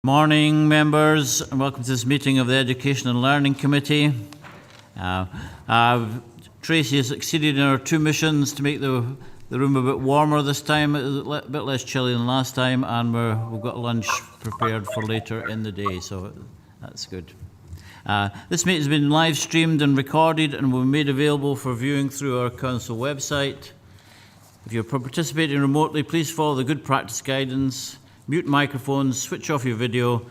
Morning, members, and welcome to this meeting of the Education and Learning Committee. Tracy has succeeded in our two missions to make the room a bit warmer this time, a bit less chilly than last time, and we've got lunch prepared for later in the day, so that's good. This meeting has been live streamed and recorded and will be made available for viewing through our council website. If you're participating remotely, please follow the good practice guidance. Mute microphones, switch off your video.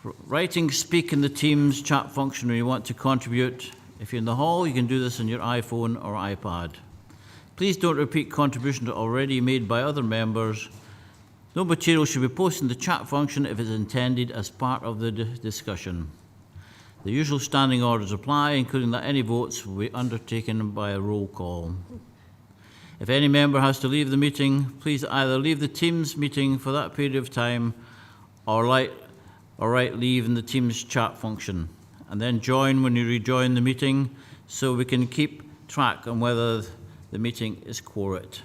Writing, speak in the Teams chat function when you want to contribute. If you're in the hall, you can do this on your iPhone or iPad. Please don't repeat contributions already made by other members. No material should be posted in the chat function if it's intended as part of the discussion. The usual standing orders apply, including that any votes will be undertaken by a roll call. If any member has to leave the meeting, please either leave the Teams meeting for that period of time or write leave in the Teams chat function, and then join when you rejoin the meeting so we can keep track on whether the meeting is quorate.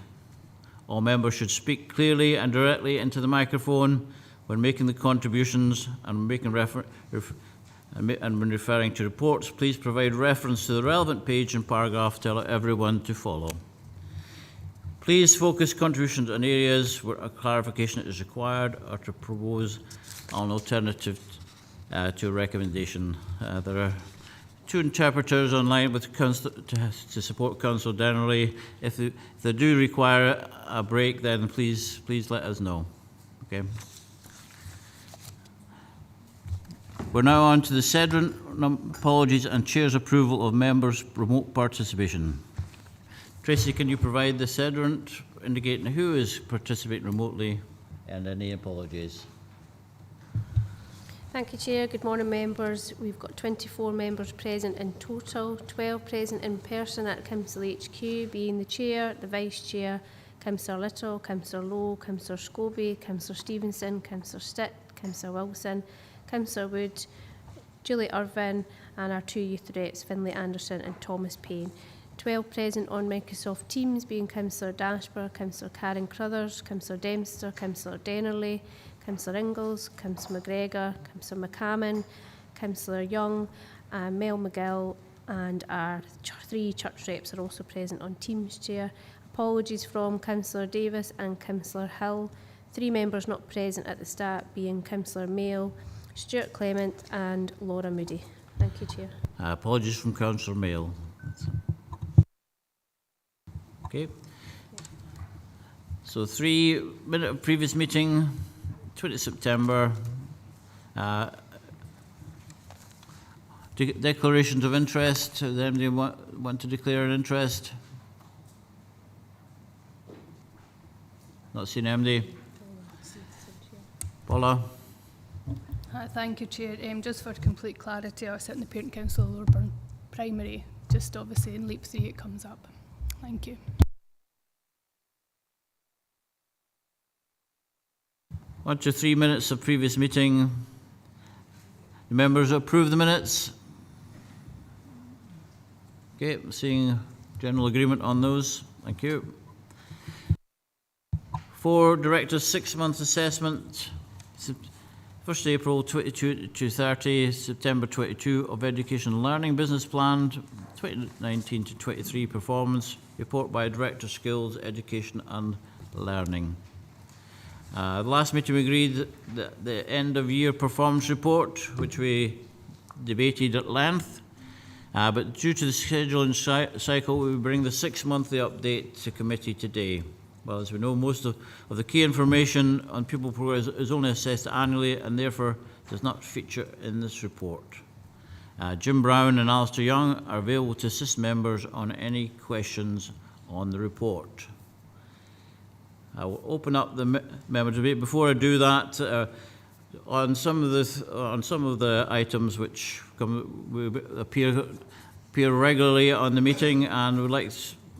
All members should speak clearly and directly into the microphone when making the contributions and when referring to reports. Please provide reference to the relevant page and paragraph to allow everyone to follow. Please focus contributions on areas where a clarification is required or to propose an alternative to a recommendation. There are two interpreters online with council to support council generally. If they do require a break, then please let us know. Okay. We're now on to the Sedran apologies and Chair's approval of members' remote participation. Tracy, can you provide the Sedran indicating who is participating remotely and any apologies? Thank you, Chair. Good morning, members. We've got 24 members present in total, 12 present in person at Council HQ, being the Chair, the Vice Chair, Councillor Little, Councillor Lowe, Councillor Scobie, Councillor Stevenson, Councillor Stitt, Councillor Wilson, Councillor Wood, Julie Irvin, and our two youth reps, Finlay Anderson and Thomas Payne. 12 present on Microsoft Teams, being Councillor Dashper, Councillor Karen Crothers, Councillor Dempster, Councillor Dennerley, Councillor Ingalls, Councillor McGregor, Councillor McCammon, Councillor Young, Mel McGill, and our three church reps are also present on Teams, Chair. Apologies from Councillor Davis and Councillor Hill. 3 members not present at the start, being Councillor Mayo, Stuart Clement and Laura Moody. Thank you, Chair. Apologies from Councillor Mayo. Okay. So 3 minutes of previous meeting, 20th September. Declarations of interest. Does anybody want to declare an interest? Not seen anybody. Paula. Thank you, Chair. Just for complete clarity, I sit in the Parent Council of Lowerburn Primary. Just obviously in Leap 3 it comes up. Thank you. 1 to 3 minutes of previous meeting. The members approve the minutes. Okay, seeing general agreement on those. Thank you. 4, Director's 6-month assessment. 1st April 22 to 30, September 22 of Education and Learning Business Plan 2019 to 23 performance report by Director Skills, Education and Learning. The last meeting we agreed that the end of year performance report, which we debated at length, but due to the scheduling cycle, we will bring the 6-monthly update to committee today. Well, as we know, most of the key information on pupil progress is only assessed annually and therefore does not feature in this report. Jim Brown and Alistair Young are available to assist members on any questions on the report. I will open up the member debate. Before I do that, on some of the items which appear regularly on the meeting, and would like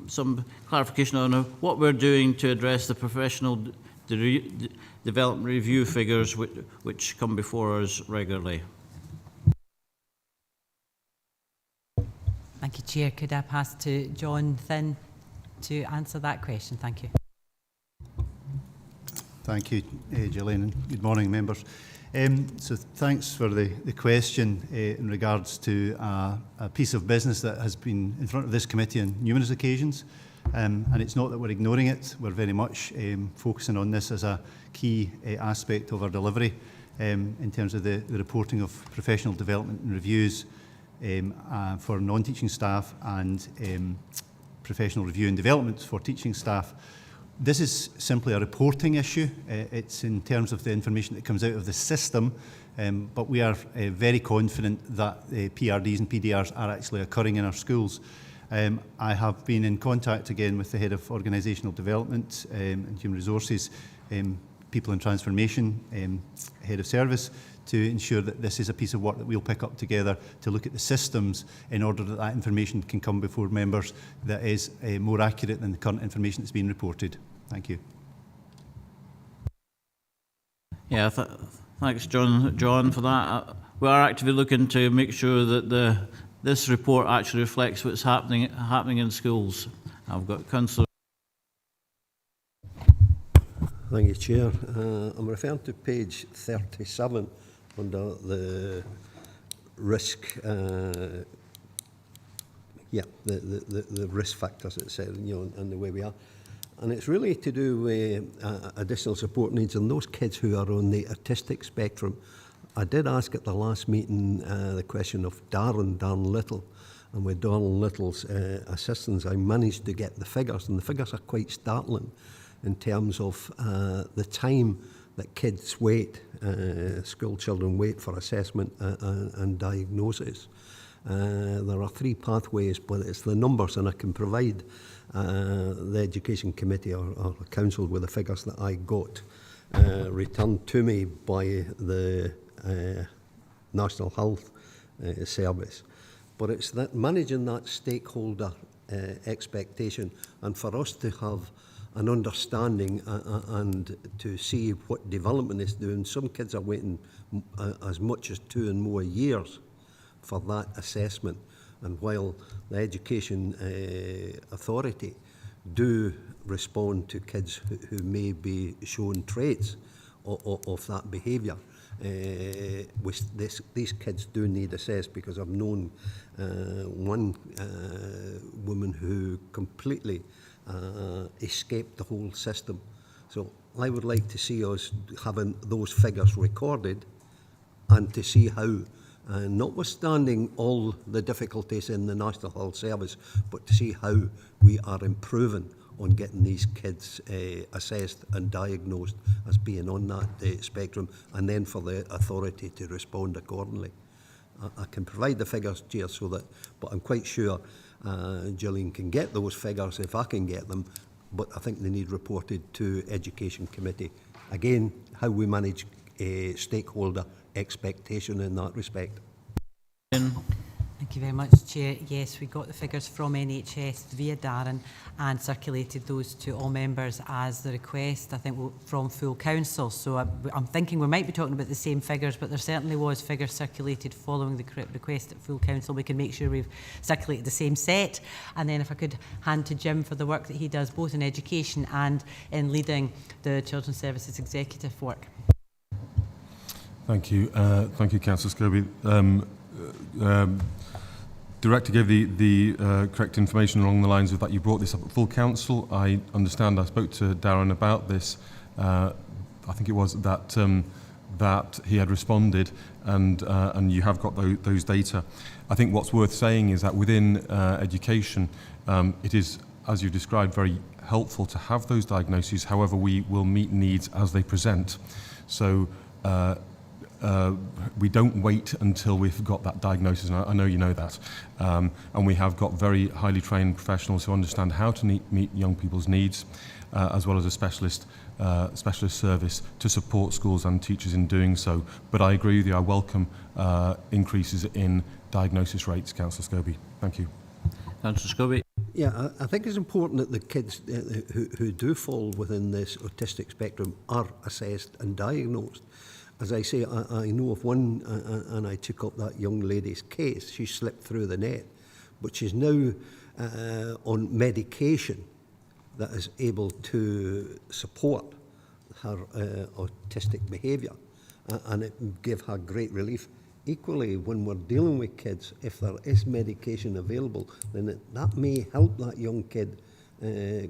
some clarification on what we're doing to address the professional development review figures which come before us regularly. Thank you, Chair. Could I pass to John Thin to answer that question? Thank you. Thank you, Gillian. Good morning, members. So thanks for the question in regards to a piece of business that has been in front of this committee on numerous occasions. And it's not that we're ignoring it, we're very much focusing on this as a key aspect of our delivery in terms of the reporting of professional development and reviews for non-teaching staff and professional review and development for teaching staff. This is simply a reporting issue. It's in terms of the information that comes out of the system, but we are very confident that PRDs and PDRs are actually occurring in our schools. I have been in contact again with the Head of Organisational Development and Human Resources, People and Transformation, Head of Service, to ensure that this is a piece of work that we'll pick up together to look at the systems in order that that information can come before members that is more accurate than the current information that's been reported. Thank you. Yeah, thanks, John, for that. We are actively looking to make sure that this report actually reflects what's happening in schools. I've got Councillor. Thank you, Chair. I'm referring to page 37 under the risk. The risk factors, it said, and the way we are. And it's really to do with additional support needs and those kids who are on the autistic spectrum. I did ask at the last meeting the question of Darren Little, and with Darren Little's assistance, I managed to get the figures, and the figures are quite startling in terms of the time that kids wait, school children wait for assessment and diagnosis. There are 3 pathways, but it's the numbers, and I can provide the Education Committee or Council with the figures that I got returned to me by the National Health Service. But it's that managing that stakeholder expectation, and for us to have an understanding and to see what development is doing. Some kids are waiting as much as 2 and more years for that assessment. And while the Education Authority do respond to kids who may be showing traits of that behaviour, these kids do need assessed, because I've known one woman who completely escaped the whole system. So I would like to see us having those figures recorded and to see how, notwithstanding all the difficulties in the National Health Service, but to see how we are improving on getting these kids assessed and diagnosed as being on that spectrum, and then for the authority to respond accordingly. I can provide the figures, Chair, so that, but I'm quite sure Gillian can get those figures if I can get them, but I think they need reported to Education Committee. Again, how we manage stakeholder expectation in that respect. Thank you very much, Chair. Yes, we got the figures from NHS via Darren and circulated those to all members as the request, I think, from full council. So I'm thinking we might be talking about the same figures, but there certainly was figures circulated following the request at full council. We can make sure we've circulated the same set. And then if I could hand to Jim for the work that he does both in education and in leading the Children's Services Executive work. Thank you, Councillor Scobie. Director gave the correct information along the lines of that you brought this up at full council. I understand I spoke to Darren about this. I think it was that that he had responded, and you have got those data. I think what's worth saying is that within education, it is, as you described, very helpful to have those diagnoses. However, we will meet needs as they present. So we don't wait until we've got that diagnosis, and I know you know that. And we have got very highly trained professionals who understand how to meet young people's needs, as well as a specialist service to support schools and teachers in doing so. But I agree with you, I welcome increases in diagnosis rates, Councillor Scobie. Thank you. Councillor Scobie. Yeah, I think it's important that the kids who do fall within this autistic spectrum are assessed and diagnosed. As I say, I know of one, and I took up that young lady's case. She slipped through the net, but she's now on medication that is able to support her autistic behaviour. and it gave her great relief. Equally, when we're dealing with kids, if there is medication available, then that may help that young kid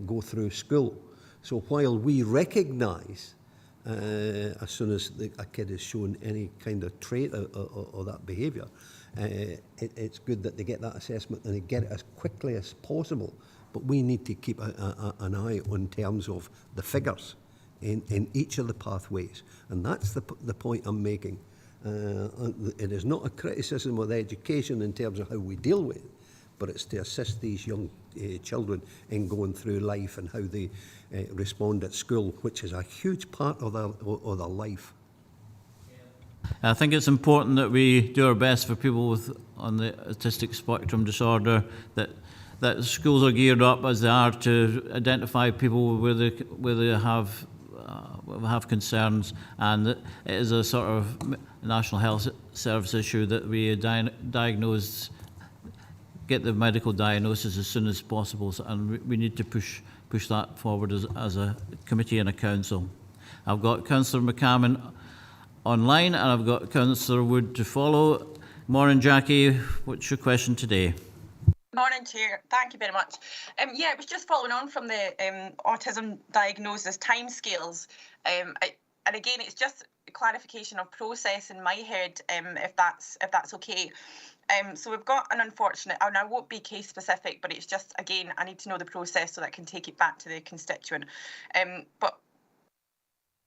go through school. So while we recognise as soon as a kid is shown any kind of trait or that behaviour, it's good that they get that assessment and they get it as quickly as possible. But we need to keep an eye on terms of the figures in each of the pathways. And that's the point I'm making. It is not a criticism of education in terms of how we deal with it, but it's to assist these young children in going through life and how they respond at school, which is a huge part of their life. I think it's important that we do our best for people on the autistic spectrum disorder, that schools are geared up as they are to identify people where they have concerns, and it is a sort of National Health Service issue that we get the medical diagnosis as soon as possible, and we need to push that forward as a committee and a council. I've got Councillor McCammon online, and I've got Councillor Wood to follow. Morning, Jackie. What's your question today? Morning, Chair. Thank you very much. Yeah, it was just following on from the autism diagnosis timescales. And again, it's just a clarification of process in my head, if that's okay. So we've got an unfortunate, and I won't be case specific, but it's just, again, I need to know the process so that I can take it back to the constituent. But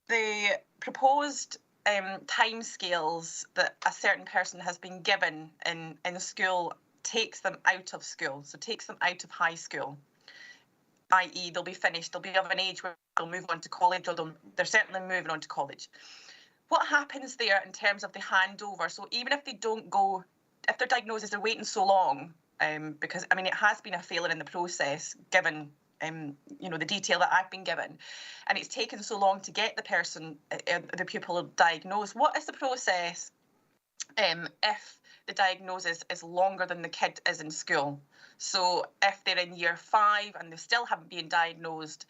the proposed timescales that a certain person has been given in school takes them out of school, so takes them out of high school, i.e. they'll be finished, they'll be of an age where they'll move on to college, or they're certainly moving on to college. What happens there in terms of the handover? So even if they don't go, if their diagnosis are waiting so long, because I mean it has been a failure in the process given the detail that I've been given, and it's taken so long to get the person, the pupil diagnosed. What is the process if the diagnosis is longer than the kid is in school? So if they're in year 5 and they still haven't been diagnosed,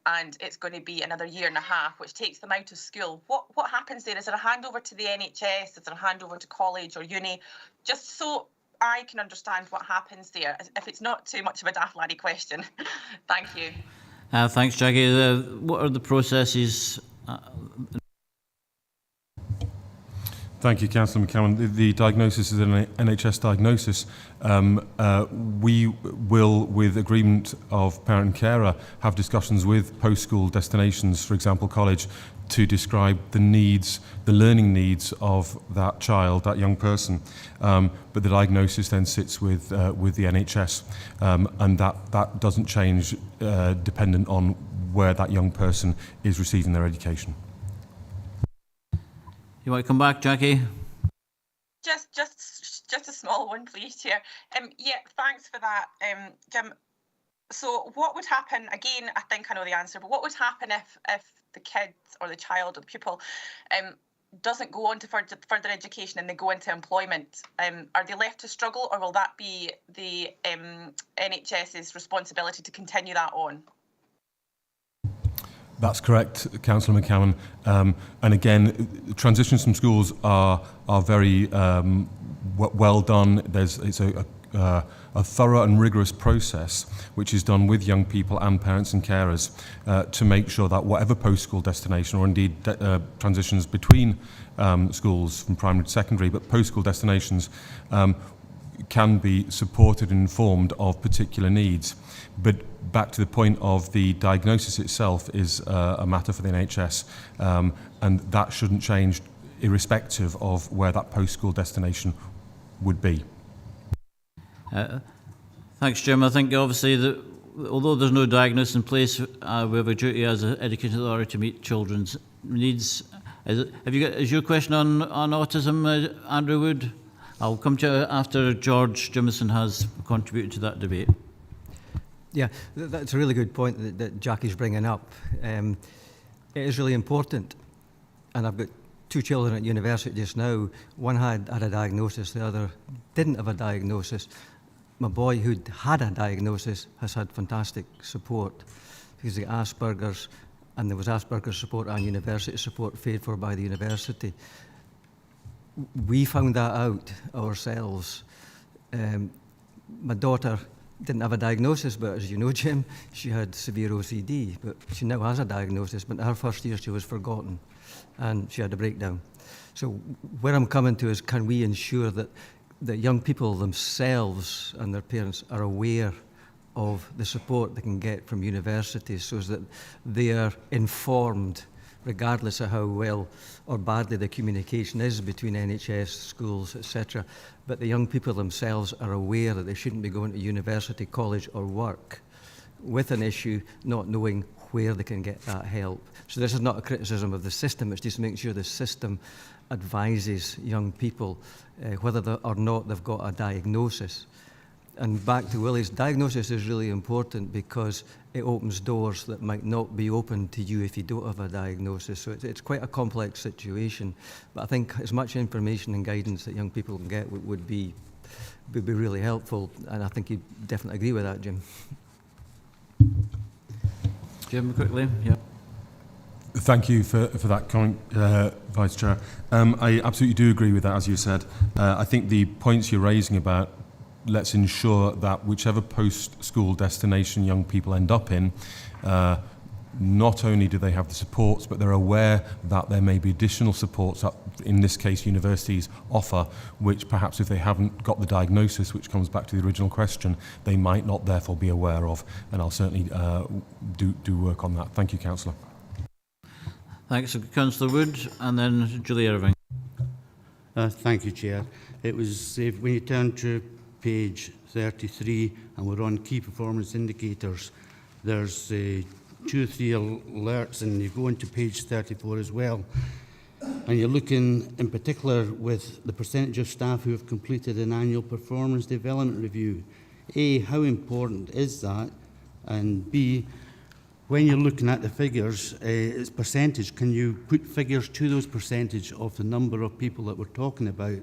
and it's going to be another year and a half, which takes them out of school, what happens there? Is there a handover to the NHS? Is there a handover to college or uni? Just so I can understand what happens there, if it's not too much of a daft laddie question. Thank you. Thanks, Jackie. What are the processes? Thank you, Councillor McCammon. The diagnosis is an NHS diagnosis. We will, with agreement of parent and carer, have discussions with post-school destinations, for example, college, to describe the needs, the learning needs of that child, that young person. But the diagnosis then sits with the NHS, and that doesn't change dependent on where that young person is receiving their education. You want to come back, Jackie? Just a small one, please, Chair. Yeah, thanks for that, Jim. So what would happen, again, I think I know the answer, but what would happen if the kid or the child or the pupil doesn't go on to further education and they go into employment? Are they left to struggle, or will that be the NHS's responsibility to continue that on? That's correct, Councillor McCammon. And again, transitions from schools are very well done. It's a thorough and rigorous process which is done with young people and parents and carers to make sure that whatever post-school destination, or indeed transitions between schools from primary to secondary, but post-school destinations can be supported and informed of particular needs. But back to the point of the diagnosis itself is a matter for the NHS, and that shouldn't change irrespective of where that post-school destination would be. Thanks, Jim. I think obviously that although there's no diagnosis in place, we have a duty as an education authority to meet children's needs. Is your question on autism, Andrew Wood? I'll come to you after George Jimison has contributed to that debate. Yeah, that's a really good point that Jackie's bringing up. It is really important, and I've got 2 children at university just now. One had a diagnosis, the other didn't have a diagnosis. My boy who'd had a diagnosis has had fantastic support because he got Asperger's, and there was Asperger's support and university support paid for by the university. we found that out ourselves. My daughter didn't have a diagnosis, but as you know, Jim, she had severe OCD, but she now has a diagnosis, but in her first year she was forgotten and she had a breakdown. So where I'm coming to is, can we ensure that the young people themselves and their parents are aware of the support they can get from universities so that they are informed regardless of how well or badly the communication is between NHS, schools, etc. But the young people themselves are aware that they shouldn't be going to university, college or work with an issue, not knowing where they can get that help. So this is not a criticism of the system, it's just making sure the system advises young people whether or not they've got a diagnosis. And back to Willie's, diagnosis is really important because it opens doors that might not be open to you if you don't have a diagnosis. So it's quite a complex situation. But I think as much information and guidance that young people can get would be really helpful. And I think you definitely agree with that, Jim. Jim, quickly. Yeah. Thank you for that comment, Vice Chair. I absolutely do agree with that, as you said. I think the points you're raising about let's ensure that whichever post-school destination young people end up in, not only do they have the supports, but they're aware that there may be additional supports that, in this case, universities offer, which perhaps if they haven't got the diagnosis, which comes back to the original question, they might not therefore be aware of. And I'll certainly do work on that. Thank you, Councillor. Thanks, Councillor Wood, and then Julie Irving. Thank you, Chair. It was when you turn to page 33 and we're on key performance indicators, there's 2 or 3 alerts, and you go into page 34 as well. And you're looking in particular with the percentage of staff who have completed an annual performance development review. A, how important is that? And B, when you're looking at the figures, it's percentage. Can you put figures to those percentage of the number of people that we're talking about?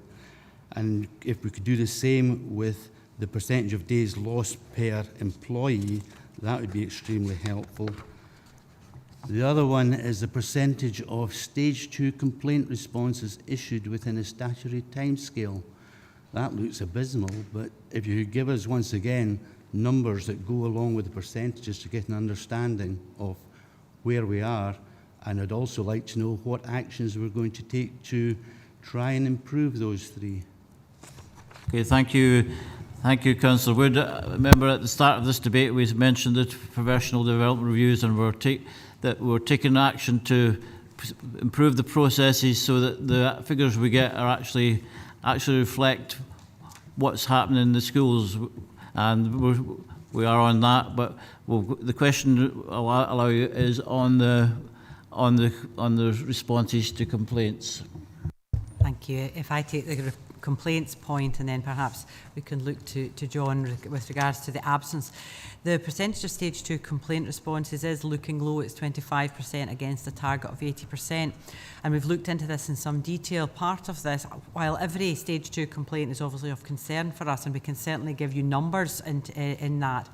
And if we could do the same with the percentage of days lost per employee, that would be extremely helpful. The other one is the percentage of stage 2 complaint responses issued within a statutory timescale. That looks abysmal, but if you could give us once again numbers that go along with the percentages to get an understanding of where we are, and I'd also like to know what actions we're going to take to try and improve those 3. Okay, thank you. Thank you, Councillor Wood. Remember at the start of this debate we mentioned the professional development reviews, and we're taking action to improve the processes so that the figures we get are actually reflect what's happening in the schools, and we are on that. But the question I'll allow you is on the responses to complaints. Thank you. If I take the complaints point, and then perhaps we can look to John with regards to the absence. The percentage of stage 2 complaint responses is looking low. It's 25% against a target of 80%. And we've looked into this in some detail. Part of this, while every stage 2 complaint is obviously of concern for us, and we can certainly give you numbers in that,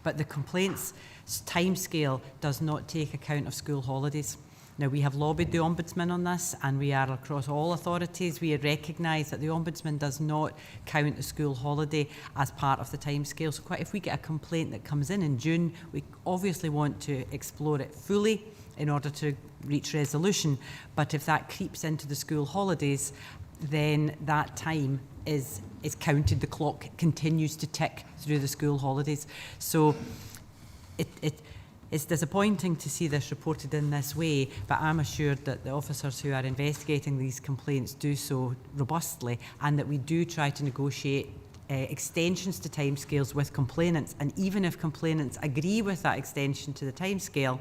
but the complaints timescale does not take account of school holidays. Now, we have lobbied the Ombudsman on this, and we are across all authorities. We recognise that the Ombudsman does not count the school holiday as part of the timescale. So if we get a complaint that comes in June, we obviously want to explore it fully in order to reach resolution. But if that creeps into the school holidays, then that time is counted. The clock continues to tick through the school holidays. So it's disappointing to see this reported in this way, but I'm assured that the officers who are investigating these complaints do so robustly, and that we do try to negotiate extensions to timescales with complainants. And even if complainants agree with that extension to the timescale,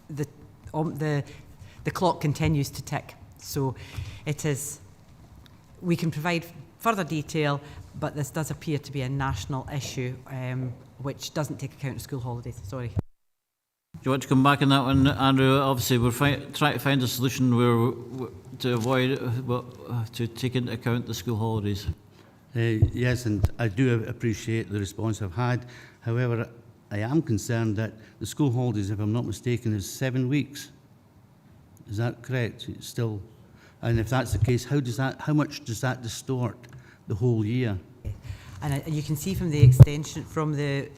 the clock continues to tick. So it is. We can provide further detail, but this does appear to be a national issue, which doesn't take account of school holidays. Sorry. Do you want to come back on that one, Andrew? Obviously, we're trying to find a solution to avoid to take into account the school holidays. Yes, and I do appreciate the response I've had. However, I am concerned that the school holidays, if I'm not mistaken, is 7 weeks. Is that correct? It's still And if that's the case, how much does that distort the whole year? And you can see from the extension, from the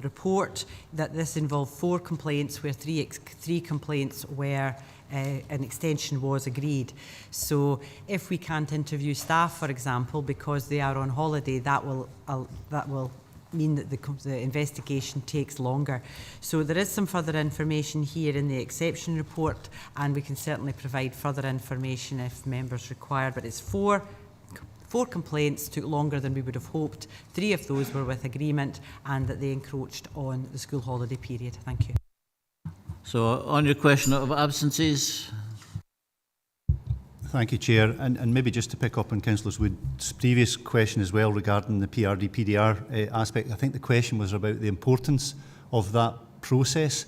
report, that this involved 4 complaints, where three complaints where an extension was agreed. So if we can't interview staff, for example, because they are on holiday, that will mean that the investigation takes longer. So there is some further information here in the exception report, and we can certainly provide further information if members require, but it's 4 complaints, took longer than we would have hoped. 3 of those were with agreement, and that they encroached on the school holiday period. Thank you. So on your question of absences. Thank you, Chair. And maybe just to pick up on Councillor Wood's previous question as well regarding the PRD, PDR aspect, I think the question was about the importance of that process.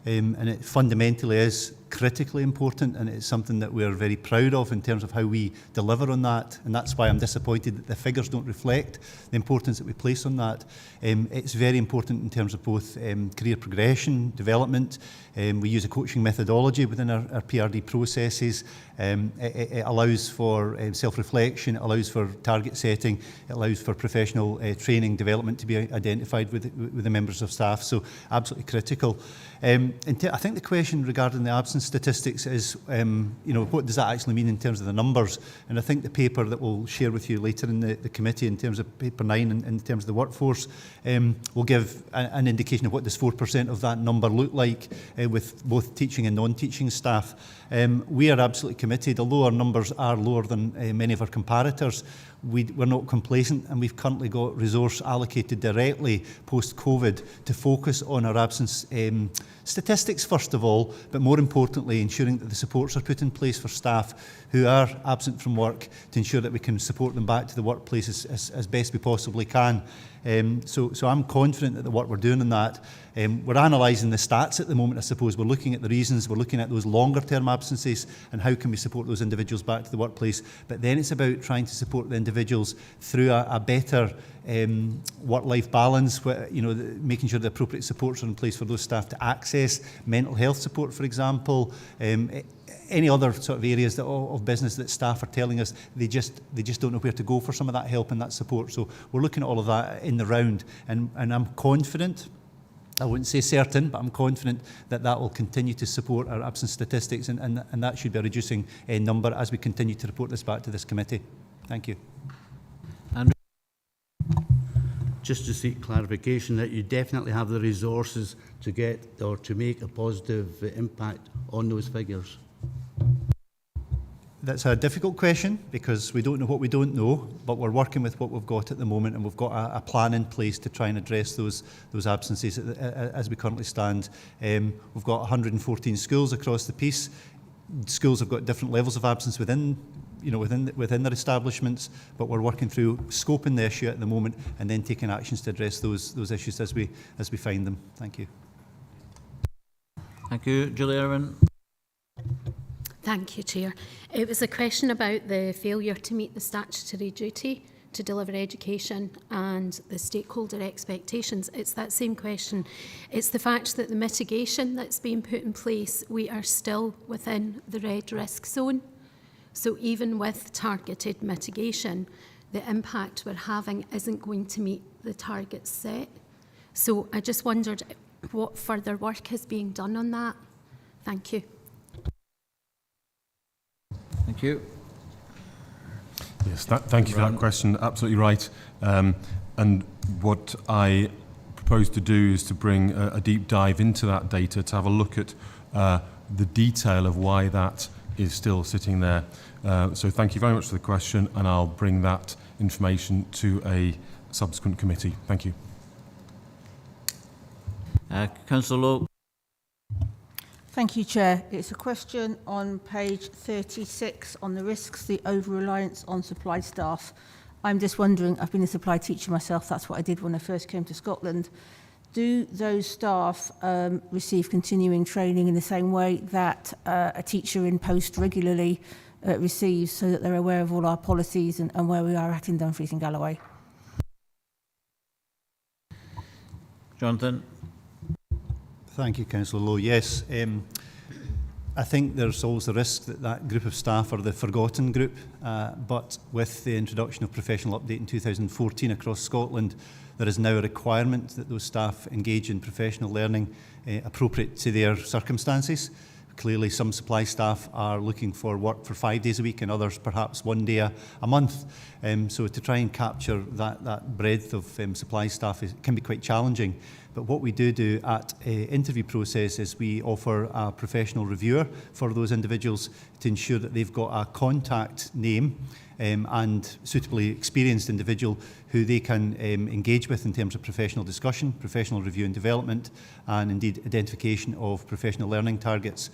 And it fundamentally is critically important, and it's something that we're very proud of in terms of how we deliver on that, and that's why I'm disappointed that the figures don't reflect the importance that we place on that. It's very important in terms of both career progression, development. We use a coaching methodology within our PRD processes. It allows for self-reflection, it allows for target setting, it allows for professional training, development to be identified with the members of staff, so absolutely critical. I think the question regarding the absence statistics is, what does that actually mean in terms of the numbers? And I think the paper that we'll share with you later in the committee, in terms of paper 9, in terms of the workforce, will give an indication of what does 4% of that number look like with both teaching and non-teaching staff. We are absolutely committed, although our numbers are lower than many of our comparators. We're not complacent, and we've currently got resource allocated directly post-COVID to focus on our absence statistics first of all, but more importantly ensuring that the supports are put in place for staff who are absent from work, to ensure that we can support them back to the workplace as best we possibly can. So I'm confident that the work we're doing in that, we're analysing the stats at the moment, I suppose. We're looking at the reasons, we're looking at those longer term absences and how can we support those individuals back to the workplace. But then it's about trying to support the individuals through a better work-life balance, making sure the appropriate supports are in place for those staff to access mental health support, for example, any other sort of areas of business that staff are telling us they just don't know where to go for some of that help and that support. So we're looking at all of that in the round, and I'm confident, I wouldn't say certain, but I'm confident that that will continue to support our absence statistics, and that should be a reducing number as we continue to report this back to this committee. Thank you. And just to seek clarification that you definitely have the resources to get or to make a positive impact on those figures. That's a difficult question because we don't know what we don't know, but we're working with what we've got at the moment, and we've got a plan in place to try and address those absences as we currently stand. We've got 114 schools across the piece. Schools have got different levels of absence within their establishments, but we're working through scoping the issue at the moment and then taking actions to address those issues as we find them. Thank you. thank you, Julie Irwin. Thank you, Chair. It was a question about the failure to meet the statutory duty to deliver education and the stakeholder expectations. It's that same question. It's the fact that the mitigation that's being put in place, we are still within the red risk zone. So even with targeted mitigation, the impact we're having isn't going to meet the targets set. So I just wondered what further work is being done on that. Thank you. Thank you. Yes, thank you for that question. Absolutely right. And what I propose to do is to bring a deep dive into that data to have a look at the detail of why that is still sitting there. So thank you very much for the question, and I'll bring that information to a subsequent committee. Thank you. Councillor Lowe. Thank you, Chair. It's a question on page 36 on the risks, the over-reliance on supply staff. I'm just wondering, I've been a supply teacher myself, that's what I did when I first came to Scotland. Do those staff receive continuing training in the same way that a teacher in post regularly receives, so that they're aware of all our policies and where we are at in Dumfries and Galloway? Jonathan. Thank you, Councillor Lowe. Yes, I think there's always the risk that that group of staff are the forgotten group, but with the introduction of professional update in 2014 across Scotland, there is now a requirement that those staff engage in professional learning appropriate to their circumstances. Clearly, some supply staff are looking for work for 5 days a week and others perhaps 1 day a month. So to try and capture that breadth of supply staff can be quite challenging. But what we do at interview process is we offer a professional reviewer for those individuals to ensure that they've got a contact name and suitably experienced individual who they can engage with in terms of professional discussion, professional review and development, and indeed identification of professional learning targets.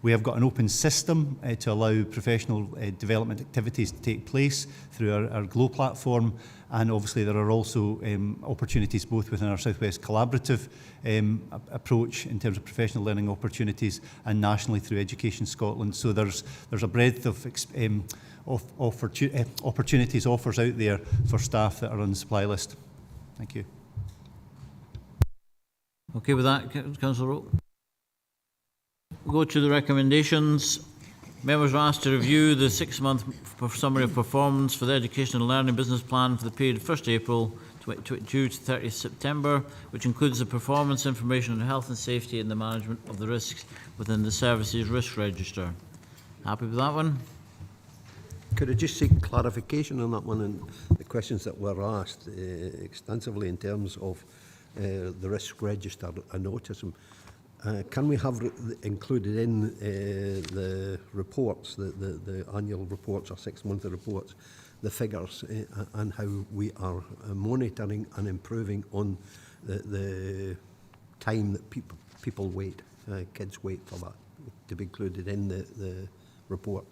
We have got an open system to allow professional development activities to take place through our GLOW platform, and obviously there are also opportunities both within our South West Collaborative approach in terms of professional learning opportunities and nationally through Education Scotland. So there's a breadth of opportunities, offers out there for staff that are on the supply list. Thank you. Okay with that, Councillor Rowe? We'll go to the recommendations. Members are asked to review the 6-month summary of performance for the Education and Learning Business Plan for the period 1st April 2022 to 30th September, which includes the performance information on health and safety and the management of the risks within the services risk register. Happy with that one? Could I just seek clarification on that one and the questions that were asked extensively in terms of the risk register and autism? Can we have included in the reports, the annual reports or 6-monthly reports, the figures and how we are monitoring and improving on the time that people wait, kids wait for that, to be included in the report?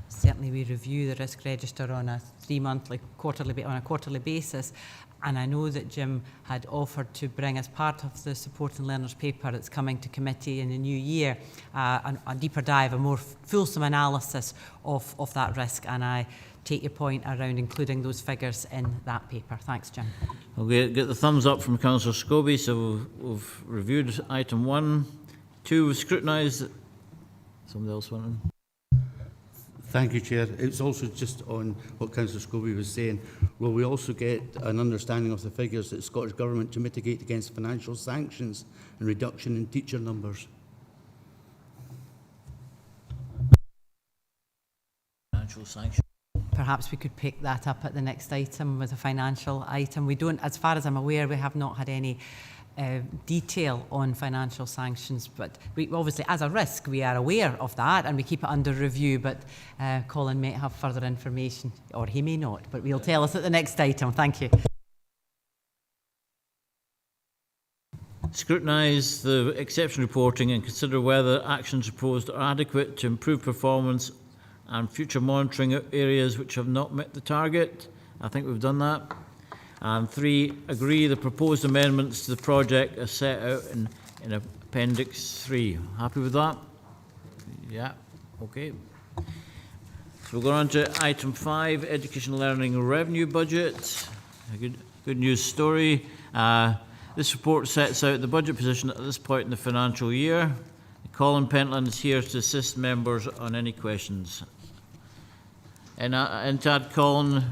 Certainly we review the risk register on a quarterly basis, and I know that Jim had offered to bring, as part of the Support and Learners paper that's coming to committee in the new year, a deeper dive, a more fulsome analysis of that risk, and I take your point around including those figures in that paper. Thanks, Jim. Okay, get the thumbs up from Councillor Scobie. So we've reviewed item 1. 2, we've scrutinised. Somebody else went in. Thank you, Chair. It's also just on what Councillor Scobie was saying. Will we also get an understanding of the figures that the Scottish Government to mitigate against financial sanctions and reduction in teacher numbers? Financial sanctions. Perhaps we could pick that up at the next item with a financial item. We don't, as far as I'm aware, we have not had any detail on financial sanctions, but we obviously, as a risk, we are aware of that and we keep it under review, but Colin may have further information, or he may not, but he'll tell us at the next item. Thank you. Scrutinise the exception reporting and consider whether actions proposed are adequate to improve performance and future monitoring areas which have not met the target. I think we've done that. And 3, agree the proposed amendments to the project as set out in Appendix 3. Happy with that? Yeah, okay. So we'll go on to item 5, Education Learning Revenue Budget. A good news story. This report sets out the budget position at this point in the financial year. Colin Pentland is here to assist members on any questions. And Tad, Colin,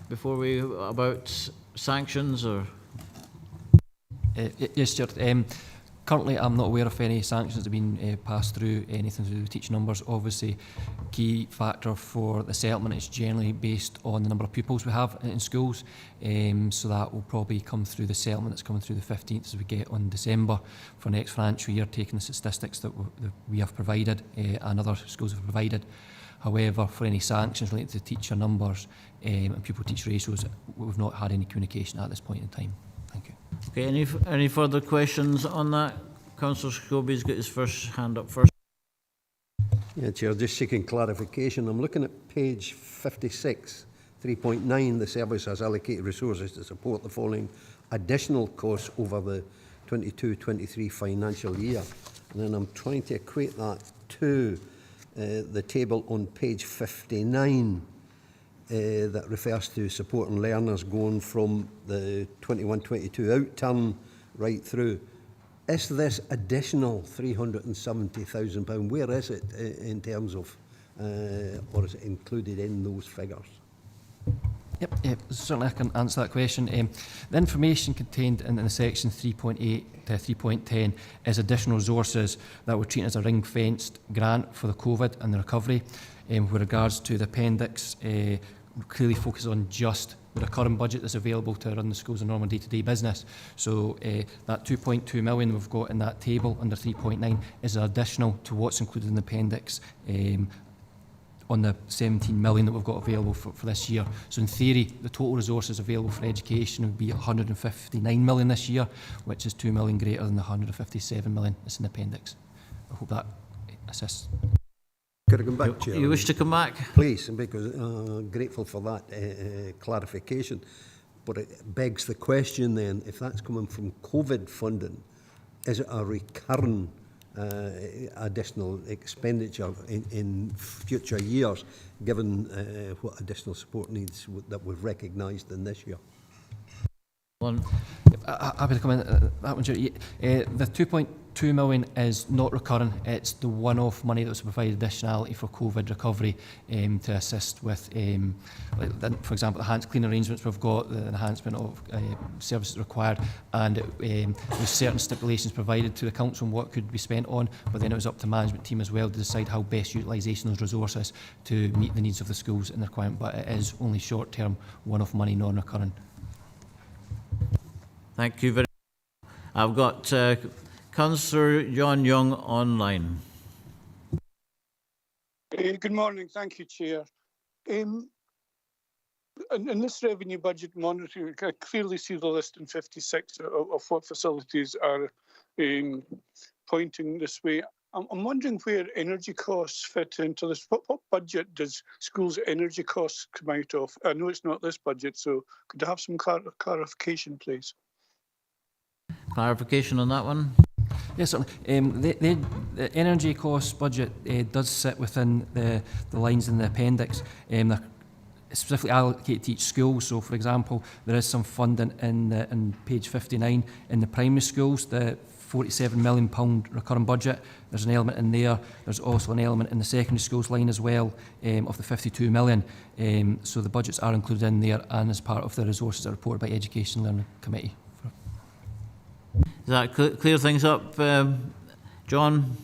before we, about sanctions or? Yes, Stuart. Currently, I'm not aware of any sanctions that have been passed through, anything to do with teaching numbers. Obviously, key factor for the settlement is generally based on the number of pupils we have in schools. So that will probably come through the settlement that's coming through the 15th as we get on December for next financial year, taking the statistics that we have provided and other schools have provided. However, for any sanctions related to teacher numbers and pupil-teacher ratios, we've not had any communication at this point in time. Thank you. Okay, any further questions on that? Councillor Scobie's got his first hand up first. Yeah, Chair, just seeking clarification. I'm looking at page 56, 3.9. The service has allocated resources to support the following additional costs over the 22-23 financial year. And then I'm trying to equate that to the table on page 59 that refers to supporting learners going from the 21-22 outturn right through. is this additional £370,000, where is it in terms of, or is it included in those figures? Yep, certainly I can answer that question. The information contained in the section 3.8 to 3.10 is additional resources that were treated as a ring-fenced grant for the COVID and the recovery. With regards to the appendix, clearly focus on just the recurring budget that's available to run the schools in normal day-to-day business. So that 2.2 million we've got in that table under 3.9 is additional to what's included in the appendix on the 17 million that we've got available for this year. So in theory, the total resources available for education would be 159 million this year, which is 2 million greater than the 157 million that's in the appendix. I hope that assists. Could I come back, Chair? You wish to come back? Please, because grateful for that clarification. But it begs the question then, if that's coming from COVID funding, is it a recurring additional expenditure in future years, given what additional support needs that we've recognised in this year? Happy to come in that one, Chair. The 2.2 million is not recurring. It's the one-off money that was provided additionality for COVID recovery to assist with, for example, enhanced clean arrangements we've got, the enhancement of services required, and with certain stipulations provided to the council on what could be spent on, but then it was up to the management team as well to decide how best utilisation of those resources to meet the needs of the schools and the requirement, but it is only short-term, one-off money, non-recurring. Thank you very much. I've got Councillor John Young online. Good morning. Thank you, Chair. In this revenue budget monitor, I clearly see the list in 56 of what facilities are pointing this way. I'm wondering where energy costs fit into this. What budget does schools' energy costs come out of? I know it's not this budget, so could I have some clarification, please? Clarification on that one? Yes, certainly. The energy cost budget does sit within the lines in the appendix. They're specifically allocated to each school. So, for example, there is some funding in page 59 in the primary schools, the £47 million recurring budget. There's an element in there. There's also an element in the secondary schools line as well of the 52 million. So the budgets are included in there and as part of the resources that are reported by Education and Learning Committee. Does that clear things up, John?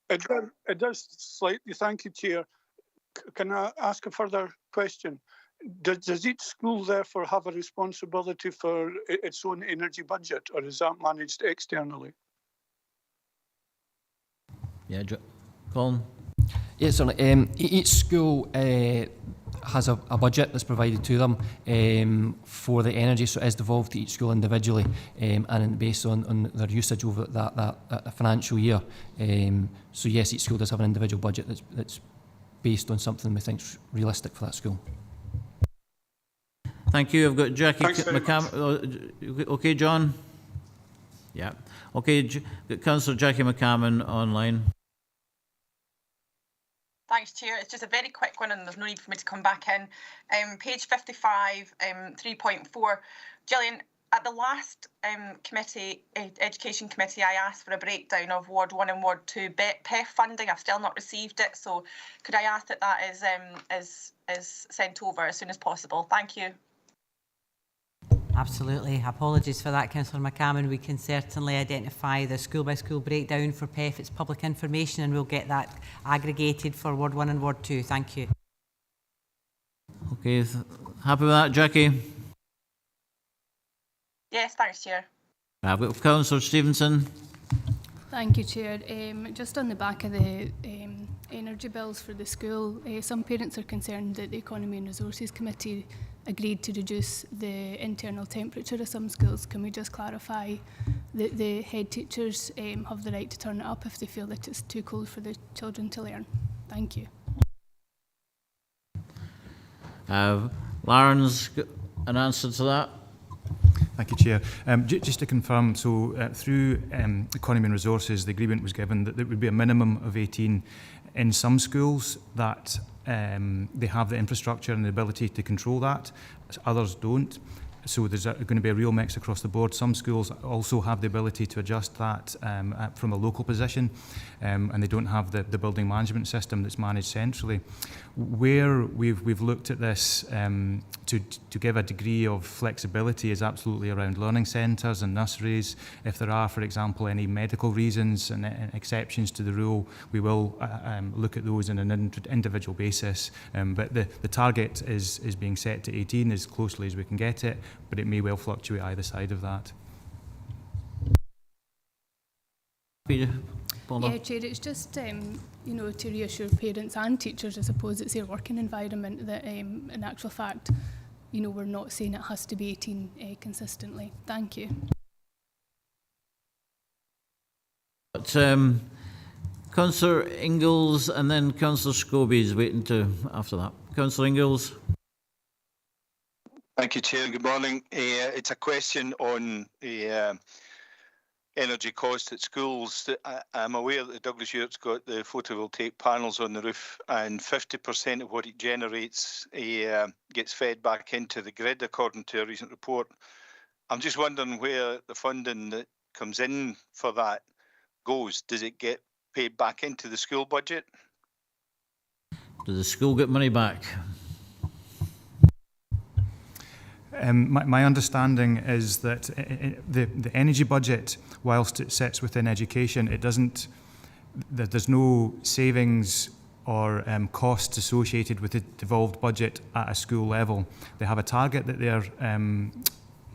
It does slightly. Thank you, Chair. Can I ask a further question? Does each school therefore have a responsibility for its own energy budget, or is that managed externally? Yeah, Colin? Yes, certainly. Each school has a budget that's provided to them for the energy, so it is devolved to each school individually and based on their usage over that financial year. So yes, each school does have an individual budget that's based on something we think is realistic for that school. Thank you. I've got Jackie McCammon. Okay, John? Yeah. Okay, Councillor Jackie McCammon online. Thanks, Chair. It's just a very quick one and there's no need for me to come back in. Page 55, 3.4. Gillian, at the last Education Committee, I asked for a breakdown of Ward 1 and Ward 2 PEF funding. I've still not received it, so could I ask that is sent over as soon as possible? Thank you. Absolutely. Apologies for that, Councillor McCammon. We can certainly identify the school-by-school breakdown for PEF. It's public information and we'll get that aggregated for Ward 1 and Ward 2. Thank you. Okay, happy with that, Jackie? Yes, thanks, Chair. I've got Councillor Stevenson. Thank you, Chair. Just on the back of the energy bills for the school, some parents are concerned that the Economy and Resources Committee agreed to reduce the internal temperature of some schools. Can we just clarify that the head teachers have the right to turn it up if they feel that it's too cold for the children to learn? Thank you. Lauren's got an answer to that. Thank you, Chair. Just to confirm, so through Economy and Resources, the agreement was given that there would be a minimum of 18 in some schools that they have the infrastructure and the ability to control that, others don't. So there's going to be a real mix across the board. Some schools also have the ability to adjust that from a local position, and they don't have the building management system that's managed centrally. Where we've looked at this to give a degree of flexibility is absolutely around learning centres and nurseries. If there are, for example, any medical reasons and exceptions to the rule, we will look at those on an individual basis. But the target is being set to 18 as closely as we can get it, but it may well fluctuate either side of that. Yeah, Chair, it's just, you know, to reassure parents and teachers, I suppose it's their working environment that, in actual fact, you know, we're not saying it has to be 18 consistently. Thank you. But, Councillor Ingalls and then Councillor Scobie is waiting to after that. Councillor Ingalls. Thank you, Chair. Good morning. It's a question on energy costs at schools. I'm aware that the Douglas Yurt's got the photovoltaic panels on the roof, and 50% of what it generates gets fed back into the grid, according to a recent report. I'm just wondering where the funding that comes in for that goes. Does it get paid back into the school budget? Does the school get money back? My understanding is that the energy budget, whilst it sits within education, there's no savings or costs associated with the devolved budget at a school level. They have a target that they're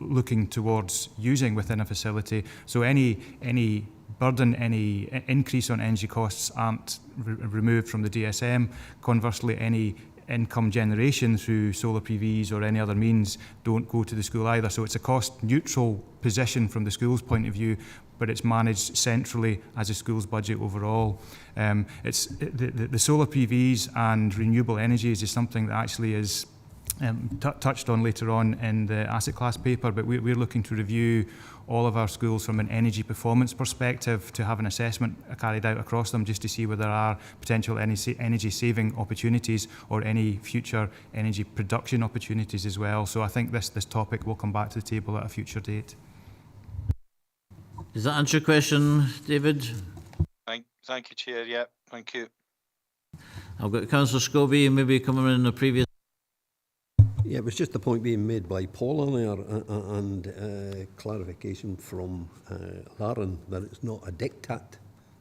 looking towards using within a facility. So any burden, any increase on energy costs aren't removed from the DSM. Conversely, any income generation through solar PVs or any other means don't go to the school either. So it's a cost neutral position from the school's point of view, but it's managed centrally as a school's budget overall. It's the solar PVs and renewable energies is something that actually is touched on later on in the asset class paper, but we're looking to review all of our schools from an energy performance perspective to have an assessment carried out across them just to see whether there are potential energy saving opportunities or any future energy production opportunities as well. So I think this topic will come back to the table at a future date. Does that answer your question, David? Thank you, Chair. Yeah, thank you. I've got Councillor Scobie maybe coming in the previous. Yeah, it was just the point being made by Paul earlier and clarification from Lauren that it's not a diktat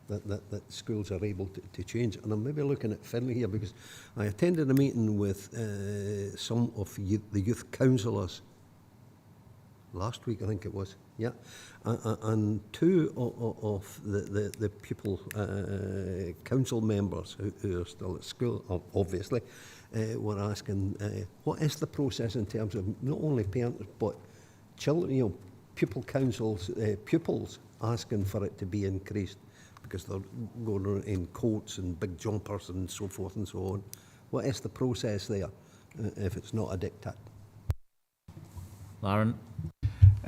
that schools are able to change. And I'm maybe looking at Finlay here because I attended a meeting with some of the youth councillors last week, I think it was, yeah. And two of the pupil council members who are still at school, obviously, were asking what is the process in terms of not only parents but children, you know, pupil councils, pupils asking for it to be increased because they're going in coats and big jumpers and so forth and so on. What is the process there if it's not a diktat? Lauren?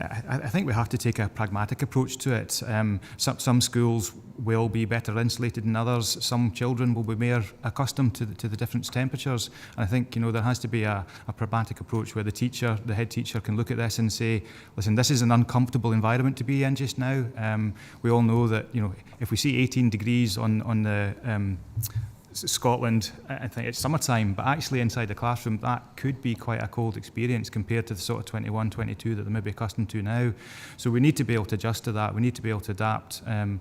I think we have to take a pragmatic approach to it. Some schools will be better insulated than others. Some children will be more accustomed to the different temperatures. And I think, you know, there has to be a pragmatic approach where the head teacher can look at this and say, listen, this is an uncomfortable environment to be in just now. We all know that, you know, if we see 18 degrees on the Scotland, I think it's summertime, but actually inside the classroom that could be quite a cold experience compared to the sort of 21, 22 that they may be accustomed to now. So we need to be able to adjust to that, we need to be able to adapt, and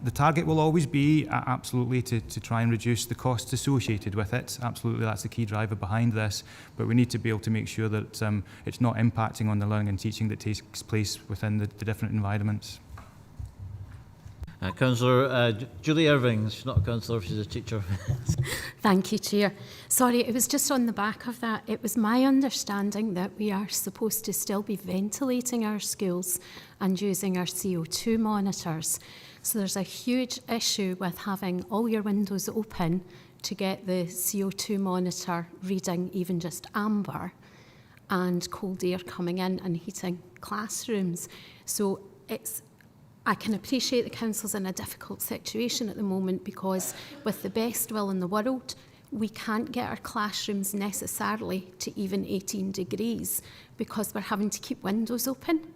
the target will always be absolutely to try and reduce the costs associated with it. Absolutely, that's the key driver behind this, but we need to be able to make sure that it's not impacting on the learning and teaching that takes place within the different environments. Councillor Julie Irving, she's not a councillor, she's a teacher. Thank you, Chair. Sorry, it was just on the back of that. It was my understanding that we are supposed to still be ventilating our schools and using our CO2 monitors. So there's a huge issue with having all your windows open to get the CO2 monitor reading even just amber and cold air coming in and heating classrooms. So I can appreciate the council's in a difficult situation at the moment because with the best will in the world, we can't get our classrooms necessarily to even 18 degrees because we're having to keep windows open.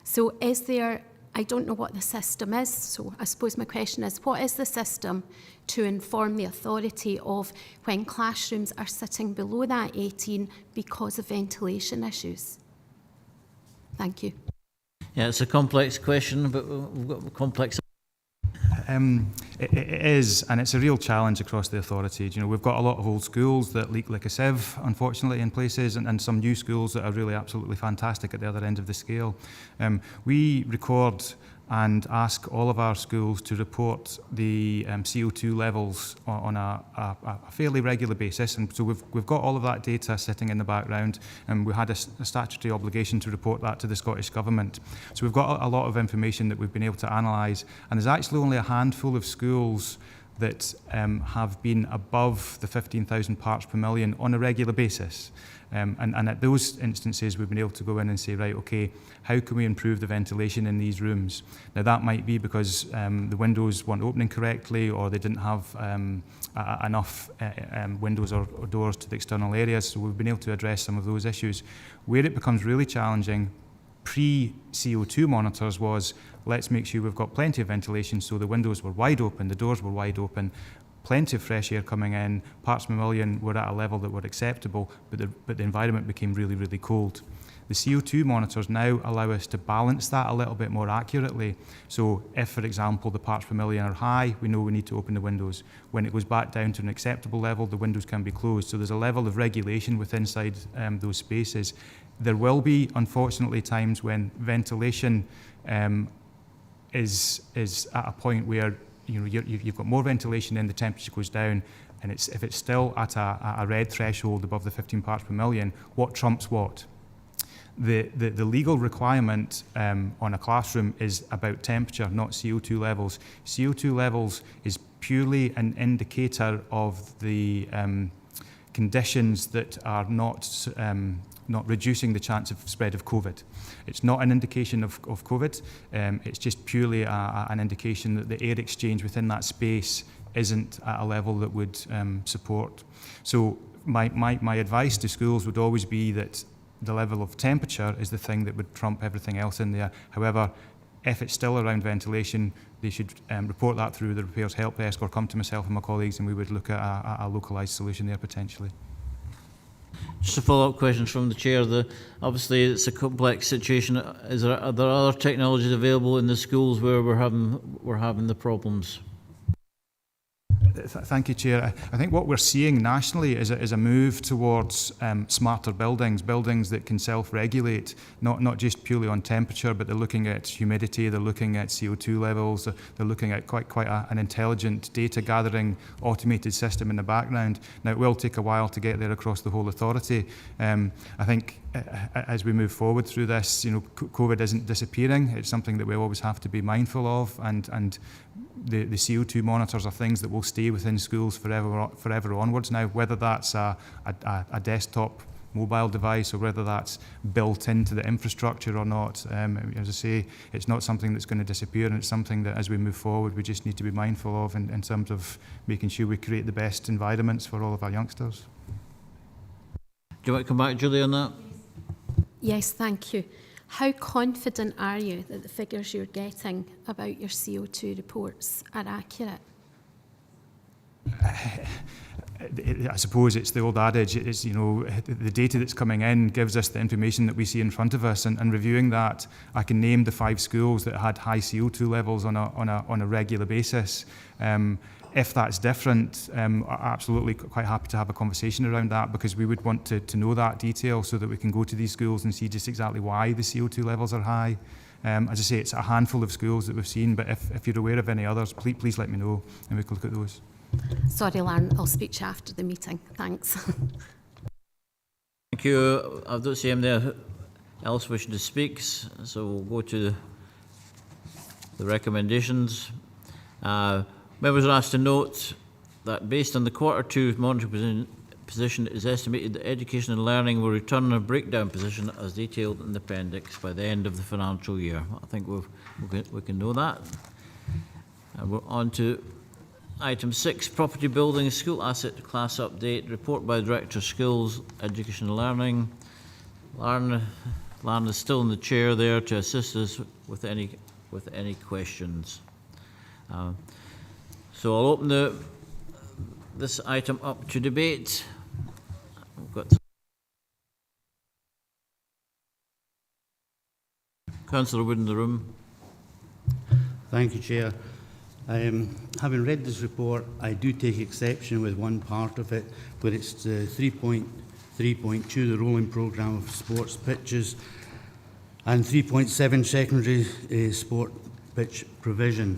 So is there, I don't know what the system is, so I suppose my question is, what is the system to inform the authority of when classrooms are sitting below that 18 because of ventilation issues? Thank you. Yeah, it's a complex question, but we've got complex. It is, and it's a real challenge across the authority. You know, we've got a lot of old schools that leak like a sieve, unfortunately, in places, and some new schools that are really absolutely fantastic at the other end of the scale. We record and ask all of our schools to report the CO2 levels on a fairly regular basis, and so we've got all of that data sitting in the background, and we had a statutory obligation to report that to the Scottish Government. So we've got a lot of information that we've been able to analyse, and there's actually only a handful of schools that have been above the 15,000 parts per million on a regular basis. And at those instances, we've been able to go in and say, right, okay, how can we improve the ventilation in these rooms? Now, that might be because the windows weren't opening correctly, or they didn't have enough windows or doors to the external areas, so we've been able to address some of those issues. Where it becomes really challenging pre-CO2 monitors was, let's make sure we've got plenty of ventilation, so the windows were wide open, the doors were wide open, plenty of fresh air coming in, parts per million were at a level that were acceptable, but the environment became really, really cold. The CO2 monitors now allow us to balance that a little bit more accurately. So if, for example, the parts per million are high, we know we need to open the windows. When it goes back down to an acceptable level, the windows can be closed. So there's a level of regulation within inside those spaces. There will be, unfortunately, times when ventilation is at a point where you've got more ventilation in, the temperature goes down, and if it's still at a red threshold above the 15 parts per million, what trumps what? The legal requirement on a classroom is about temperature, not CO2 levels. CO2 levels is purely an indicator of the conditions that are not reducing the chance of spread of COVID. It's not an indication of COVID, it's just purely an indication that the air exchange within that space isn't at a level that would support. So my advice to schools would always be that the level of temperature is the thing that would trump everything else in there. However, if it's still around ventilation, they should report that through the Repairs Help Desk or come to myself and my colleagues, and we would look at a localised solution there potentially. Just a follow-up question from the chair. Obviously, it's a complex situation. Are there other technologies available in the schools where we're having the problems? Thank you, Chair. I think what we're seeing nationally is a move towards smarter buildings that can self-regulate, not just purely on temperature, but they're looking at humidity, they're looking at CO2 levels, they're looking at quite an intelligent data gathering automated system in the background. Now, it will take a while to get there across the whole authority. I think as we move forward through this, COVID isn't disappearing. It's something that we always have to be mindful of, and the CO2 monitors are things that will stay within schools forever onwards now, whether that's a desktop mobile device or whether that's built into the infrastructure or not. As I say, it's not something that's going to disappear, and it's something that as we move forward we just need to be mindful of in terms of making sure we create the best environments for all of our youngsters. Do you want to come back, Julie, on that? Yes, thank you. How confident are you that the figures you're getting about your CO2 reports are accurate? I suppose it's the old adage, it's, the data that's coming in gives us the information that we see in front of us, and reviewing that, I can name the 5 schools that had high CO2 levels on a regular basis. If that's different, I'm absolutely quite happy to have a conversation around that, because we would want to know that detail so that we can go to these schools and see just exactly why the CO2 levels are high. As I say, it's a handful of schools that we've seen, but if you're aware of any others, please let me know and we can look at those. Sorry, Lauren, I'll speak to you after the meeting. Thanks. Thank you. I don't see anybody else wishing to speak, so we'll go to the recommendations. Members are asked to note that based on the Q2 monetary position, it is estimated that education and learning will return in a breakdown position as detailed in the appendix by the end of the financial year. I think we can know that. And we're on to Item 6, property building, school asset class update, report by Director of Schools, Education and Learning. Lauren is still in the chair there to assist us with any questions. So I'll open this item up to debate. We've got Councillor Wood in the room. Thank you, Chair. Having read this report, I do take exception with one part of it, where it's 3.3.2, the rolling programme of sports pitches, and 3.7, secondary sport pitch provision.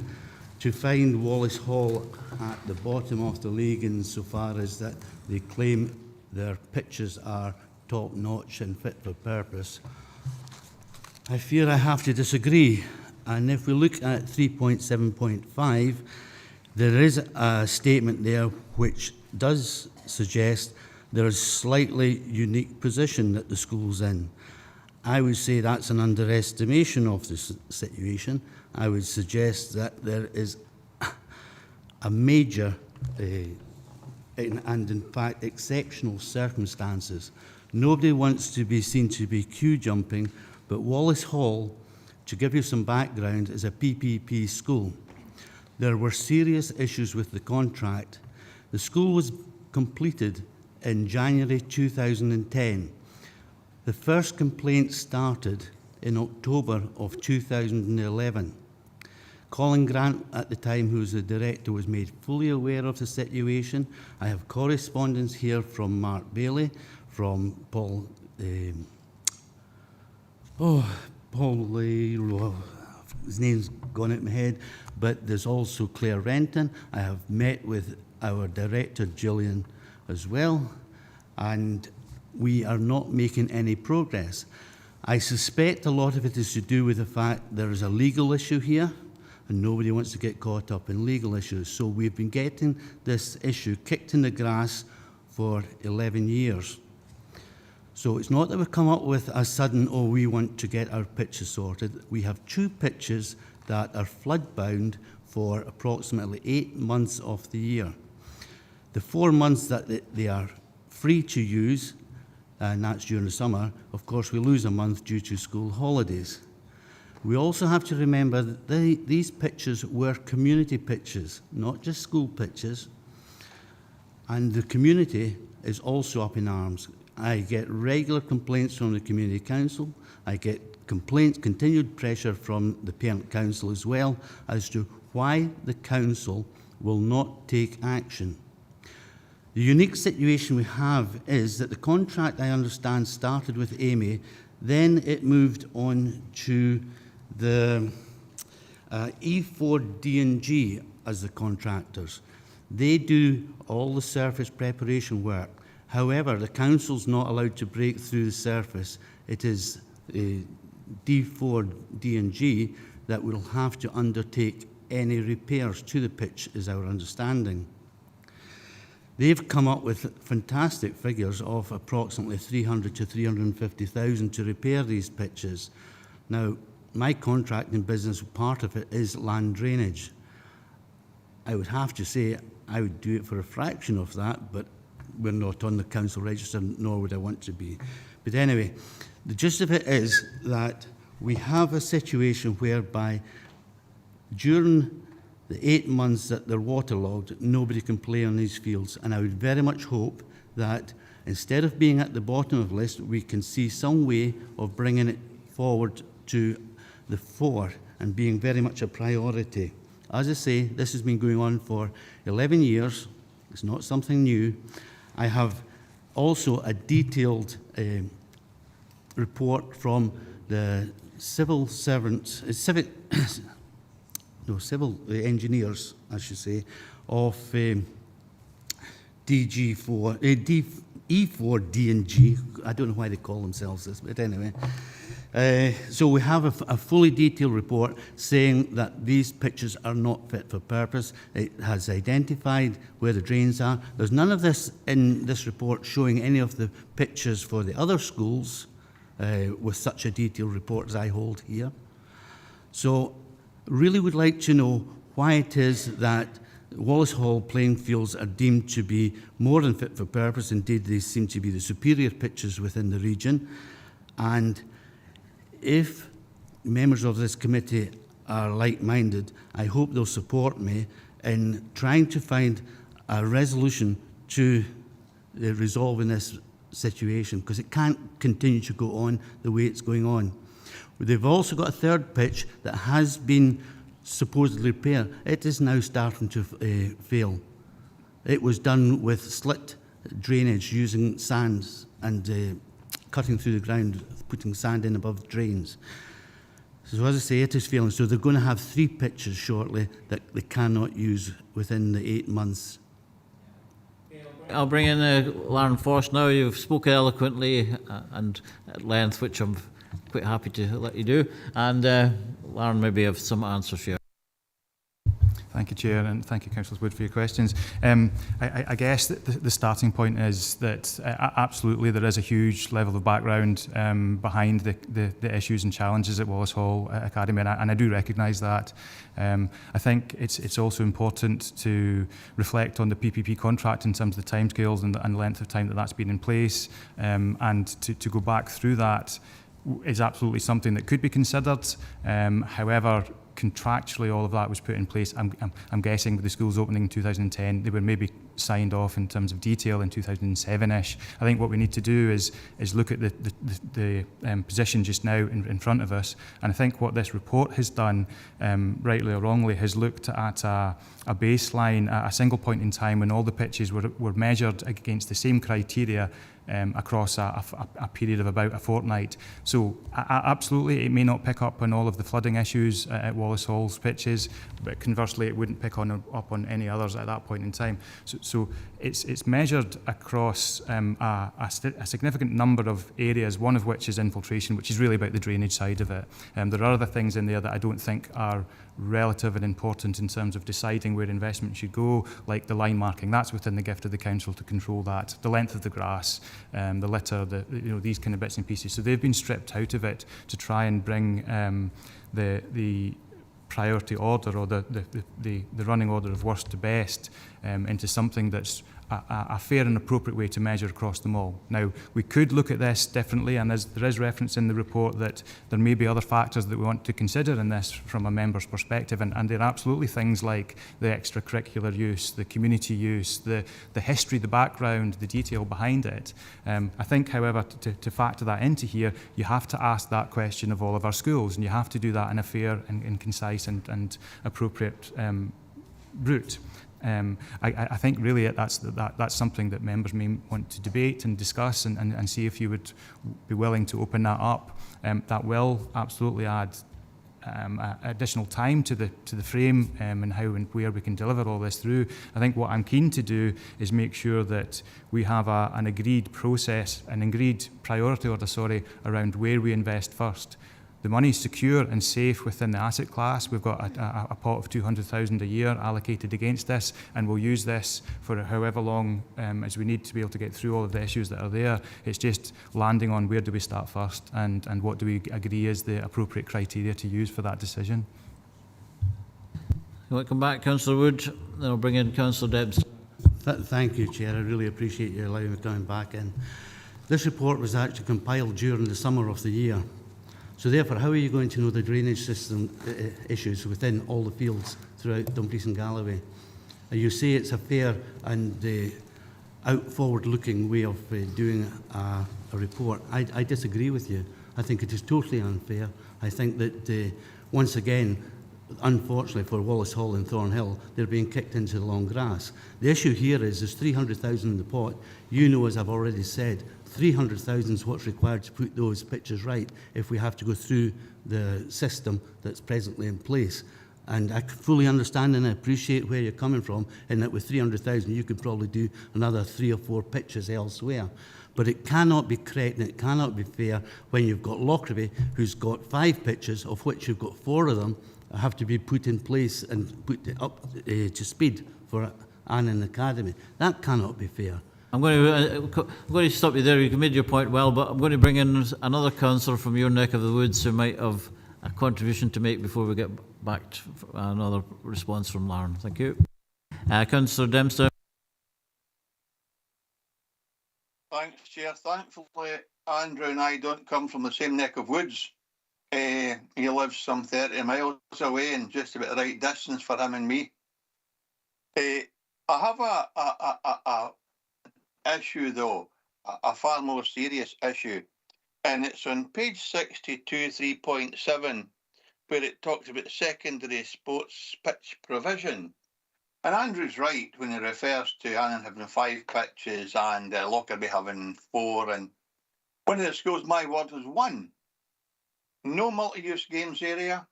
To find Wallace Hall at the bottom of the league insofar as that they claim their pitches are top-notch and fit for purpose, I fear I have to disagree. And if we look at 3.7.5, there is a statement there which does suggest there is slightly unique position that the school's in. I would say that's an underestimation of the situation. I would suggest that there is a major and in fact exceptional circumstances. Nobody wants to be seen to be queue jumping, but Wallace Hall, to give you some background, is a PPP school. There were serious issues with the contract. The school was completed in January 2010. The first complaint started in October of 2011. Colin Grant, at the time, who was the director, was made fully aware of the situation. I have correspondence here from Mark Bailey, from Paul his name's gone out of my head, but there's also Claire Renton. I have met with our director, Gillian, as well, and we are not making any progress. I suspect a lot of it is to do with the fact there is a legal issue here, and nobody wants to get caught up in legal issues. So we've been getting this issue kicked in the grass for 11 years. So it's not that we've come up with a sudden, oh, we want to get our pitches sorted. We have 2 pitches that are flood bound for approximately 8 months of the year. The 4 months that they are free to use, and that's during the summer, of course we lose a month due to school holidays. We also have to remember that these pitches were community pitches, not just school pitches, and the community is also up in arms. I get regular complaints from the Community Council. I get complaints, continued pressure from the Parent Council as well, as to why the Council will not take action. The unique situation we have is that the contract, I understand, started with Amy, then it moved on to the E4D&G as the contractors. They do all the surface preparation work. However, the council's not allowed to break through the surface. It is D4D&G that will have to undertake any repairs to the pitch, is our understanding. They've come up with fantastic figures of approximately 300 to 350,000 to repair these pitches. Now, my contracting business, part of it is land drainage. I would have to say I would do it for a fraction of that, but we're not on the council register, nor would I want to be. But anyway, the gist of it is that we have a situation whereby during the 8 months that they're waterlogged, nobody can play on these fields. And I would very much hope that instead of being at the bottom of the list, we can see some way of bringing it forward to the fore and being very much a priority. As I say, this has been going on for 11 years. It's not something new. I have also a detailed report from the civil engineers, I should say, of E4D&G. I don't know why they call themselves this, but anyway. So we have a fully detailed report saying that these pitches are not fit for purpose. It has identified where the drains are. There's none of this in this report showing any of the pitches for the other schools with such a detailed report as I hold here. So really would like to know why it is that Wallace Hall playing fields are deemed to be more than fit for purpose. Indeed, they seem to be the superior pitches within the region. And if members of this committee are like-minded, I hope they'll support me in trying to find a resolution to resolving this situation, because it can't continue to go on the way it's going on. They've also got a third pitch that has been supposedly repaired. It is now starting to fail. It was done with slit drainage using sands and cutting through the ground, putting sand in above drains. So as I say, it is failing. So they're going to have 3 pitches shortly that they cannot use within the 8 months. I'll bring in Lauren Force now. You've spoken eloquently and at length, which I'm quite happy to let you do. And Lauren maybe have some answers for you. Thank you, Chair, and thank you, Councillor Wood, for your questions. I guess that the starting point is that absolutely there is a huge level of background behind the issues and challenges at Wallace Hall Academy, and I do recognise that. I think it's also important to reflect on the PPP contract in terms of the timescales and the length of time that that's been in place, and to go back through that is absolutely something that could be considered. However, contractually all of that was put in place. I'm guessing with the schools opening in 2010, they were maybe signed off in terms of detail in 2007-ish. I think what we need to do is look at the position just now in front of us, and I think what this report has done, rightly or wrongly, has looked at a baseline, a single point in time when all the pitches were measured against the same criteria across a period of about a fortnight. So absolutely, it may not pick up on all of the flooding issues at Wallace Hall's pitches, but conversely, it wouldn't pick up on any others at that point in time. So it's measured across a significant number of areas, one of which is infiltration, which is really about the drainage side of it. There are other things in there that I don't think are relative and important in terms of deciding where investment should go, like the line marking. That's within the gift of the council to control that. The length of the grass, the litter, these kind of bits and pieces. So they've been stripped out of it to try and bring the priority order or the running order of worst to best into something that's a fair and appropriate way to measure across them all. Now, we could look at this differently, and there is reference in the report that there may be other factors that we want to consider in this from a member's perspective, and there are absolutely things like the extracurricular use, the community use, the history, the background, the detail behind it. I think, however, to factor that into here, you have to ask that question of all of our schools, and you have to do that in a fair and concise and appropriate route. I think really that's something that members may want to debate and discuss and see if you would be willing to open that up. That will absolutely add additional time to the frame and how and where we can deliver all this through. I think what I'm keen to do is make sure that we have an agreed process, an agreed priority order, around where we invest first. The money is secure and safe within the asset class. We've got a pot of 200,000 a year allocated against this, and we'll use this for however long as we need to be able to get through all of the issues that are there. It's just landing on where do we start first and what do we agree is the appropriate criteria to use for that decision. You want to come back, Councillor Wood? Then I'll bring in Councillor Debs. Thank you, Chair. I really appreciate you allowing me coming back in. This report was actually compiled during the summer of the year. So therefore, how are you going to know the drainage system issues within all the fields throughout Dumfries and Galloway? You say it's a fair and forward-looking way of doing a report. I disagree with you. I think it is totally unfair. I think that, once again, unfortunately for Wallace Hall and Thornhill, they're being kicked into the long grass. The issue here is there's 300,000 in the pot. You know, as I've already said, 300,000 is what's required to put those pitches right if we have to go through the system that's presently in place. And I fully understand and I appreciate where you're coming from, in that with 300,000 you could probably do another 3 or 4 pitches elsewhere. But it cannot be correct and it cannot be fair when you've got Lockerbie, who's got 5 pitches, of which you've got 4 of them have to be put in place and put up to speed for an academy. That cannot be fair. I'm going to stop you there. You made your point well, but I'm going to bring in another councillor from your neck of the woods who might have a contribution to make before we get back to another response from Lauren. Thank you. Councillor Dempster. Thanks, Chair. Thankfully, Andrew and I don't come from the same neck of woods. He lives some 30 miles away and just about the right distance for him and me. I have a issue, though, a far more serious issue, and it's on page 62, 3.7, where it talks about secondary sports pitch provision. And Andrew's right when he refers to Annan having 5 pitches and Lockerbie having 4. And one of the schools, my word, was 1. No multi-use games area,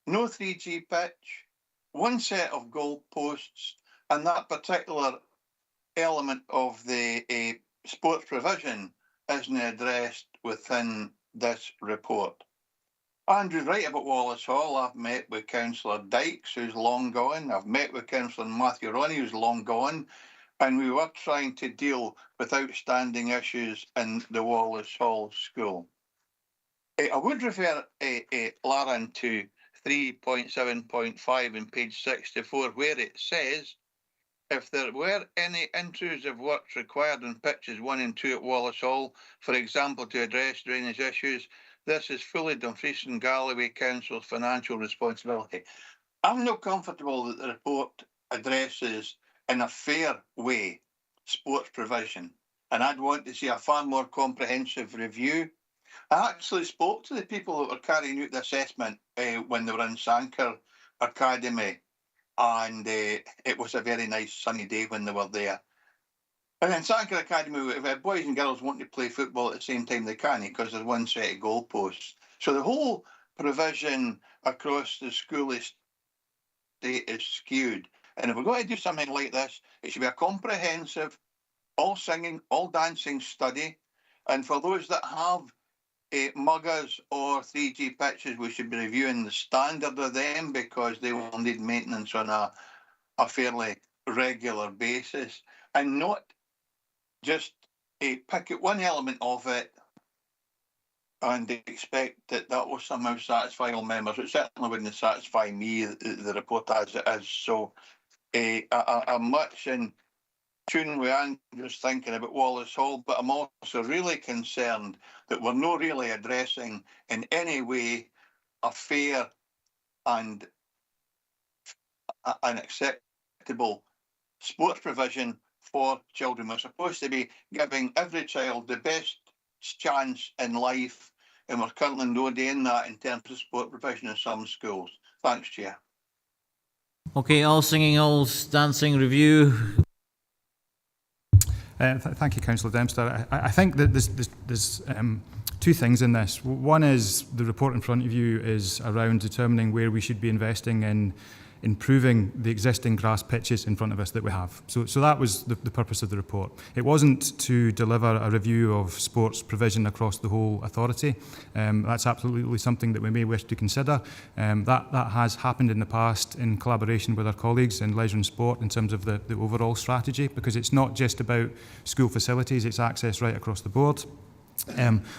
no 3G pitch, 1 set of goal posts, and that particular element of the sports provision isn't addressed within this report. Andrew's right about Wallace Hall. I've met with Councillor Dykes, who's long gone. I've met with Councillor Matthew Ronnie, who's long gone. And we were trying to deal with outstanding issues in the Wallace Hall School. I would refer Lauren to 3.7.5 in page 64, where it says, if there were any intrusive works required on pitches 1 and 2 at Wallace Hall, for example, to address drainage issues, this is fully Dumfries and Galloway Council's financial responsibility. I'm not comfortable that the report addresses in a fair way sports provision, and I'd want to see a far more comprehensive review. I actually spoke to the people that were carrying out the assessment when they were in Sanker Academy, and it was a very nice sunny day when they were there. And in Sanker Academy, if boys and girls want to play football at the same time, they can, because there's 1 set of goalposts. So the whole provision across the school estate is skewed. And if we're going to do something like this, it should be a comprehensive, all singing, all dancing study. And for those that have muggers or 3G pitches, we should be reviewing the standard of them, because they will need maintenance on a fairly regular basis, and not just pick at one element of it and expect that that will somehow satisfy all members. It certainly wouldn't satisfy me, the report as it is. So I'm much in tune with Andrew's thinking about Wallace Hall, but I'm also really concerned that we're not really addressing in any way a fair and an acceptable sports provision for children. We're supposed to be giving every child the best chance in life, and we're currently not doing that in terms of sport provision in some schools. Thanks, Chair. Okay, all singing, all dancing review. Thank you, Councillor Dempster. I think that there's 2 things in this. One is the report in front of you is around determining where we should be investing in improving the existing grass pitches in front of us that we have. So that was the purpose of the report. It wasn't to deliver a review of sports provision across the whole authority. That's absolutely something that we may wish to consider. That has happened in the past in collaboration with our colleagues in leisure and sport in terms of the overall strategy, because it's not just about school facilities, it's access right across the board.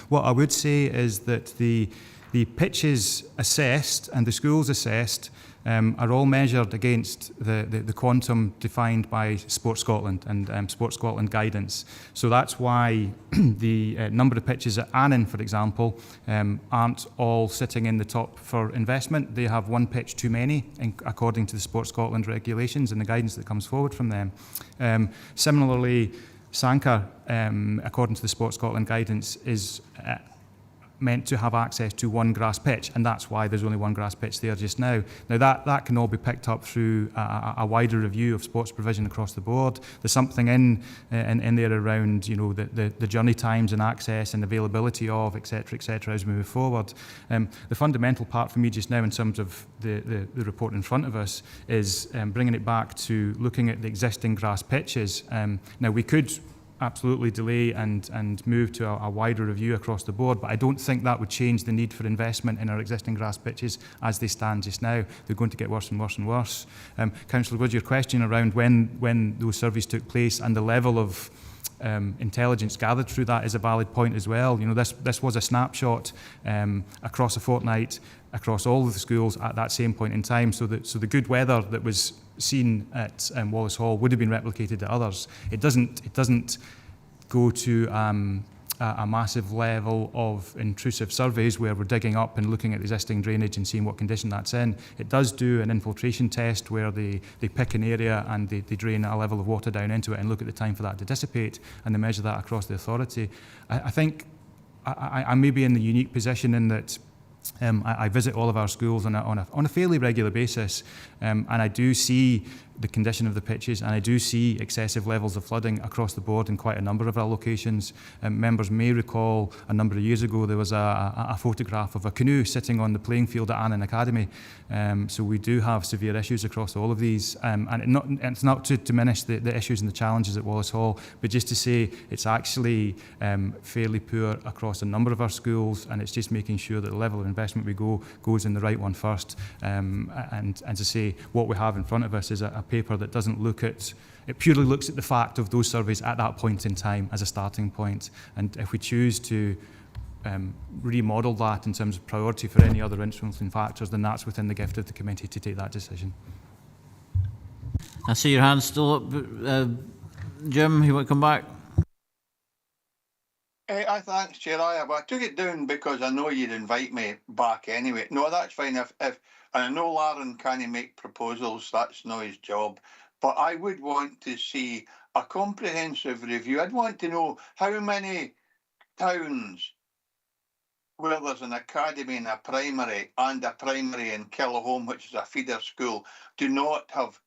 What I would say is that the pitches assessed and the schools assessed are all measured against the quantum defined by Sport Scotland and Sport Scotland guidance. So that's why the number of pitches at Annan, for example, aren't all sitting in the top for investment. They have 1 pitch too many, according to the Sport Scotland regulations and the guidance that comes forward from them. Similarly, Sanker, according to the Sport Scotland guidance, is meant to have access to 1 grass pitch, and that's why there's only 1 grass pitch there just now. Now that can all be picked up through a wider review of sports provision across the board. There's something in there around, you know, the journey times and access and availability of, etc., as we move forward. The fundamental part for me just now in terms of the report in front of us is bringing it back to looking at the existing grass pitches. Now we could absolutely delay and move to a wider review across the board, but I don't think that would change the need for investment in our existing grass pitches as they stand just now. They're going to get worse and worse and worse. Councillor Wood, your question around when those surveys took place and the level of intelligence gathered through that is a valid point as well. You know, this was a snapshot across a fortnight, across all of the schools at that same point in time. So the good weather that was seen at Wallace Hall would have been replicated at others. It doesn't go to a massive level of intrusive surveys where we're digging up and looking at existing drainage and seeing what condition that's in. It does do an infiltration test where they pick an area and they drain a level of water down into it and look at the time for that to dissipate, and they measure that across the authority. I think I may be in the unique position in that I visit all of our schools on a fairly regular basis, and I do see the condition of the pitches, and I do see excessive levels of flooding across the board in quite a number of our locations. Members may recall a number of years ago there was a photograph of a canoe sitting on the playing field at Annan Academy. So we do have severe issues across all of these, and it's not to diminish the issues and the challenges at Wallace Hall, but just to say it's actually fairly poor across a number of our schools, and it's just making sure that the level of investment we goes in the right one first. And to say what we have in front of us is a paper that doesn't look at, it purely looks at the fact of those surveys at that point in time as a starting point. And if we choose to remodel that in terms of priority for any other influencing factors, then that's within the gift of the committee to take that decision. I see your hand still up. Jim, you want to come back? I thanks, Chair. I took it down because I know you'd invite me back anyway. No, that's fine. If and I know Lauren can't make proposals, that's not his job. But I would want to see a comprehensive review. I'd want to know how many towns where there's an academy and a primary in Killahome, which is a feeder school, do not have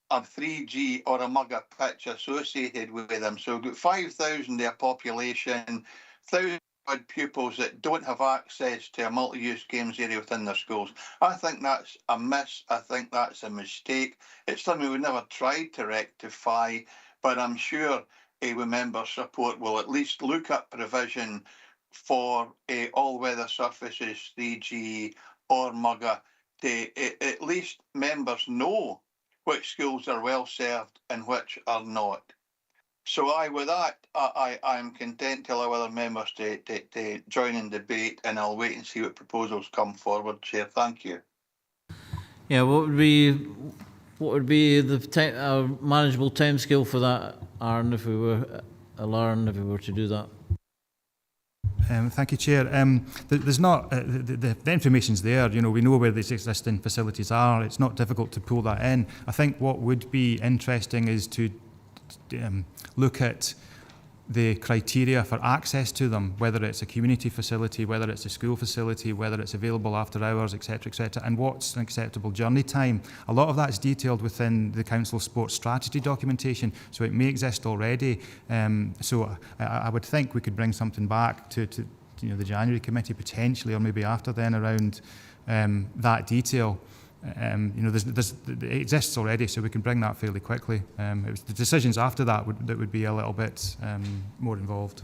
a 3G or a mugger pitch associated with them. So we've got 5,000 their population, 1,000 pupils that don't have access to a multi-use games area within their schools. I think that's a miss. I think that's a mistake. It's something we never tried to rectify, but I'm sure with member support will at least look at provision for all-weather surfaces, 3G or mugger, to at least members know which schools are well served and which are not. So with that, I'm content to allow other members to join in debate, and I'll wait and see what proposals come forward, Chair. Thank you. Yeah, what would be the manageable timescale for that, Aaron, if we were to do that? Thank you, Chair. There's not the information's there. You know, we know where these existing facilities are. It's not difficult to pull that in. I think what would be interesting is to look at the criteria for access to them, whether it's a community facility, whether it's a school facility, whether it's available after hours, etc., and what's an acceptable journey time. A lot of that's detailed within the Council Sports Strategy documentation, so it may exist already. So I would think we could bring something back to the January committee potentially, or maybe after then, around that detail. It exists already, so we can bring that fairly quickly. It was the decisions after that would be a little bit more involved.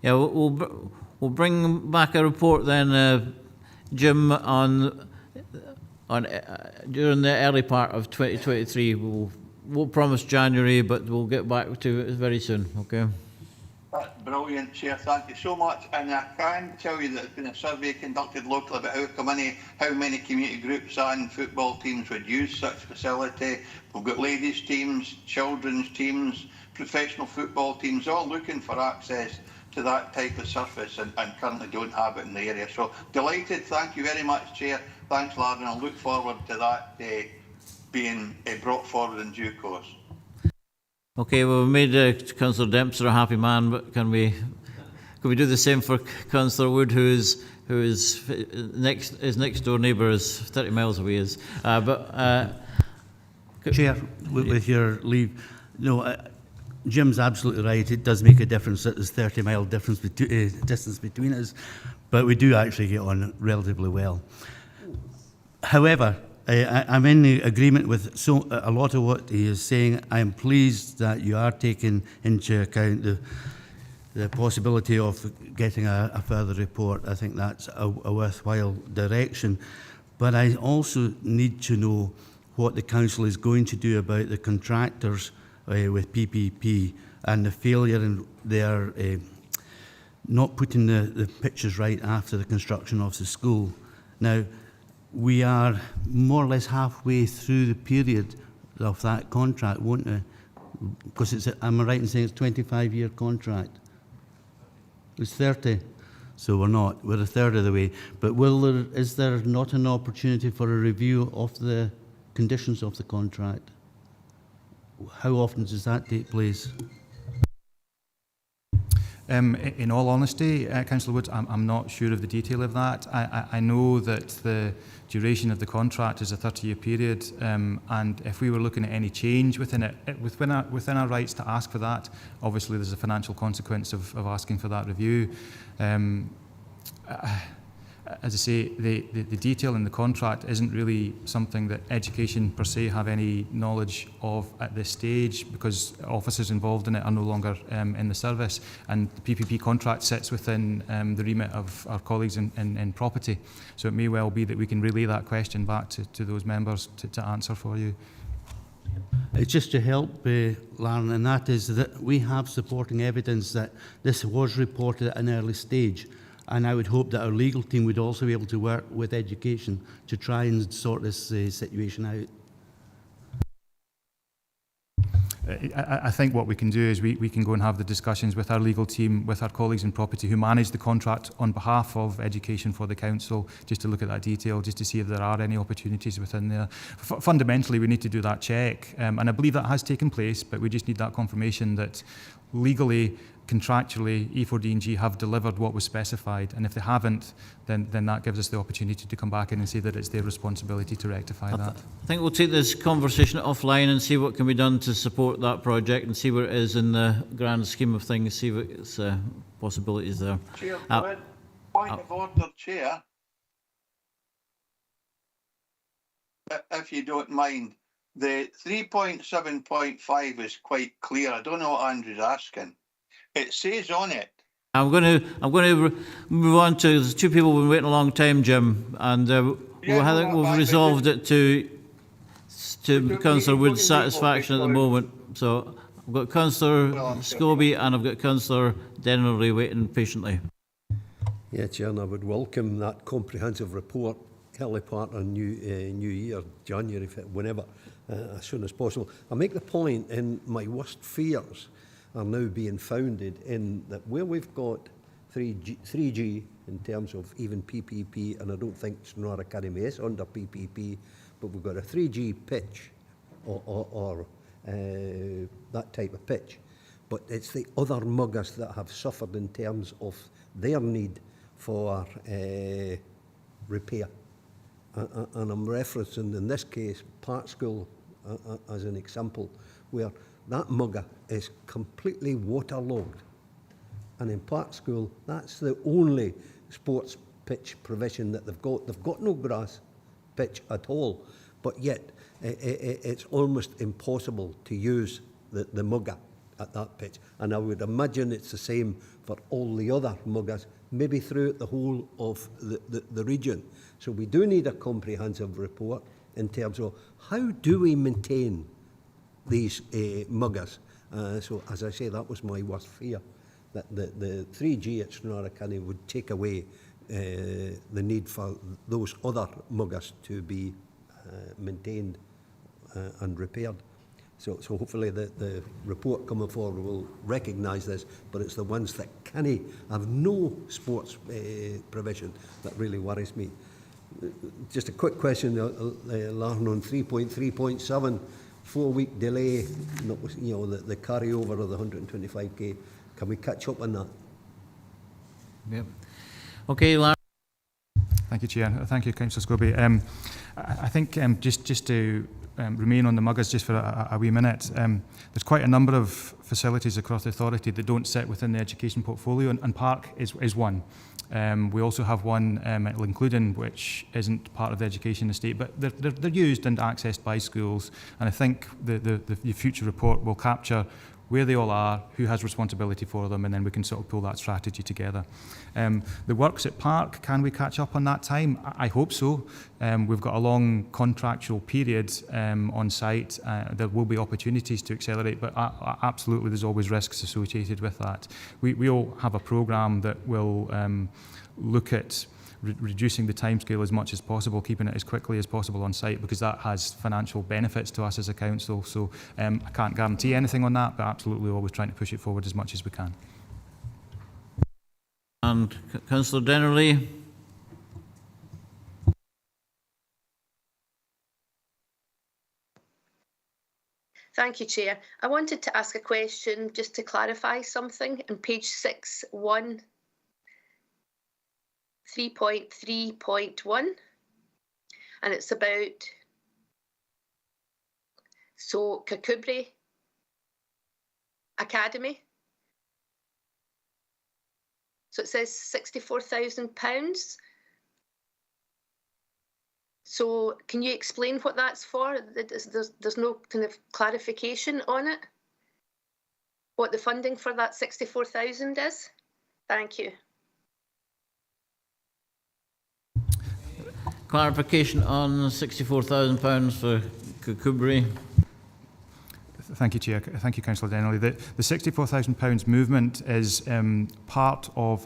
Yeah, we'll bring back a report then, Jim, on during the early part of 2023. We'll promise January, but we'll get back to it very soon. Okay. That's brilliant, Chair. Thank you so much. And I can tell you that there's been a survey conducted locally about how many community groups and football teams would use such facility. We've got ladies' teams, children's teams, professional football teams, all looking for access to that type of surface and currently don't have it in the area. So delighted. Thank you very much, Chair. Thanks, Lauren. I'll look forward to that being brought forward in due course. Okay, well, we've made Councillor Dempster a happy man, but can we do the same for Councillor Wood, who is his next door neighbour is 30 miles away. Chair, with your leave, no, Jim's absolutely right. It does make a difference that there's 30-mile distance between us, but we do actually get on relatively well. However, I'm in agreement with a lot of what he is saying. I am pleased that you are taking into account the possibility of getting a further report. I think that's a worthwhile direction. But I also need to know what the council is going to do about the contractors with PPP and the failure in their not putting the pitches right after the construction of the school. Now, we are more or less halfway through the period of that contract, won't we? Because it's, am I right in saying it's a 25-year contract? It's 30, so we're not. We're a third of the way. But is there not an opportunity for a review of the conditions of the contract? How often does that take place? In all honesty, Councillor Woods, I'm not sure of the detail of that. I know that the duration of the contract is a 30-year period, and if we were looking at any change within it, within our rights to ask for that, obviously there's a financial consequence of asking for that review. As I say, the detail in the contract isn't really something that education per se have any knowledge of at this stage, because officers involved in it are no longer in the service, and the PPP contract sits within the remit of our colleagues in property. So it may well be that we can relay that question back to those members to answer for you. It's just to help, Lauren, and that is that we have supporting evidence that this was reported at an early stage. And I would hope that our legal team would also be able to work with education to try and sort this situation out. I think what we can do is we can go and have the discussions with our legal team, with our colleagues in property who manage the contract on behalf of education for the council, just to look at that detail, just to see if there are any opportunities within there. Fundamentally, we need to do that check, and I believe that has taken place, but we just need that confirmation that legally, contractually, E4D&G have delivered what was specified, and if they haven't, then that gives us the opportunity to come back in and say that it's their responsibility to rectify that. I think we'll take this conversation offline and see what can be done to support that project and see where it is in the grand scheme of things, see what its possibilities there. Chair, point of order, Chair. If you don't mind, the 3.7.5 is quite clear. I don't know what Andrew's asking. It says on it. I'm going to move on to. There's two people who've been waiting a long time, Jim, and we've resolved it to Councillor Wood's satisfaction at the moment. So I've got Councillor Scobie and I've got Councillor Dennery waiting patiently. Yeah, Chair, and I would welcome that comprehensive report early part of New Year, January, whenever, as soon as possible. I make the point in my worst fears are now being founded in that where we've got 3G in terms of even PPP, and I don't think Sonora Academy is under PPP, but we've got a 3G pitch or that type of pitch. But it's the other muggers that have suffered in terms of their need for repair. And I'm referencing, in this case, Park School as an example, where that mugger is completely waterlogged. And in Park School, that's the only sports pitch provision that they've got. They've got no grass pitch at all, but yet it's almost impossible to use the mugger at that pitch. And I would imagine it's the same for all the other muggers, maybe throughout the whole of the region. So we do need a comprehensive report in terms of how do we maintain these muggers. So as I say, that was my worst fear, that the 3G at Sonora Academy would take away the need for those other muggers to be maintained and repaired. So hopefully the report coming forward will recognise this, but it's the ones that have no sports provision that really worries me. Just a quick question, Lauren, on 3.3.7, 4-week delay, the carryover of the 125k. Can we catch up on that? Yep. Okay, Lauren. Thank you, Chair. Thank you, Councillor Scobie. I think just to remain on the muggers just for a wee minute, there's quite a number of facilities across the authority that don't sit within the education portfolio, and Park is one. We also have one at Lincluden, which isn't part of the education estate, but they're used and accessed by schools. And I think the future report will capture where they all are, who has responsibility for them, and then we can sort of pull that strategy together. The works at Park, can we catch up on that time? I hope so. We've got a long contractual period on site. There will be opportunities to accelerate, but absolutely there's always risks associated with that. We all have a programme that will look at reducing the timescale as much as possible, keeping it as quickly as possible on site, because that has financial benefits to us as a council. So I can't guarantee anything on that, but absolutely always trying to push it forward as much as we can. And Councillor Dennerley. Thank you, Chair. I wanted to ask a question just to clarify something on page 6.1. 3.3.1, and it's about Kirkcudbright Academy. So it says £64,000. So can you explain what that's for? There's no kind of clarification on it. What the funding for that 64,000 is? Thank you. Clarification on £64,000 for Kirkcudbright. Thank you, Chair. Thank you, Councillor Dennerley. The £64,000 movement is part of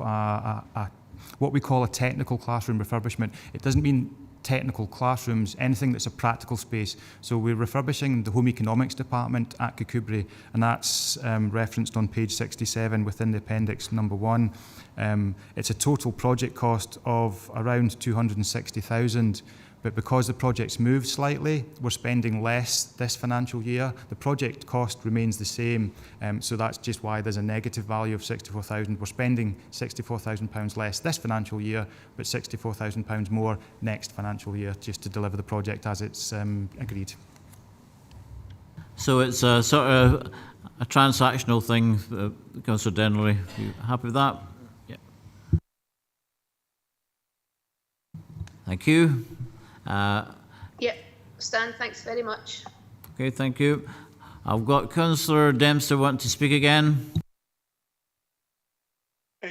what we call a technical classroom refurbishment. It doesn't mean technical classrooms, anything that's a practical space. So we're refurbishing the Home Economics Department at Kirkcudbright, and that's referenced on page 67 within the appendix number 1. It's a total project cost of around 260,000, but because the project's moved slightly, we're spending less this financial year. The project cost remains the same, so that's just why there's a negative value of 64,000. We're spending £64,000 less this financial year, but £64,000 more next financial year, just to deliver the project as it's agreed. So it's a sort of a transactional thing, Councillor Dennerley. You happy with that? Yeah. Thank you. Yep, Stan, thanks very much. Okay, thank you. I've got Councillor Dempster wanting to speak again.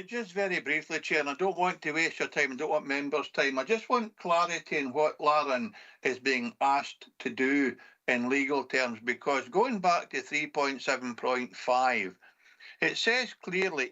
Just very briefly, Chair, and I don't want to waste your time, I don't want members' time. I just want clarity in what Lauren is being asked to do in legal terms, because going back to 3.7.5, it says clearly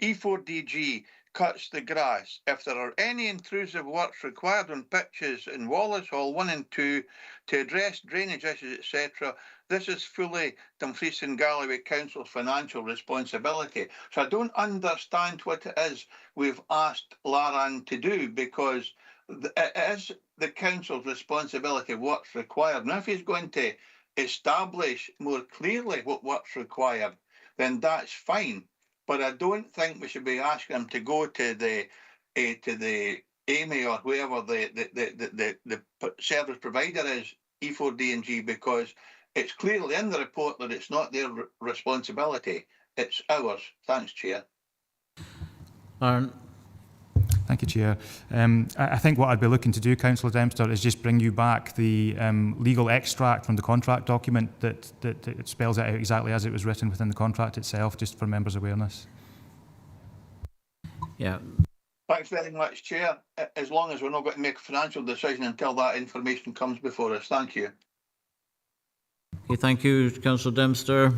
E4DG cuts the grass if there are any intrusive works required on pitches in Wallace Hall 1 and 2 to address drainage issues, etc. This is fully Dumfries and Galloway Council's financial responsibility. So I don't understand what it is we've asked Laran to do, because it is the council's responsibility what's required. Now, if he's going to establish more clearly what work's required, then that's fine. But I don't think we should be asking them to go to the AME or whoever the service provider is, E4D&G, because it's clearly in the report that it's not their responsibility, it's ours. Thanks, Chair. Aaron. Thank you, Chair. I think what I'd be looking to do, Councillor Dempster, is just bring you back the legal extract from the contract document that it spells it out exactly as it was written within the contract itself, just for members' awareness. Yeah. Thanks very much, Chair. As long as we're not going to make a financial decision until that information comes before us. Thank you. Okay, thank you, Councillor Dempster.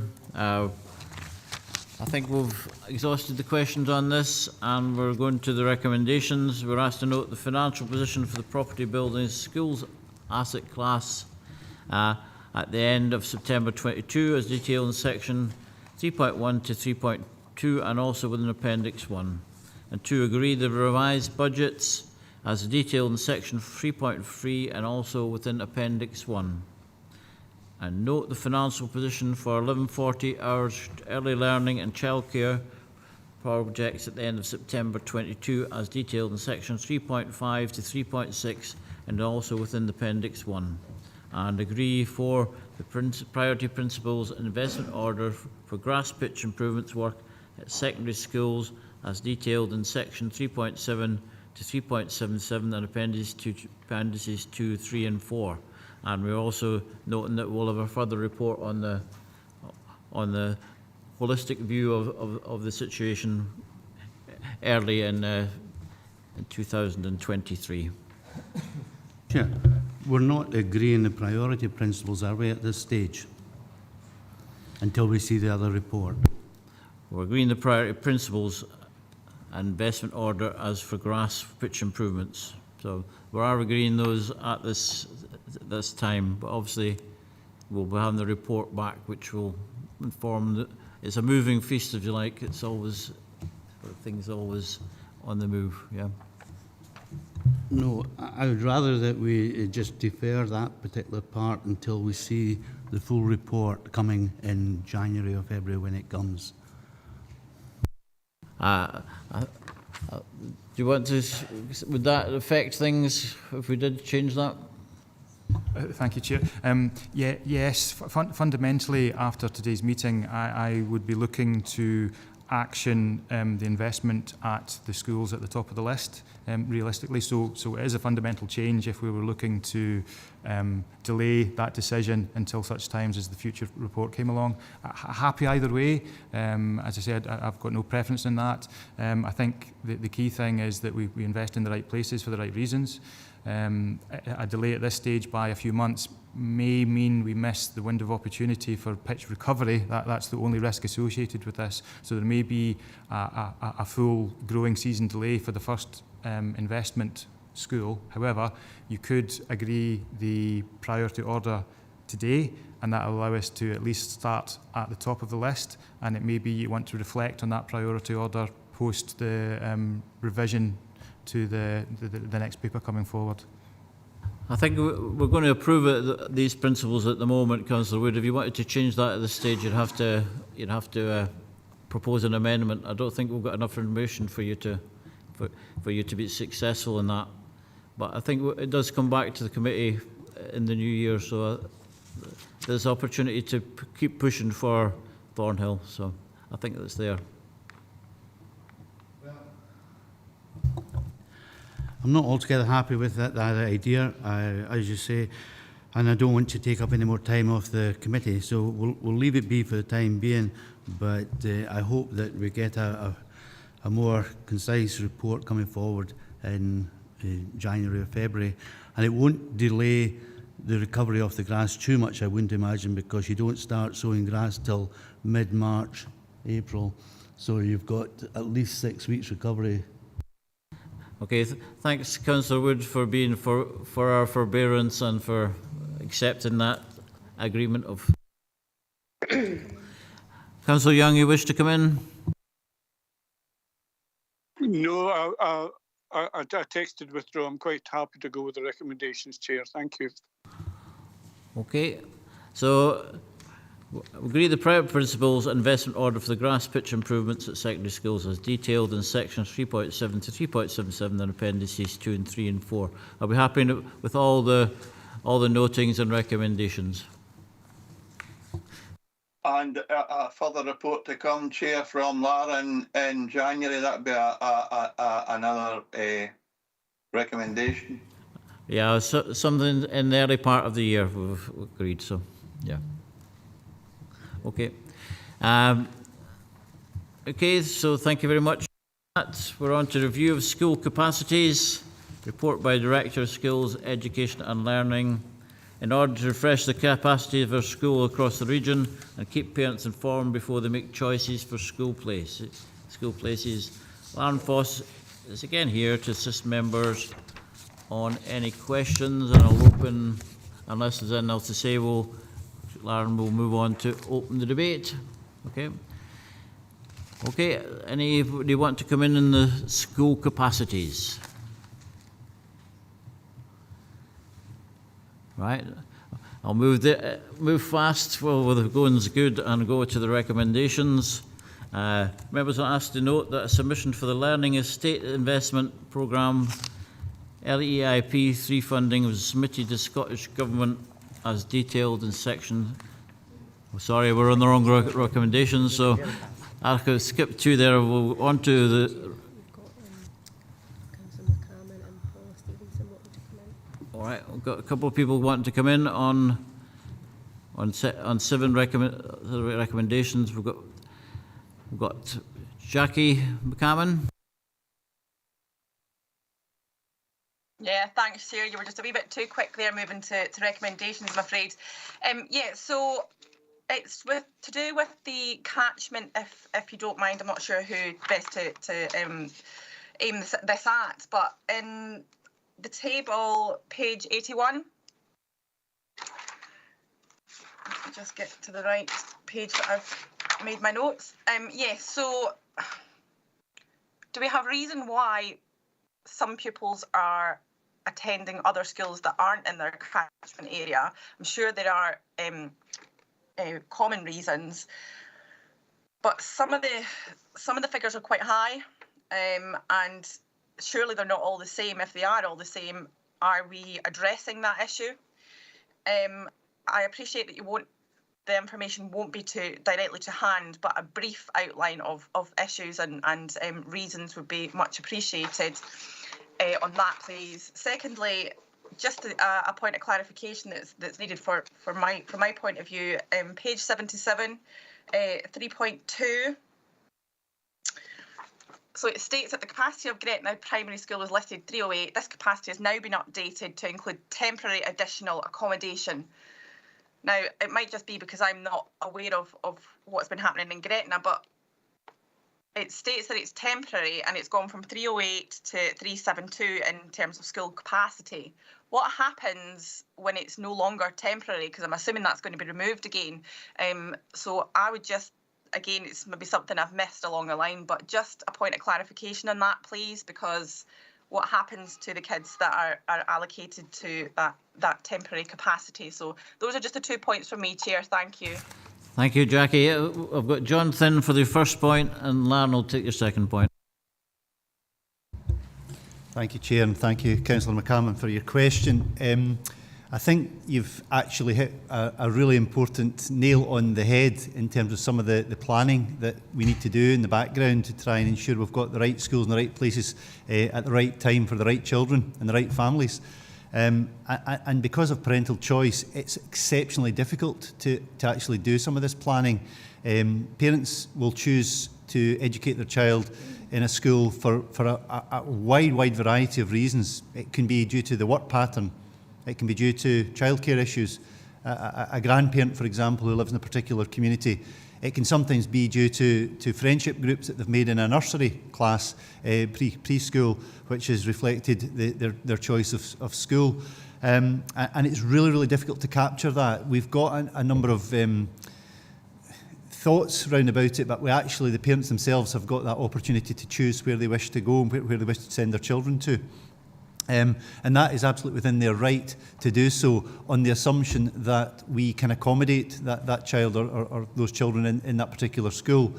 I think we've exhausted the questions on this, and we're going to the recommendations. We're asked to note the financial position for the property, buildings, schools asset class at the end of September 22, as detailed in section 3.1 to 3.2, and also within Appendix 1. And 2, agree the revised budgets as detailed in section 3.3 and also within Appendix 1. And note the financial position for 1140 hours early learning and childcare projects at the end of September 22 as detailed in section 3.5 to 3.6 and also within the Appendix 1. And agree for the priority principles and investment order for grass pitch improvements work at secondary schools as detailed in section 3.7 to 3.77 and appendices 2, 3 and 4. And we're also noting that we'll have a further report on the on the holistic view of the situation early in 2023. Chair, we're not agreeing the priority principles, are we, at this stage? Until we see the other report. We're agreeing the priority principles and investment order as for grass pitch improvements. So we are agreeing those at this time, but obviously we'll be having the report back, which will inform. It's a moving feast, if you like. It's always, things always on the move. Yeah. No, I would rather that we just defer that particular part until we see the full report coming in January or February when it comes. Do you want to, would that affect things if we did change that? Thank you, Chair. Yes, fundamentally after today's meeting, I would be looking to action the investment at the schools at the top of the list, realistically. So it is a fundamental change if we were looking to delay that decision until such times as the future report came along. Happy either way. As I said, I've got no preference in that. I think the key thing is that we invest in the right places for the right reasons. A delay at this stage by a few months may mean we miss the window of opportunity for pitch recovery. That's the only risk associated with this. So there may be a full growing season delay for the first investment school. However, you could agree the priority order today, and that will allow us to at least start at the top of the list, and it may be you want to reflect on that priority order post the revision to the next paper coming forward. I think we're going to approve it, these principles at the moment, Councillor Wood. If you wanted to change that at this stage, you'd have to propose an amendment. I don't think we've got enough information for you to be successful in that. But I think it does come back to the committee in the new year, so there's opportunity to keep pushing for Thornhill. So I think that's there. I'm not altogether happy with that idea, as you say, and I don't want to take up any more time off the committee, so we'll leave it be for the time being, but I hope that we get a more concise report coming forward in January or February, and it won't delay the recovery of the grass too much, I wouldn't imagine, because you don't start sowing grass till mid-March, April, so you've got at least 6 weeks recovery. Okay, thanks, Councillor Wood, for being for our forbearance and for accepting that agreement of. Councillor Young, you wish to come in? No, I texted withdraw. I'm quite happy to go with the recommendations, Chair. Thank you. Okay, so we agree the priority principles and investment order for the grass pitch improvements at secondary schools as detailed in sections 3.7 to 3.77 and appendices 2 and 3 and 4. Are we happy with all the notings and recommendations? And a further report to come, Chair, from Lara in January. That would be another recommendation. Yeah, so, something in the early part of the year we've agreed, so yeah. Okay. Okay, so thank you very much. We're on to review of school capacities. Report by Director of Skills, Education and Learning. In order to refresh the capacity of our school across the region and keep parents informed before they make choices for school places. Lauren Foss is again here to assist members on any questions, and I'll open, unless there's anything else to say, Lauren will move on to open the debate. Okay. Okay, anybody want to come in the school capacities? Right. I'll move fast. Well, the going's good, and go to the recommendations. Members are asked to note that a submission for the Learning Estate Investment Programme LEIP 3 funding was submitted to Scottish Government as detailed in section. Oh, sorry, we're on the wrong recommendations, so I could skip 2 there. We'll on to the. All right, we've got a couple of people wanting to come in on On 7 recommendations, we've got Jackie McCammon. Yeah, thanks, Chair. You were just a wee bit too quick there, moving to recommendations, I'm afraid. Yeah, so it's to do with the catchment, if you don't mind. I'm not sure who best to aim this at, but in the table, page 81. Let me just get to the right page that I've made my notes. Yeah, so do we have reason why some pupils are attending other schools that aren't in their catchment area? I'm sure there are common reasons, but some of the figures are quite high, and surely they're not all the same. If they are all the same, are we addressing that issue? I appreciate that the information won't be directly to hand, but a brief outline of issues and reasons would be much appreciated on that, please. Secondly, just a point of clarification that's needed from my point of view. Page 77, 3.2. So it states that the capacity of Gretna Primary School was listed 308. This capacity has now been updated to include temporary additional accommodation. Now, it might just be because I'm not aware of what's been happening in Gretna, but it states that it's temporary and it's gone from 308 to 372 in terms of school capacity. What happens when it's no longer temporary? Because I'm assuming that's going to be removed again. So I would just, again, it's maybe something I've missed along the line, but just a point of clarification on that, please, because what happens to the kids that are allocated to that temporary capacity? So those are just the 2 points from me, Chair. Thank you. Thank you, Jackie. I've got John Thin for the first point, and Larry will take your second point. Thank you, Chair, and thank you, Councillor McCammon, for your question. I think you've actually hit a really important nail on the head in terms of some of the planning that we need to do in the background to try and ensure we've got the right schools in the right places at the right time for the right children and the right families. And because of parental choice, it's exceptionally difficult to actually do some of this planning. Parents will choose to educate their child in a school for a wide variety of reasons. It can be due to the work pattern. It can be due to childcare issues. A grandparent, for example, who lives in a particular community. It can sometimes be due to friendship groups that they've made in a nursery class, preschool, which has reflected their choice of school. And it's really difficult to capture that. We've got a number of thoughts round about it, but the parents themselves have got that opportunity to choose where they wish to go and where they wish to send their children to. And that is absolutely within their right to do so on the assumption that we can accommodate that child or those children in that particular school.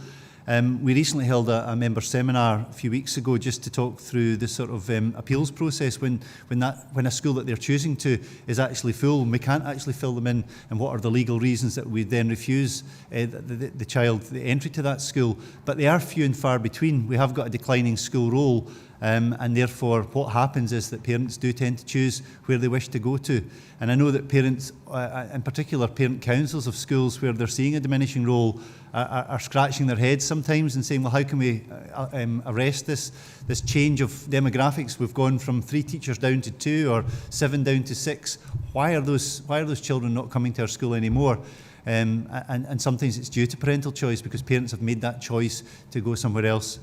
We recently held a member seminar a few weeks ago just to talk through the sort of appeals process when a school that they're choosing to is actually full and we can't actually fill them in, and what are the legal reasons that we then refuse the child the entry to that school. But they are few and far between. We have got a declining school roll. And therefore, what happens is that parents do tend to choose where they wish to go to. And I know that parents, in particular parent councils of schools where they're seeing a diminishing role, are scratching their heads sometimes and saying, well, how can we arrest this change of demographics? We've gone from 3 teachers down to 2 or 7 down to 6. Why are those children not coming to our school anymore? And sometimes it's due to parental choice because parents have made that choice to go somewhere else.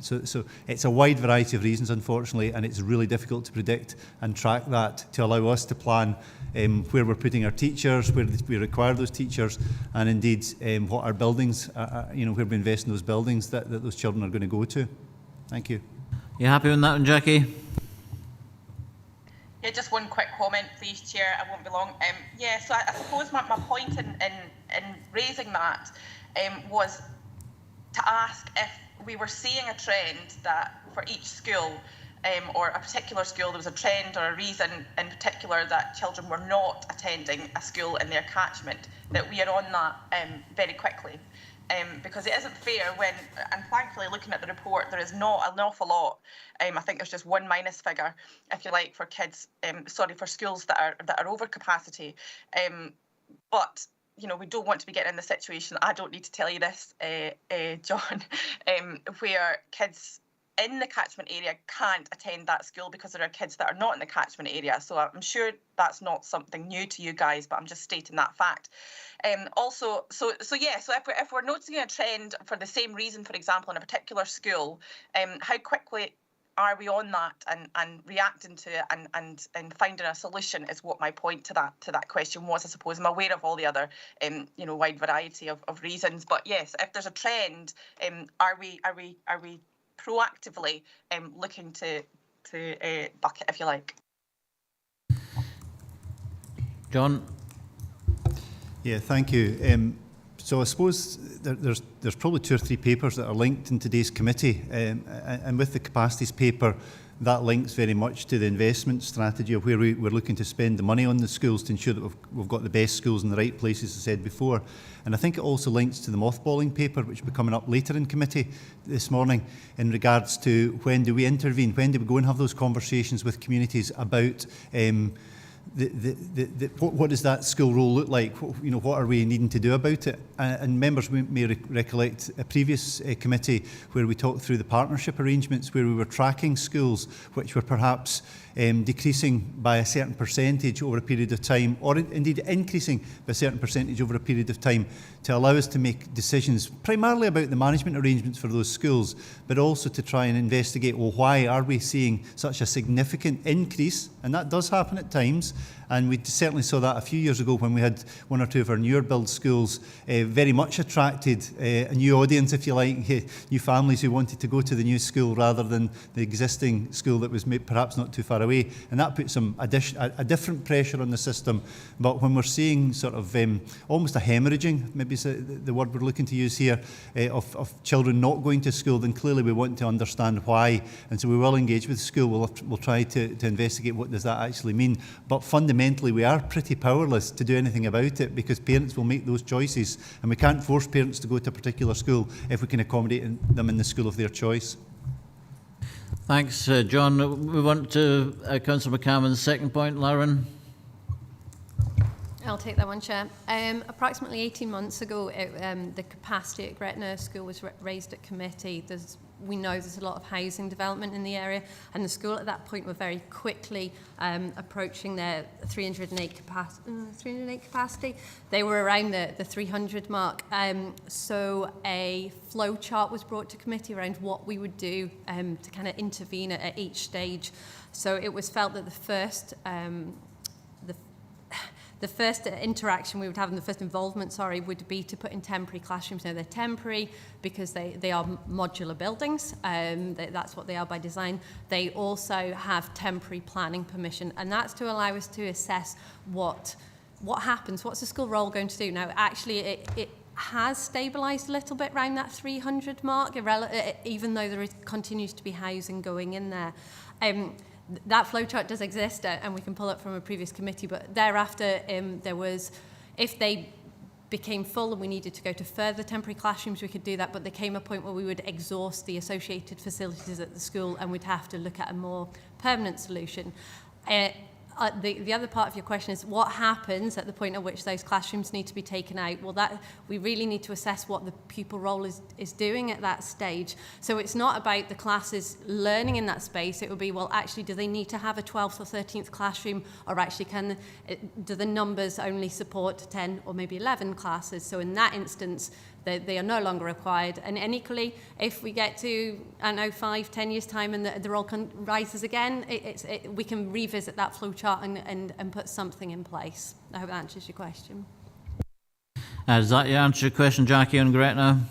So it's a wide variety of reasons, unfortunately, and it's really difficult to predict and track that to allow us to plan where we're putting our teachers, where we require those teachers, and indeed what our buildings, where we invest in those buildings that those children are going to go to. Thank you. You happy with that one, Jackie? Yeah, just one quick comment, please, Chair. I won't be long. Yeah, so I suppose my point in raising that was to ask if we were seeing a trend that for each school or a particular school there was a trend or a reason in particular that children were not attending a school in their catchment, that we are on that very quickly. Because it isn't fair when, and thankfully looking at the report, there is not an awful lot. I think there's just one minus figure, if you like, for kids, for schools that are over capacity. But you know, we don't want to be getting in the situation, I don't need to tell you this, John, where kids in the catchment area can't attend that school because there are kids that are not in the catchment area. So I'm sure that's not something new to you guys, but I'm just stating that fact. Also, so if we're noticing a trend for the same reason, for example, in a particular school, how quickly are we on that and reacting to it and finding a solution is what my point to that question was. I suppose I'm aware of all the other wide variety of reasons, but yes, if there's a trend, are we proactively looking to bucket, if you like? John? Yeah, thank you. So I suppose there's probably 2 or 3 papers that are linked in today's committee, and with the capacities paper, that links very much to the investment strategy of where we're looking to spend the money on the schools to ensure that we've got the best schools in the right places, as I said before. And I think it also links to the mothballing paper, which will be coming up later in committee this morning, in regards to when do we intervene, when do we go and have those conversations with communities about what does that school role look like? What are we needing to do about it? And members may recollect a previous committee where we talked through the partnership arrangements, where we were tracking schools which were perhaps decreasing by a certain percentage over a period of time, or indeed increasing by a certain percentage over a period of time, to allow us to make decisions primarily about the management arrangements for those schools, but also to try and investigate, well, why are we seeing such a significant increase? And that does happen at times. And we certainly saw that a few years ago when we had 1 or 2 of our newer build schools very much attracted a new audience, if you like, new families who wanted to go to the new school rather than the existing school that was perhaps not too far away. And that put a different pressure on the system. But when we're seeing sort of almost a hemorrhaging, maybe is the word we're looking to use here, of children not going to school, then clearly we want to understand why. And so we will engage with the school. We'll try to investigate what does that actually mean. But fundamentally, we are pretty powerless to do anything about it, because parents will make those choices, and we can't force parents to go to a particular school if we can accommodate them in the school of their choice. Thanks, John. We want to Councillor McCammond's second point. Lauren? I'll take that one, Chair. Approximately 18 months ago, the capacity at Gretna School was raised at committee. We know there's a lot of housing development in the area, and the school at that point were very quickly approaching their 308 capacity. They were around the 300 mark. So a flow chart was brought to committee around what we would do to kind of intervene at each stage. So it was felt that the first interaction we would have, and the first involvement, would be to put in temporary classrooms. Now, they're temporary because they are modular buildings. That's what they are by design. They also have temporary planning permission, and that's to allow us to assess what happens, what's the school role going to do. Now, actually, it has stabilised a little bit around that 300 mark, even though there continues to be housing going in there. That flowchart does exist, and we can pull it from a previous committee, but thereafter there was, if they became full and we needed to go to further temporary classrooms, we could do that, but there came a point where we would exhaust the associated facilities at the school and we'd have to look at a more permanent solution. The other part of your question is what happens at the point at which those classrooms need to be taken out. Well, that we really need to assess what the pupil role is doing at that stage. So it's not about the classes learning in that space. It would be, well, actually, do they need to have a 12th or 13th classroom, or actually do the numbers only support 10 or maybe 11 classes? So in that instance, they are no longer required. And equally, if we get to, 5-10 years' time and the role rises again, we can revisit that flow chart and put something in place. I hope that answers your question. Does that answer your question, Jackie, on Gretna?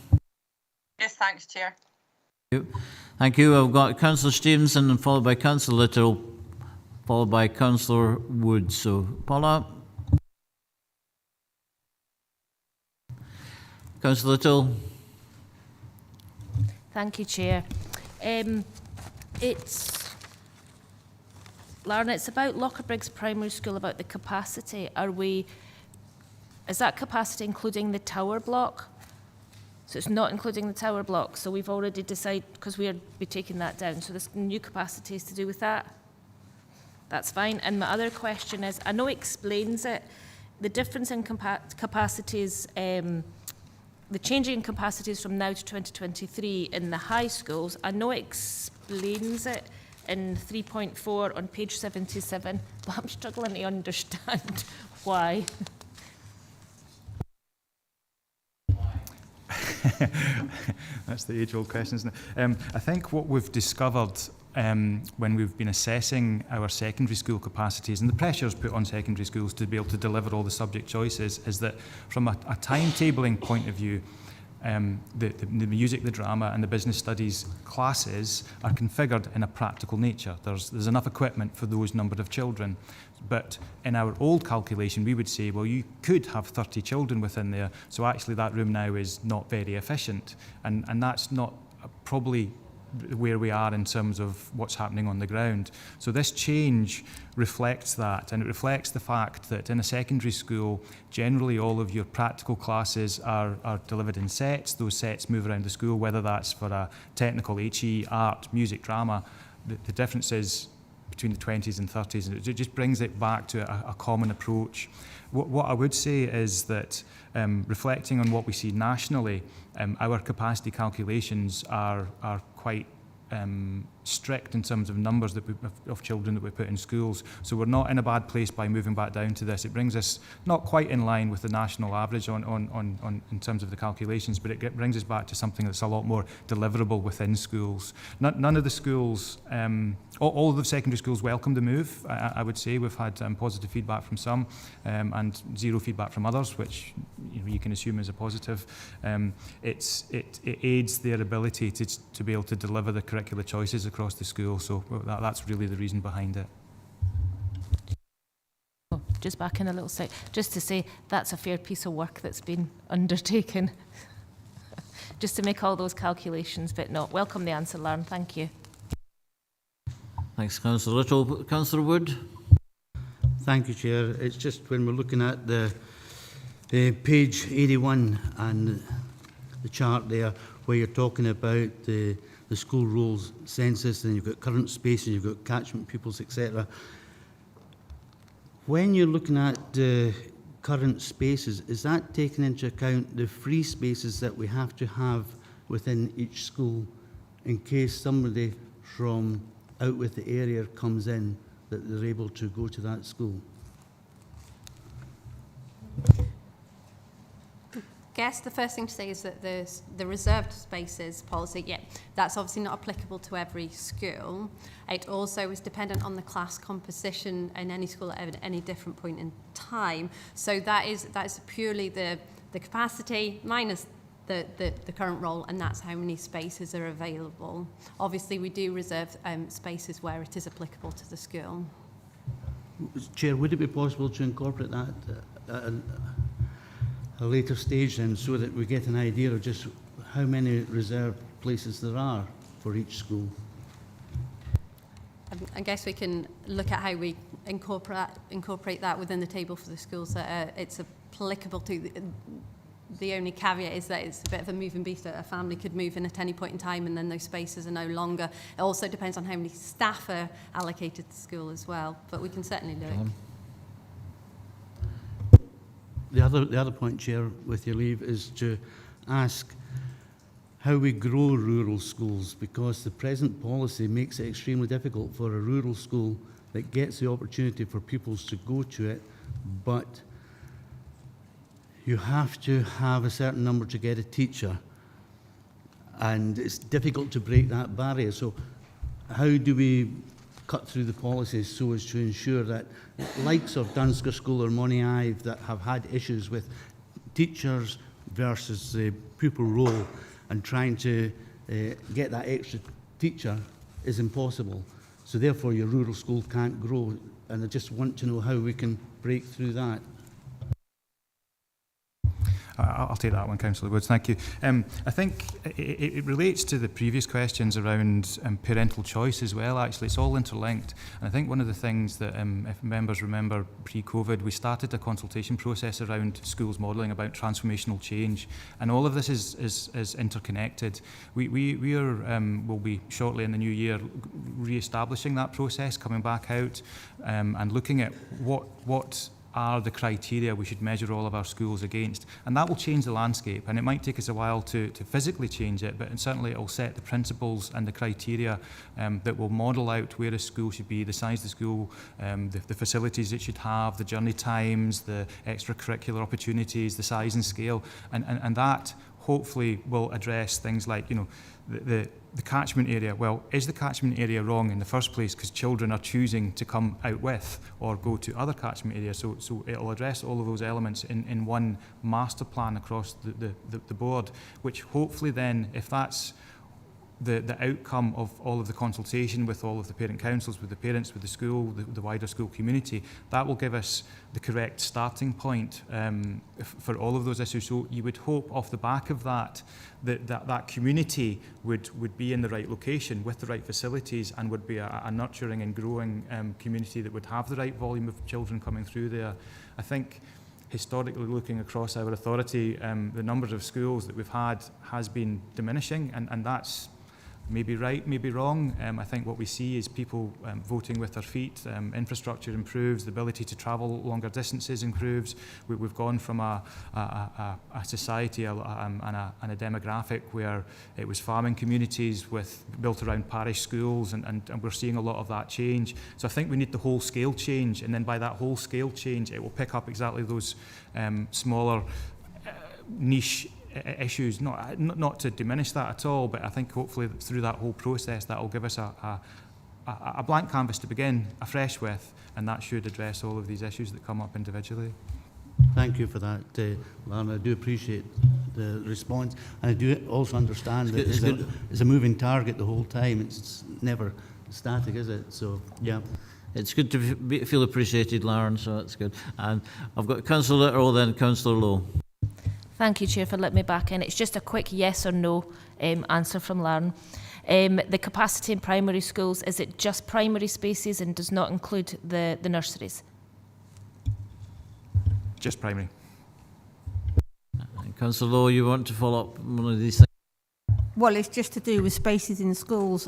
Yes, thanks, Chair. Thank you. I've got Councillor Stevenson, followed by Councillor Little, followed by Councillor Wood. So, Paula? Councillor Little. Thank you, Chair. Lauren, it's about Lockerbriggs Primary School, about the capacity. Is that capacity including the tower block? So it's not including the tower block. So we've already decided, because we'll be taking that down. So this new capacity is to do with that. That's fine. And my other question is, I know it explains it the difference in capacities, the changing capacities from now to 2023 in the high schools, I know it explains it in 3.4 on page 77, but I'm struggling to understand why. That's the age-old question, isn't it? I think what we've discovered when we've been assessing our secondary school capacities and the pressures put on secondary schools to be able to deliver all the subject choices is that from a timetabling point of view, the music, the drama and the business studies classes are configured in a practical nature. There's enough equipment for those number of children. But in our old calculation, we would say, well, you could have 30 children within there, so actually that room now is not very efficient. And that's not probably where we are in terms of what's happening on the ground. So this change reflects that, and it reflects the fact that in a secondary school, generally all of your practical classes are delivered in sets. Those sets move around the school, whether that's for a technical HE, art, music, drama. The difference is between the 20s and 30s, and it just brings it back to a common approach. What I would say is that reflecting on what we see nationally, our capacity calculations are quite strict in terms of numbers that of children that we put in schools. So we're not in a bad place by moving back down to this. It brings us not quite in line with the national average on in terms of the calculations, but it brings us back to something that's a lot more deliverable within schools. None of the schools, all of the secondary schools welcome the move. I would say we've had positive feedback from some and zero feedback from others, which you can assume is a positive. It aids their ability to be able to deliver the curricular choices across the school, so that's really the reason behind it. Just back in a little sec, just to say that's a fair piece of work that's been undertaken, just to make all those calculations. But no, welcome the answer, Lauren. Thank you. Thanks, Councillor Little. Councillor Wood. Thank you, Chair. It's just when we're looking at the page 81 and the chart there, where you're talking about the school rules census, and you've got current spaces, you've got catchment pupils, etc. When you're looking at the current spaces, is that taking into account the free spaces that we have to have within each school in case somebody from out with the area comes in, that they're able to go to that school? I guess the first thing to say is that the reserved spaces policy, that's obviously not applicable to every school. It also is dependent on the class composition in any school at any different point in time. So that is purely the capacity minus the current role, and that's how many spaces are available. Obviously, we do reserve spaces where it is applicable to the school. Chair, would it be possible to incorporate that at a later stage then, so that we get an idea of just how many reserved places there are for each school? I guess we can look at how we incorporate that within the table for the schools that it's applicable to. The only caveat is that it's a bit of a moving beast. A family could move in at any point in time, and then those spaces are no longer. It also depends on how many staff are allocated to school as well, but we can certainly do it. The other point, Chair, with your leave, is to ask how we grow rural schools, because the present policy makes it extremely difficult for a rural school that gets the opportunity for pupils to go to it, but you have to have a certain number to get a teacher, and it's difficult to break that barrier. So how do we cut through the policies so as to ensure that likes of Dunsker School or Money Ive that have had issues with teachers versus the pupil role and trying to get that extra teacher is impossible. So therefore your rural school can't grow, and I just want to know how we can break through that. I'll take that one, Councillor Woods. Thank you. I think it relates to the previous questions around parental choice as well, actually. It's all interlinked. And I think one of the things that, if members remember pre-COVID, we started a consultation process around schools modelling about transformational change. And all of this is interconnected. We are, will be shortly in the new year re-establishing that process, coming back out and looking at what are the criteria we should measure all of our schools against. And that will change the landscape, and it might take us a while to physically change it, but certainly it will set the principles and the criteria that will model out where a school should be, the size of the school, the facilities it should have, the journey times, the extracurricular opportunities, the size and scale, and that hopefully will address things like, you know, the catchment area. Well, is the catchment area wrong in the first place because children are choosing to come out with or go to other catchment areas? So it'll address all of those elements in one master plan across the board, which hopefully then, if that's the outcome of all of the consultation with all of the parent councils, with the parents, with the school, the wider school community, that will give us the correct starting point for all of those issues. So you would hope off the back of that, that community would be in the right location with the right facilities and would be a nurturing and growing community that would have the right volume of children coming through there. I think historically, looking across our authority, the numbers of schools that we've had has been diminishing, and that's maybe right, maybe wrong. I think what we see is people voting with their feet. Infrastructure improves, the ability to travel longer distances improves. We've gone from a society and a demographic where it was farming communities built around parish schools, and we're seeing a lot of that change. So I think we need the whole scale change, and then by that whole scale change, it will pick up exactly those smaller niche issues, not to diminish that at all, but I think hopefully through that whole process that will give us a blank canvas to begin afresh with, and that should address all of these issues that come up individually. Thank you for that, Lauren. I do appreciate the response, and I do also understand that it's a moving target the whole time. It's never static, is it? So, yeah. It's good to feel appreciated, Lauren, so that's good. And I've got Councillor Little, then Councillor Lowe. Thank you, Chair, for letting me back in. It's just a quick yes or no answer from Lauren. The capacity in primary schools, is it just primary spaces and does not include the nurseries? Just primary. Councillor Lowe, you want to follow up one of these things? Well, it's just to do with spaces in schools.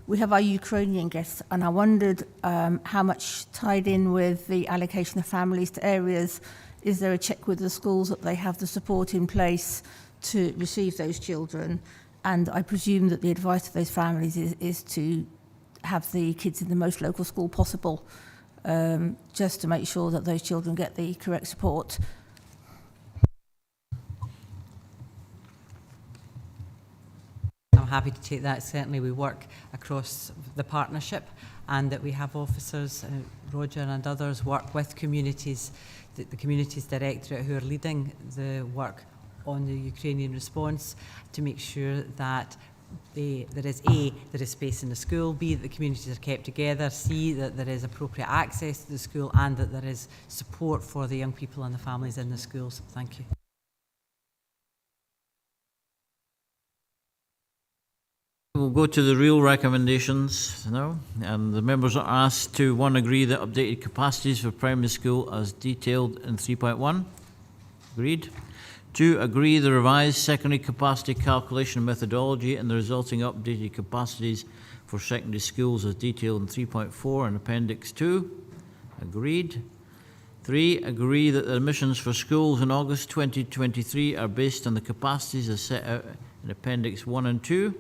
We have our Ukrainian guests, and I wondered how much tied in with the allocation of families to areas. Is there a check with the schools that they have the support in place to receive those children? And I presume that the advice to those families is to have the kids in the most local school possible, just to make sure that those children get the correct support. I'm happy to take that. Certainly we work across the partnership, and that we have officers, Roger and others, work with communities, the Communities Directorate, who are leading the work on the Ukrainian response, to make sure that there is space in the school, B, that the communities are kept together, C, that there is appropriate access to the school, and that there is support for the young people and the families in the schools. Thank you. We'll go to the real recommendations now, and the members are asked to 1, agree that updated capacities for primary school as detailed in 3.1. Agreed. 2, agree the revised secondary capacity calculation methodology and the resulting updated capacities for secondary schools as detailed in 3.4 and Appendix 2. Agreed. 3, agree that the admissions for schools in August 2023 are based on the capacities as set out in Appendix 1 and 2.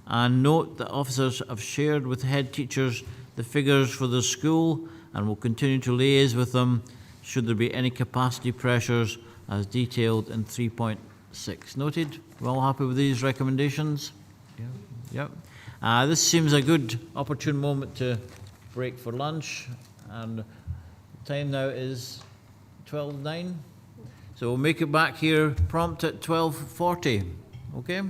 And note that officers have shared with head teachers the figures for the school and will continue to liaise with them should there be any capacity pressures as detailed in 3.6. Noted? We're all happy with these recommendations? Yeah. Yep. This seems a good opportune moment to break for lunch, and the time now is 12:09. So we'll make it back here prompt at 12:40. Okay?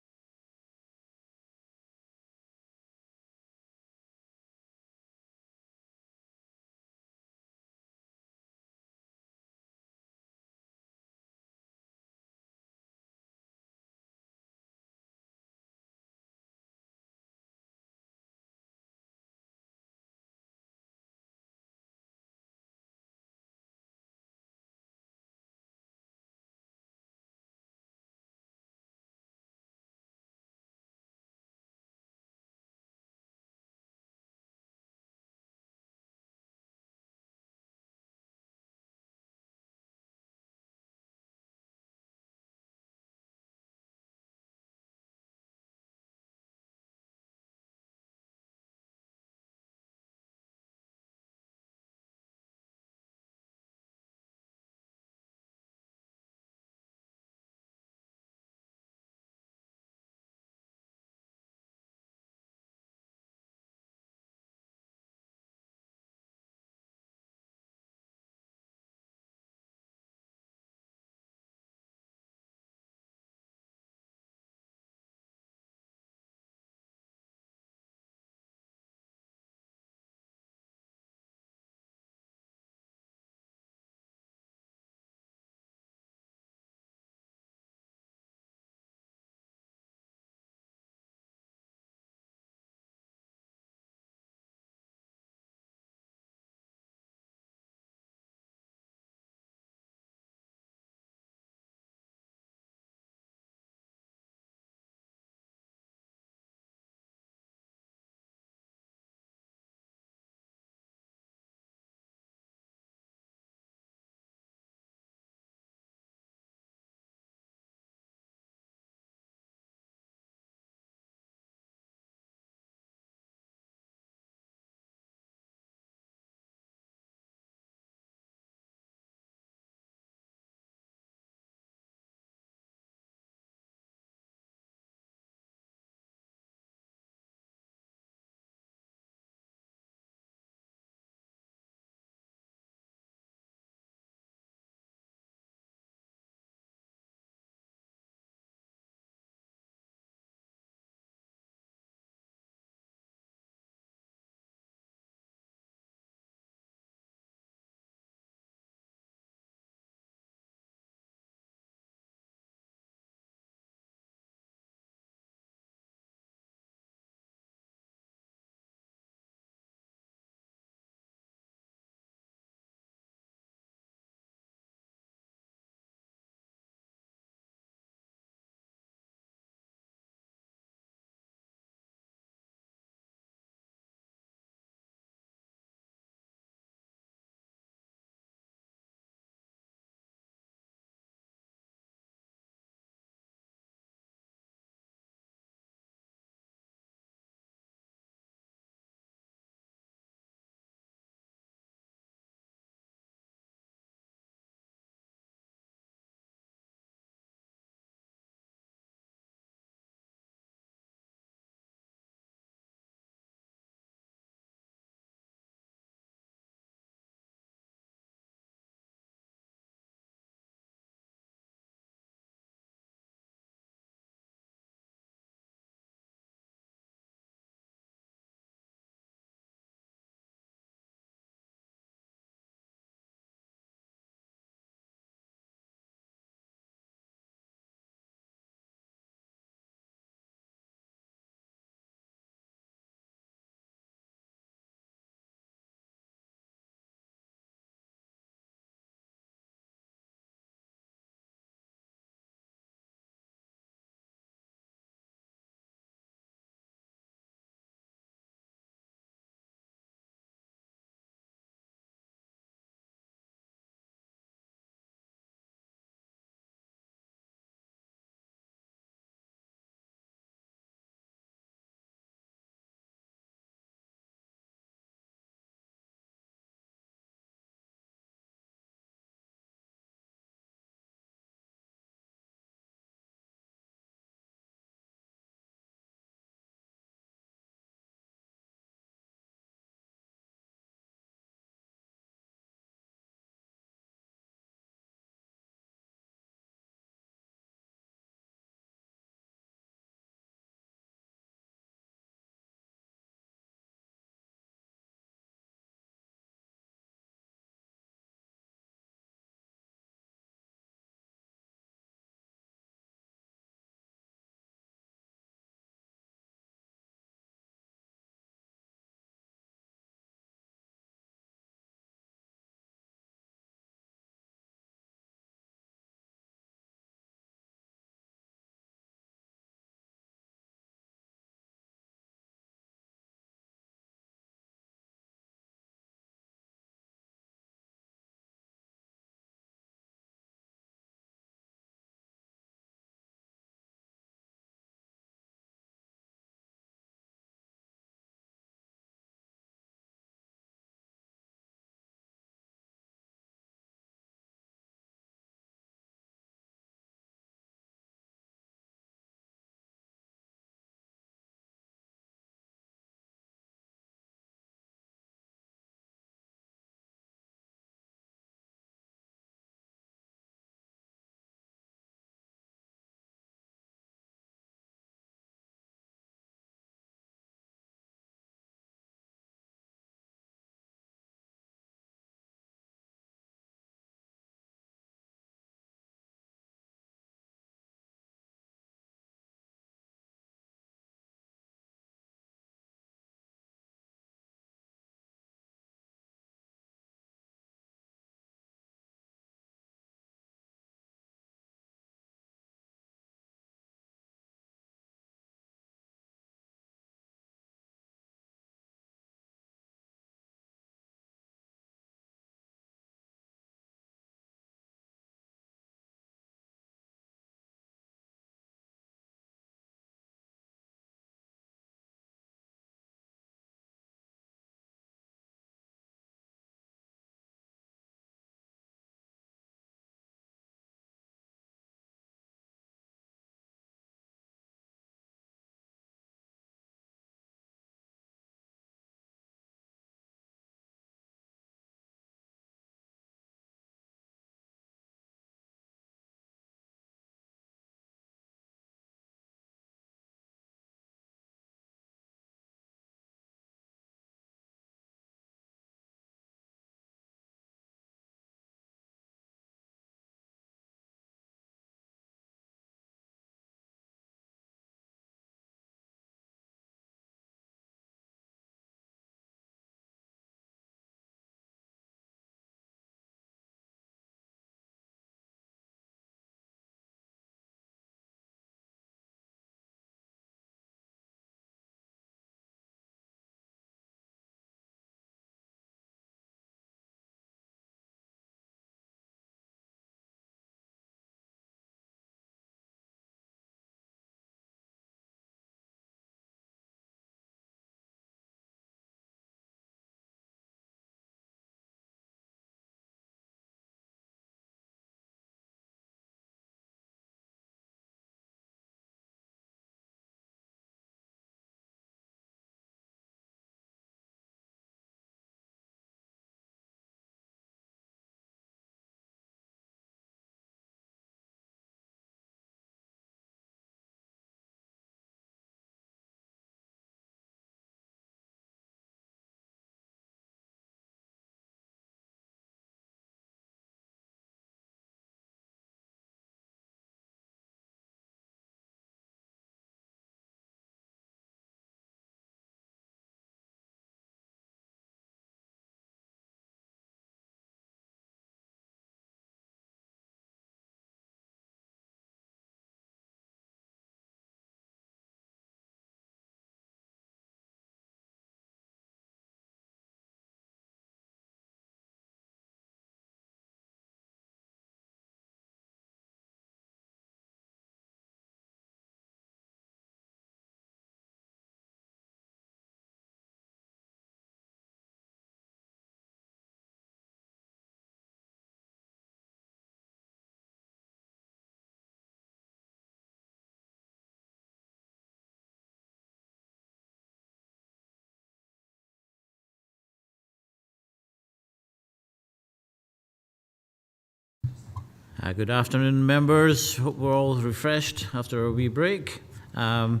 Good afternoon, members. Hope we're all refreshed after a wee break. We're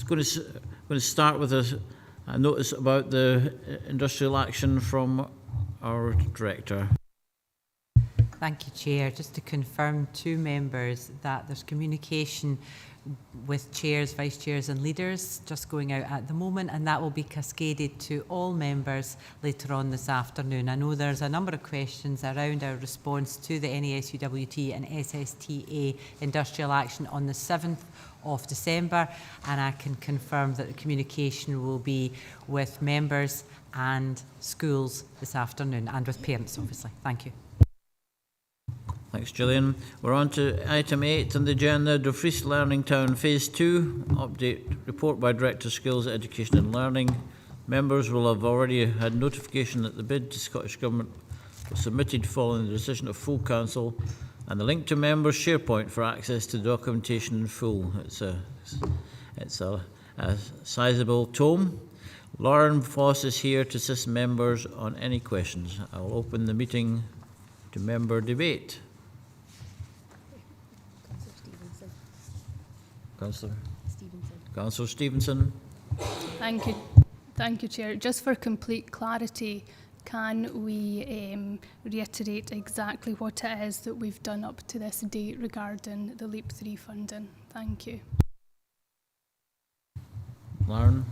going to start with a notice about the industrial action from our Director. Thank you, Chair. Just to confirm to members that there's communication with chairs, vice chairs and leaders just going out at the moment, and that will be cascaded to all members later on this afternoon. I know there's a number of questions around our response to the NASUWT and SSTA industrial action on the 7th of December, and I can confirm that the communication will be with members and schools this afternoon, and with parents, obviously. Thank you. Thanks, Gillian. We're on to item 8 on the agenda, Dumfries Learning Town Phase 2, update report by Director of Skills, Education and Learning. Members will have already had notification that the bid to Scottish Government was submitted following the decision of full council, and the link to members' SharePoint for access to documentation in full. It's a sizable tome. Lauren Foss is here to assist members on any questions. I will open the meeting to member debate. Councillor Stevenson. Thank you, Chair. Just for complete clarity, can we reiterate exactly what it is that we've done up to this date regarding the LEAP 3 funding? Thank you. Lauren?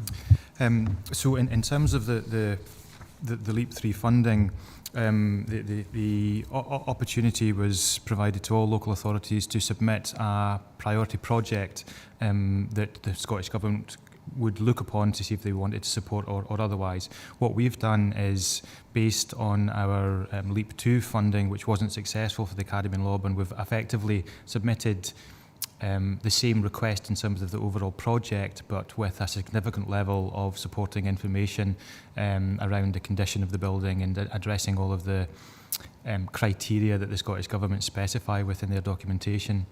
So in terms of the LEAP 3 funding, the opportunity was provided to all local authorities to submit a priority project that the Scottish Government would look upon to see if they wanted to support or otherwise. What we've done is, based on our LEAP 2 funding, which wasn't successful for the Academy in Loban, we've effectively submitted the same request in terms of the overall project, but with a significant level of supporting information around the condition of the building and addressing all of the criteria that the Scottish Government specify within their documentation.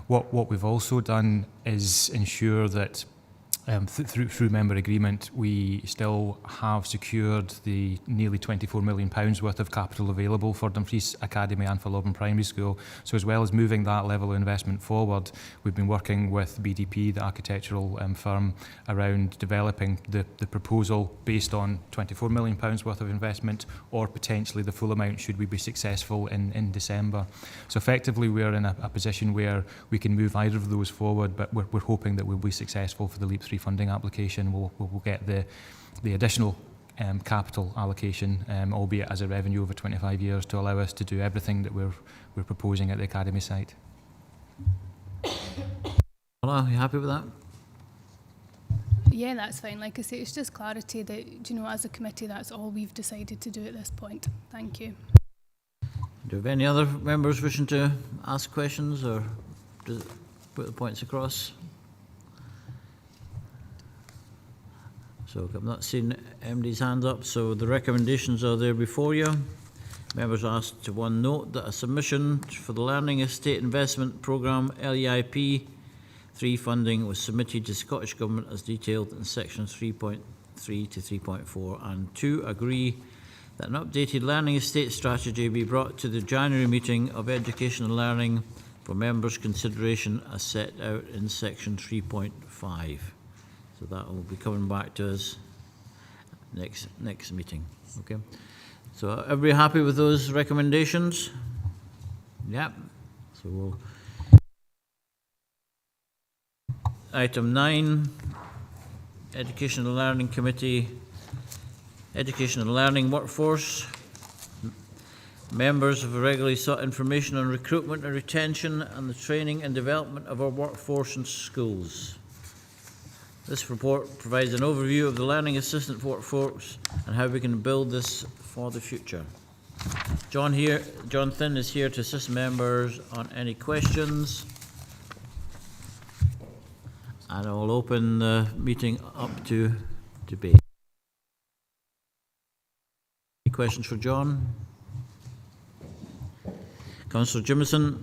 What we've also done is ensure that through member agreement, we still have secured the nearly £24 million worth of capital available for Dumfries Academy and for Loban Primary School. So as well as moving that level of investment forward, we've been working with BDP, the architectural firm, around developing the proposal based on £24 million worth of investment, or potentially the full amount should we be successful in December. So effectively we're in a position where we can move either of those forward, but we're hoping that we'll be successful for the LEAP 3 funding application. We'll get the additional capital allocation, albeit as a revenue over 25 years, to allow us to do everything that we're proposing at the Academy site. Are you happy with that? Yeah, that's fine. Like I say, it's just clarity that, as a committee, that's all we've decided to do at this point. Thank you. Do you have any other members wishing to ask questions or to put the points across? So I've not seen MD's hand up, so the recommendations are there before you. Members are asked to one note that a submission for the Learning Estate Investment Programme LEIP 3 funding was submitted to Scottish Government as detailed in sections 3.3 to 3.4, and 2, agree that an updated learning estate strategy be brought to the January meeting of Education and Learning for members' consideration as set out in section 3.5. So that will be coming back to us next meeting. Okay. So everybody happy with those recommendations? Yep. So we'll. Item 9, Education and Learning Committee, Education and Learning Workforce. Members have regularly sought information on recruitment and retention and the training and development of our workforce in schools. This report provides an overview of the learning assistant workforce and how we can build this for the future. John Thinn is here to assist members on any questions. And I will open the meeting up to debate. Any questions for John? Councillor Jimison.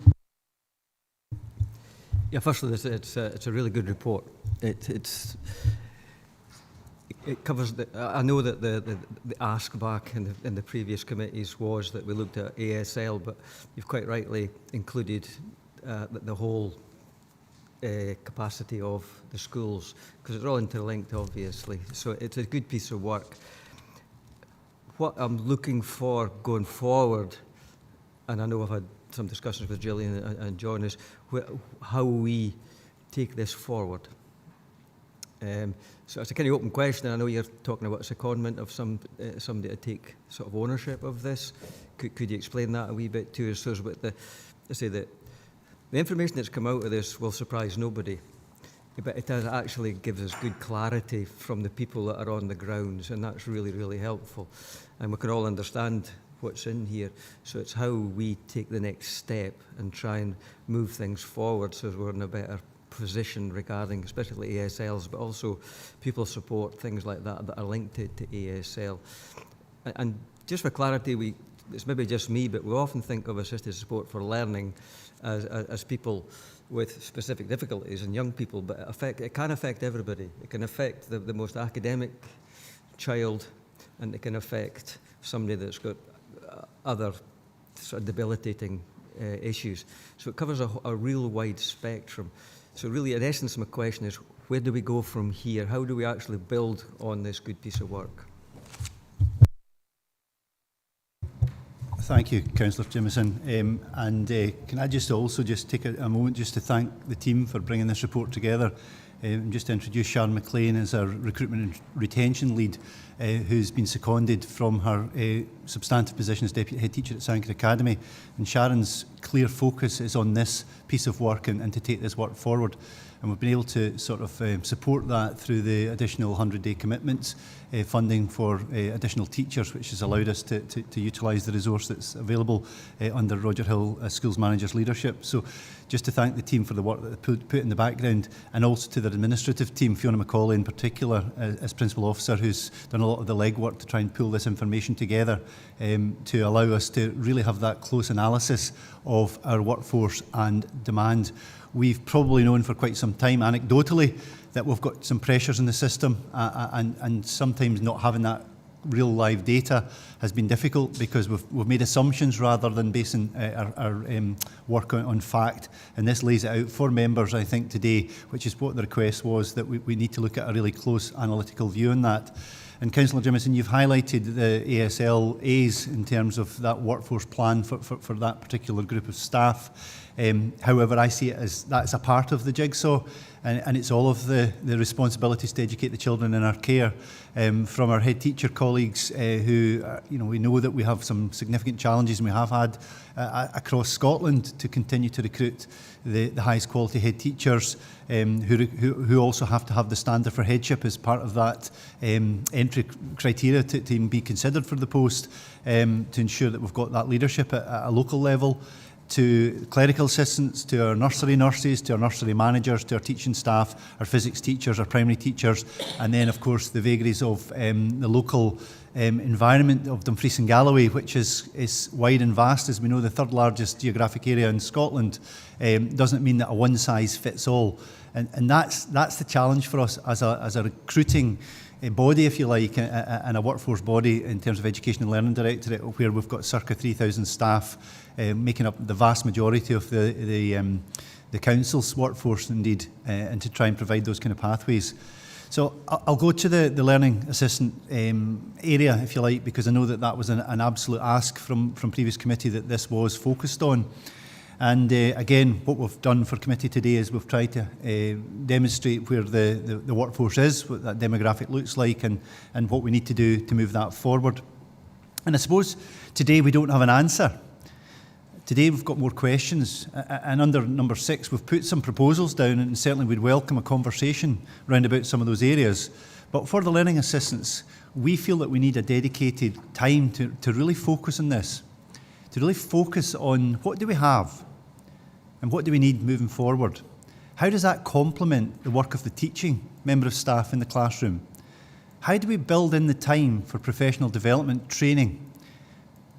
Yeah, firstly, it's a really good report. It it covers the, I know that the ask back in the previous committees was that we looked at ASL, but you've quite rightly included the whole capacity of the schools, because it's all interlinked, obviously. So it's a good piece of work. What I'm looking for going forward, and I know I've had some discussions with Gillian and John, is how we take this forward. So it's a kind of open question. I know you're talking about a secondment of somebody to take sort of ownership of this. Could you explain that a wee bit to us? So but the information that's come out of this will surprise nobody, but it does actually gives us good clarity from the people that are on the grounds, and that's really, really helpful. And we can all understand what's in here. So it's how we take the next step and try and move things forward so we're in a better position regarding especially ASLs, but also pupil support, things like that that are linked to ASL. And just for clarity, it's maybe just me, but we often think of assisted support for learning as people with specific difficulties and young people, but it can affect everybody. It can affect the most academic child, and it can affect somebody that's got other sort of debilitating issues. So it covers a real wide spectrum. So really, in essence, my question is, where do we go from here? How do we actually build on this good piece of work? Thank you, Councillor Jamieson. Can I just also take a moment just to thank the team for bringing this report together. Just to introduce Sharon McLean as our recruitment and retention lead, who's been seconded from her substantive position as Deputy Head Teacher at Sankard Academy. And Sharon's clear focus is on this piece of work and to take this work forward. And we've been able to sort of support that through the additional 100-day commitments, funding for additional teachers, which has allowed us to utilise the resource that's available under Roger Hill Schools Manager's leadership. So just to thank the team for the work that they put in the background, and also to their administrative team, Fiona McCauley in particular, as Principal Officer, who's done a lot of the legwork to try and pull this information together to allow us to really have that close analysis of our workforce and demand. We've probably known for quite some time, anecdotally, that we've got some pressures in the system, and sometimes not having that real live data has been difficult because we've made assumptions rather than basing our work on fact. And this lays it out for members, I think, today, which is what the request was, that we need to look at a really close analytical view on that. And Councillor Jamieson, you've highlighted the ASLAs in terms of that workforce plan for that particular group of staff. However, I see it as that's a part of the jigsaw, and it's all of the responsibilities to educate the children in our care. From our head teacher colleagues, who we know that we have some significant challenges, and we have had across Scotland to continue to recruit the highest quality head teachers, who also have to have the standard for headship as part of that entry criteria to even be considered for the post, to ensure that we've got that leadership at a local level, to clerical assistants, to our nursery nurses, to our nursery managers, to our teaching staff, our physics teachers, our primary teachers, and then of course the vagaries of the local environment of Dumfries and Galloway, which is wide and vast. As we know, the third largest geographic area in Scotland, doesn't mean that a one size fits all, and that's the challenge for us as a recruiting body, if you like, and a workforce body in terms of Education and Learning Directorate, where we've got circa 3,000 staff, making up the vast majority of the council's workforce, indeed, and to try and provide those kind of pathways. So I'll go to the learning assistant area, if you like, because I know that was an absolute ask from previous committee that this was focused on. And again, what we've done for committee today is we've tried to demonstrate where the workforce is, what that demographic looks like, and what we need to do to move that forward. And I suppose today we don't have an answer. Today we've got more questions, and under number 6 we've put some proposals down, and certainly we'd welcome a conversation round about some of those areas. But for the learning assistants, we feel that we need a dedicated time to really focus on this, to really focus on what do we have and what do we need moving forward. How does that complement the work of the teaching member of staff in the classroom? How do we build in the time for professional development training?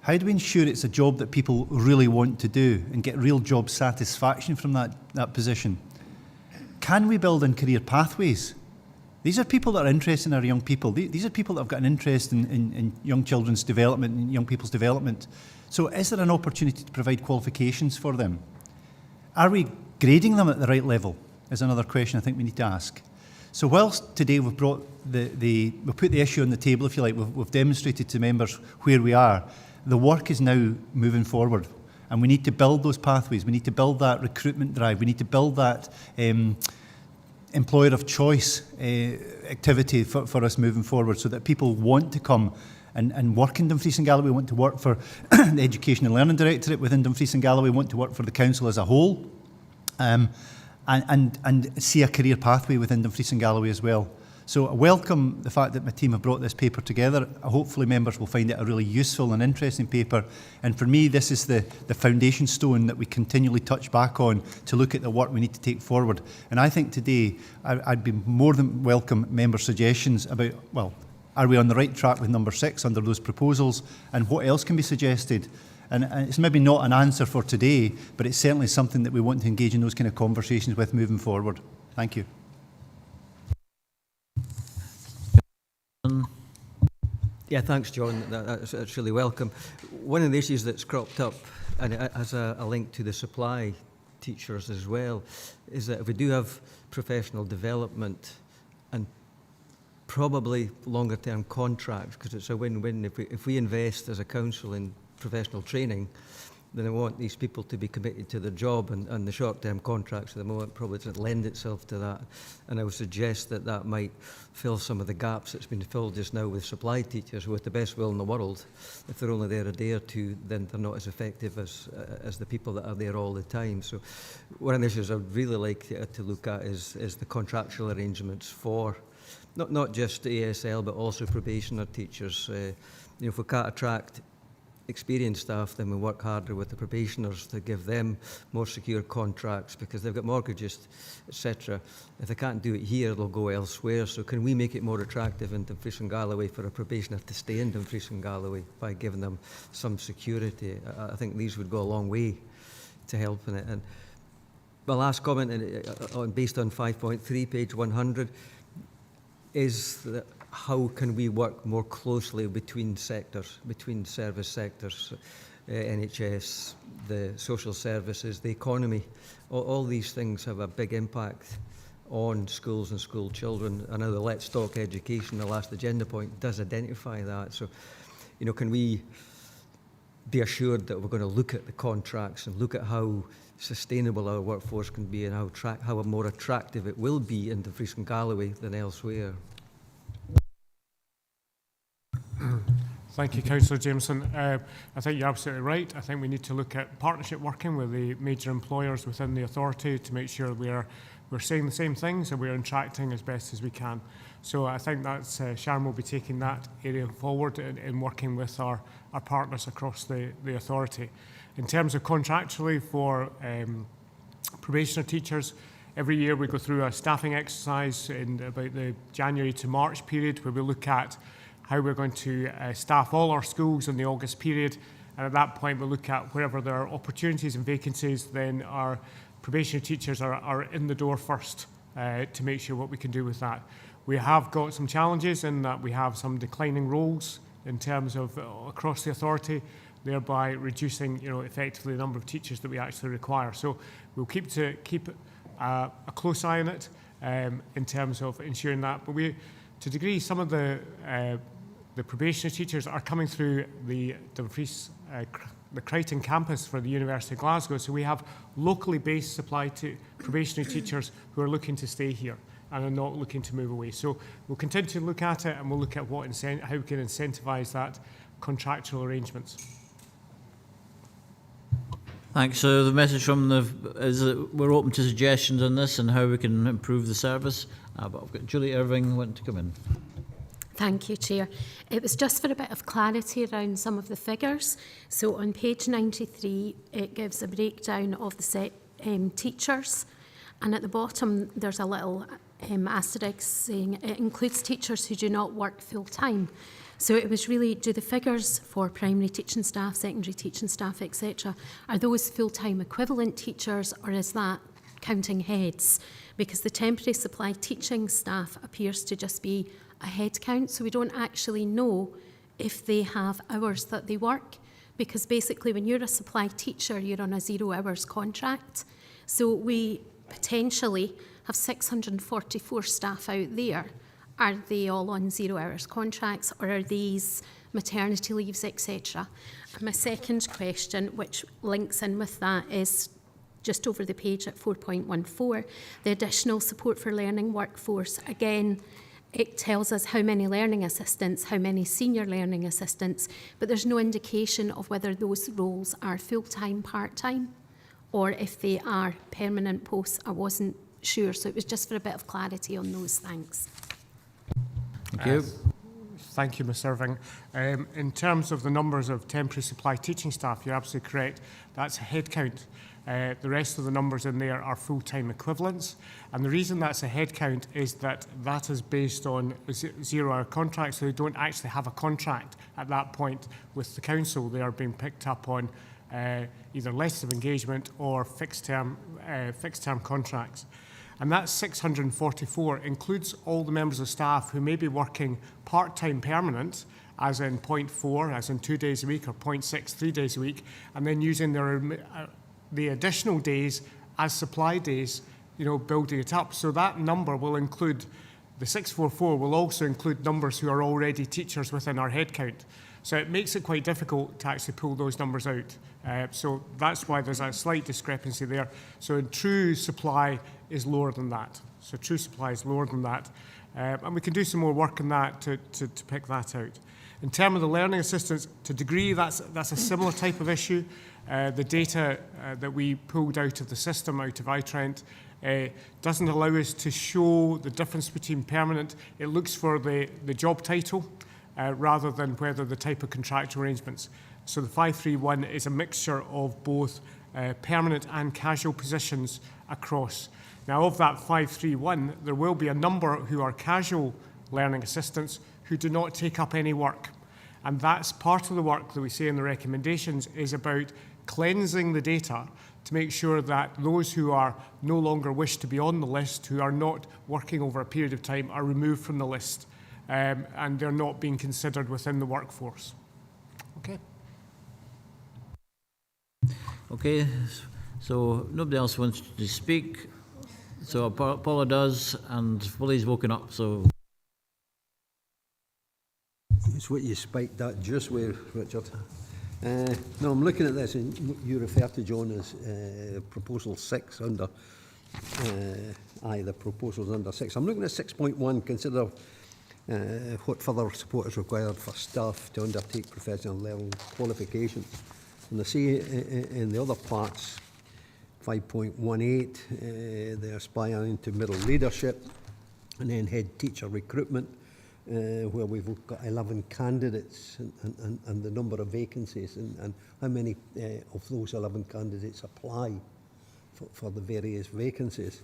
How do we ensure it's a job that people really want to do and get real job satisfaction from that position? Can we build in career pathways These are people that are interested in our young people. These are people that have got an interest in young children's development and young people's development. So is there an opportunity to provide qualifications for them? Are we grading them at the right level? Is another question I think we need to ask. So whilst today we've brought we've put the issue on the table, if you like, we've demonstrated to members where we are, the work is now moving forward. And we need to build those pathways. We need to build that recruitment drive. We need to build that employer of choice activity for us moving forward, so that people want to come and work in Dumfries and Galloway, want to work for the Education and Learning Directorate within Dumfries and Galloway, want to work for the council as a whole, and see a career pathway within Dumfries and Galloway as well. So I welcome the fact that my team have brought this paper together. Hopefully members will find it a really useful and interesting paper. And for me, this is the foundation stone that we continually touch back on to look at the work we need to take forward. And I think today, I'd be more than welcome member suggestions about, well, are we on the right track with number 6 under those proposals? And what else can be suggested? And it's maybe not an answer for today, but it's certainly something that we want to engage in those kind of conversations with moving forward. Thank you. Yeah, thanks, John. That's really welcome. One of the issues that's cropped up, and it has a link to the supply teachers as well, is that if we do have professional development and probably longer term contracts, because it's a win-win. If we invest as a council in professional training, then I want these people to be committed to their job, and the short-term contracts at the moment probably doesn't lend itself to that. And I would suggest that that might fill some of the gaps that's been filled just now with supply teachers, with the best will in the world. If they're only there a day or two, then they're not as effective as the people that are there all the time. So one of the issues I would really like to look at is the contractual arrangements for not just ASL, but also probationer teachers. If we can't attract experienced staff, then we work harder with the probationers to give them more secure contracts, because they've got mortgages, etc. If they can't do it here, they'll go elsewhere. So can we make it more attractive in Dumfries and Galloway for a probationer to stay in Dumfries and Galloway by giving them some security? I think these would go a long way to helping it. And my last comment, based on 5.3, page 100, is that how can we work more closely between sectors, between service sectors, NHS, the social services, the economy. All these things have a big impact on schools and school children. I know the Let's Talk Education, the last agenda point, does identify that. So, can we be assured that we're going to look at the contracts and look at how sustainable our workforce can be, and how more attractive it will be in Dumfries and Galloway than elsewhere? Thank you, Councillor Jameson. I think you're absolutely right. I think we need to look at partnership working with the major employers within the authority to make sure we're saying the same things and we're interacting as best as we can. So I think that's Sharon will be taking that area forward in working with our partners across the authority. In terms of contractually for probationary teachers, every year we go through a staffing exercise in about the January to March period, where we look at how we're going to staff all our schools in the August period. And at that point, we look at wherever there are opportunities and vacancies, then our probationary teachers are in the door first to make sure what we can do with that. We have got some challenges in that we have some declining roles in terms of across the authority, thereby reducing, effectively the number of teachers that we actually require. So we'll keep a close eye on it in terms of ensuring that. But to a degree, some of the probationary teachers are coming through the Dumfries, the Crichton campus for the University of Glasgow. So we have locally based supply to probationary teachers who are looking to stay here and are not looking to move away. So we'll continue to look at it, and we'll look at how we can incentivise that contractual arrangements. Thanks. So the message from is that we're open to suggestions on this and how we can improve the service. But I've got Julie Irving wanting to come in. Thank you, Chair. It was just for a bit of clarity around some of the figures. So on page 93, it gives a breakdown of the set teachers. And at the bottom, there's a little asterisk saying it includes teachers who do not work full-time. So it was really, do the figures for primary teaching staff, secondary teaching staff, etc., are those full-time equivalent teachers, or is that counting heads? because the temporary supply teaching staff appears to just be a head count, so we don't actually know if they have hours that they work, because basically when you're a supply teacher, you're on a 0 hours contract. So we potentially have 644 staff out there. Are they all on 0 hours contracts, or are these maternity leaves, etc.? And my second question, which links in with that, is just over the page at 4.14, the additional support for learning workforce. Again, it tells us how many learning assistants, how many senior learning assistants, but there's no indication of whether those roles are full-time, part-time, or if they are permanent posts. I wasn't sure, so it was just for a bit of clarity on those. Thanks. Thank you. Thank you, Ms Irving. In terms of the numbers of temporary supply teaching staff, you're absolutely correct. That's a head count. The rest of the numbers in there are full-time equivalents. And the reason that's a head count is that that is based on 0 hour contracts, so they don't actually have a contract at that point with the council. They are being picked up on either letters of engagement or fixed-term contracts. And that 644 includes all the members of staff who may be working part-time permanent, as in 0.4, as in 2 days a week, or 0.6, 3 days a week, and then using the additional days as supply days, building it up. So that number will include, the 644 will also include numbers who are already teachers within our headcount. So it makes it quite difficult to actually pull those numbers out. So that's why there's a slight discrepancy there. So true supply is lower than that. So true supply is lower than that. And we can do some more work on that to pick that out. In terms of the learning assistants, to degree, that's a similar type of issue. The data that we pulled out of the system, out of iTrent, doesn't allow us to show the difference between permanent. It looks for the job title rather than whether the type of contractual arrangements. So the 531 is a mixture of both permanent and casual positions across. Now, of that 531, there will be a number who are casual learning assistants who do not take up any work. And that's part of the work that we say in the recommendations is about cleansing the data to make sure that those who are no longer wish to be on the list, who are not working over a period of time, are removed from the list and they're not being considered within the workforce. Okay. Okay, so nobody else wants to speak. So Paula does, and Willie's woken up, so. It's what you spiked that just with, Richard. No, I'm looking at this, and you refer to John as proposal 6 under, the proposal's under 6. I'm looking at 6.1, consider what further support is required for staff to undertake professional level qualifications. And I see in the other parts, 5.18, they aspire into middle leadership, and then head teacher recruitment, where we've got 11 candidates and the number of vacancies, and how many of those 11 candidates apply for the various vacancies.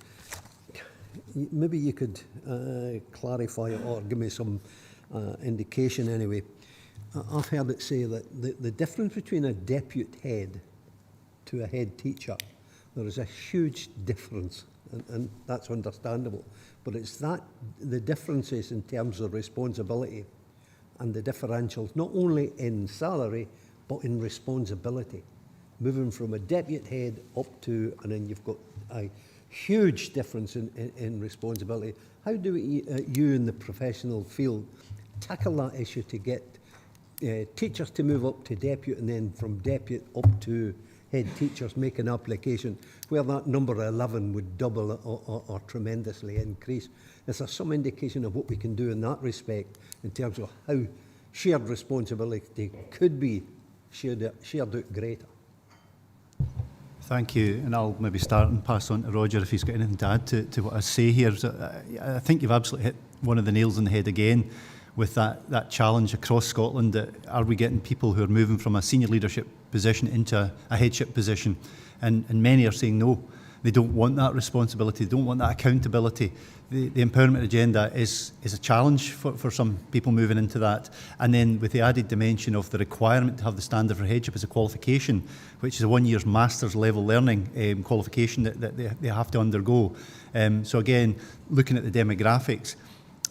Maybe you could clarify or give me some indication anyway. I've heard it say that the difference between a deputy head to a head teacher, there is a huge difference, and that's understandable. But it's that the differences in terms of responsibility and the differentials, not only in salary, but in responsibility. Moving from a deputy head up to, and then you've got a huge difference in responsibility. How do you in the professional field tackle that issue to get teachers to move up to deputy, and then from deputy up to head teachers make an application where that number 11 would double or tremendously increase? Is there some indication of what we can do in that respect in terms of how shared responsibility could be shared out greater? Thank you, and I'll maybe start and pass on to Roger if he's got anything to add to what I say here. So I think you've absolutely hit one of the nails on the head again with that challenge across Scotland. That are we getting people who are moving from a senior leadership position into a headship position? And many are saying no. They don't want that responsibility. They don't want that accountability. The empowerment agenda is a challenge for some people moving into that. And then with the added dimension of the requirement to have the standard for headship as a qualification, which is a 1 year's master's level learning qualification that they have to undergo. So again, looking at the demographics,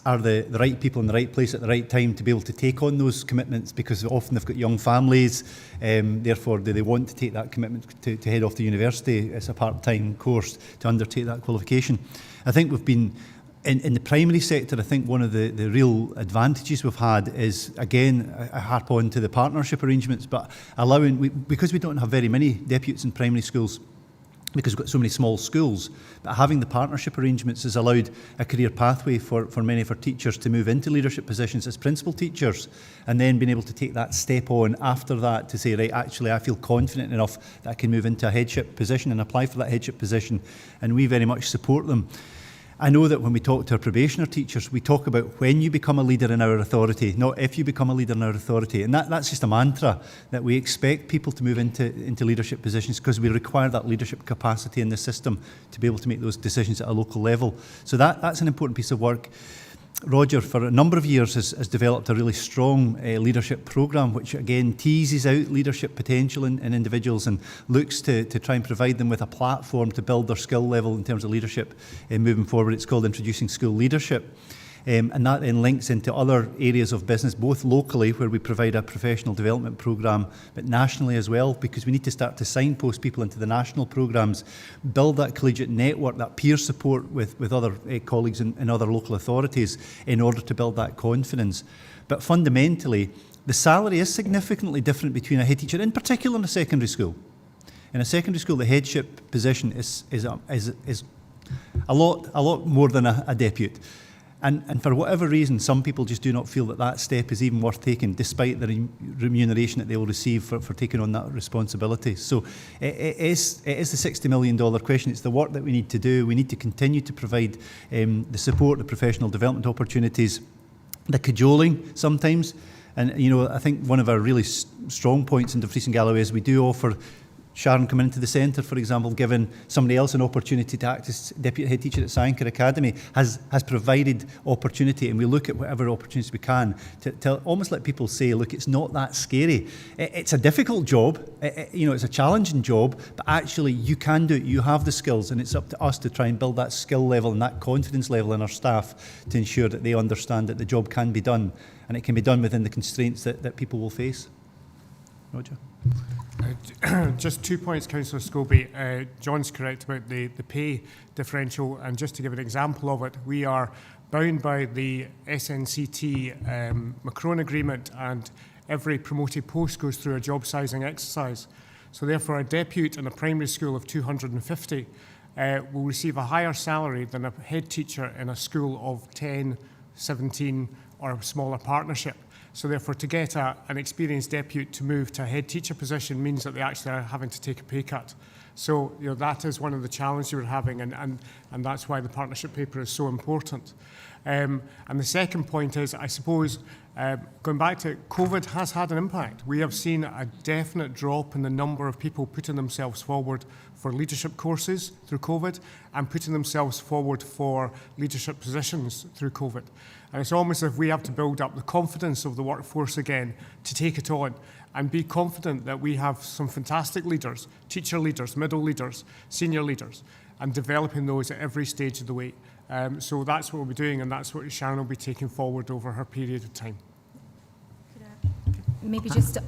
are the right people in the right place at the right time to be able to take on those commitments, because often they've got young families, therefore do they want to take that commitment to head off to university as a part-time course to undertake that qualification. I think we've been, in the primary sector, I think one of the real advantages we've had is, again, I harp on to the partnership arrangements, but because we don't have very many deputies in primary schools, because we've got so many small schools, but having the partnership arrangements has allowed a career pathway for many of our teachers to move into leadership positions as principal teachers, and then being able to take that step on after that to say, right, actually I feel confident enough that I can move into a headship position and apply for that headship position, and we very much support them. I know that when we talk to our probationer teachers, we talk about when you become a leader in our authority, not if you become a leader in our authority. And that's just a mantra, that we expect people to move into leadership positions because we require that leadership capacity in the system to be able to make those decisions at a local level. So that's an important piece of work. Roger, for a number of years, has developed a really strong leadership programme, which again teases out leadership potential in individuals and looks to try and provide them with a platform to build their skill level in terms of leadership moving forward. It's called Introducing School Leadership. And that then links into other areas of business, both locally, where we provide a professional development programme, but nationally as well, because we need to start to signpost people into the national programmes, build that collegiate network, that peer support with other colleagues in other local authorities in order to build that confidence. But fundamentally, the salary is significantly different between a head teacher, in particular in a secondary school. In a secondary school, the headship position is a lot more than a depute. And for whatever reason, some people just do not feel that step is even worth taking, despite the remuneration that they will receive for taking on that responsibility. So it is the $60 million question. It's the work that we need to do. We need to continue to provide the support, the professional development opportunities, the cajoling sometimes. And, I think one of our really strong points in Dumfries and Galloway is we do offer Sharon coming into the centre, for example, giving somebody else an opportunity to act as deputy head teacher at Scienker Academy has provided opportunity, and we look at whatever opportunities we can to almost let people say, look, it's not that scary. It's a difficult job, it's a challenging job, but actually you can do it, you have the skills, and it's up to us to try and build that skill level and that confidence level in our staff to ensure that they understand that the job can be done, and it can be done within the constraints that people will face. Roger? Just 2 points, Councillor Scobie. John's correct about the pay differential, and just to give an example of it, we are bound by the SNCT Macron agreement, and every promoted post goes through a job sizing exercise. So therefore a depute in a primary school of 250 will receive a higher salary than a head teacher in a school of 10, 17 or a smaller partnership. So therefore, to get an experienced deputy to move to a head teacher position means that they actually are having to take a pay cut. So that is one of the challenges we're having, and that's why the partnership paper is so important. And the second point is, I suppose, going back to it, COVID has had an impact. We have seen a definite drop in the number of people putting themselves forward for leadership courses through COVID and putting themselves forward for leadership positions through COVID. And it's almost as if we have to build up the confidence of the workforce again to take it on and be confident that we have some fantastic leaders, teacher leaders, middle leaders, senior leaders, and developing those at every stage of the way. So that's what we'll be doing, and that's what Sharon will be taking forward over her period of time. Maybe just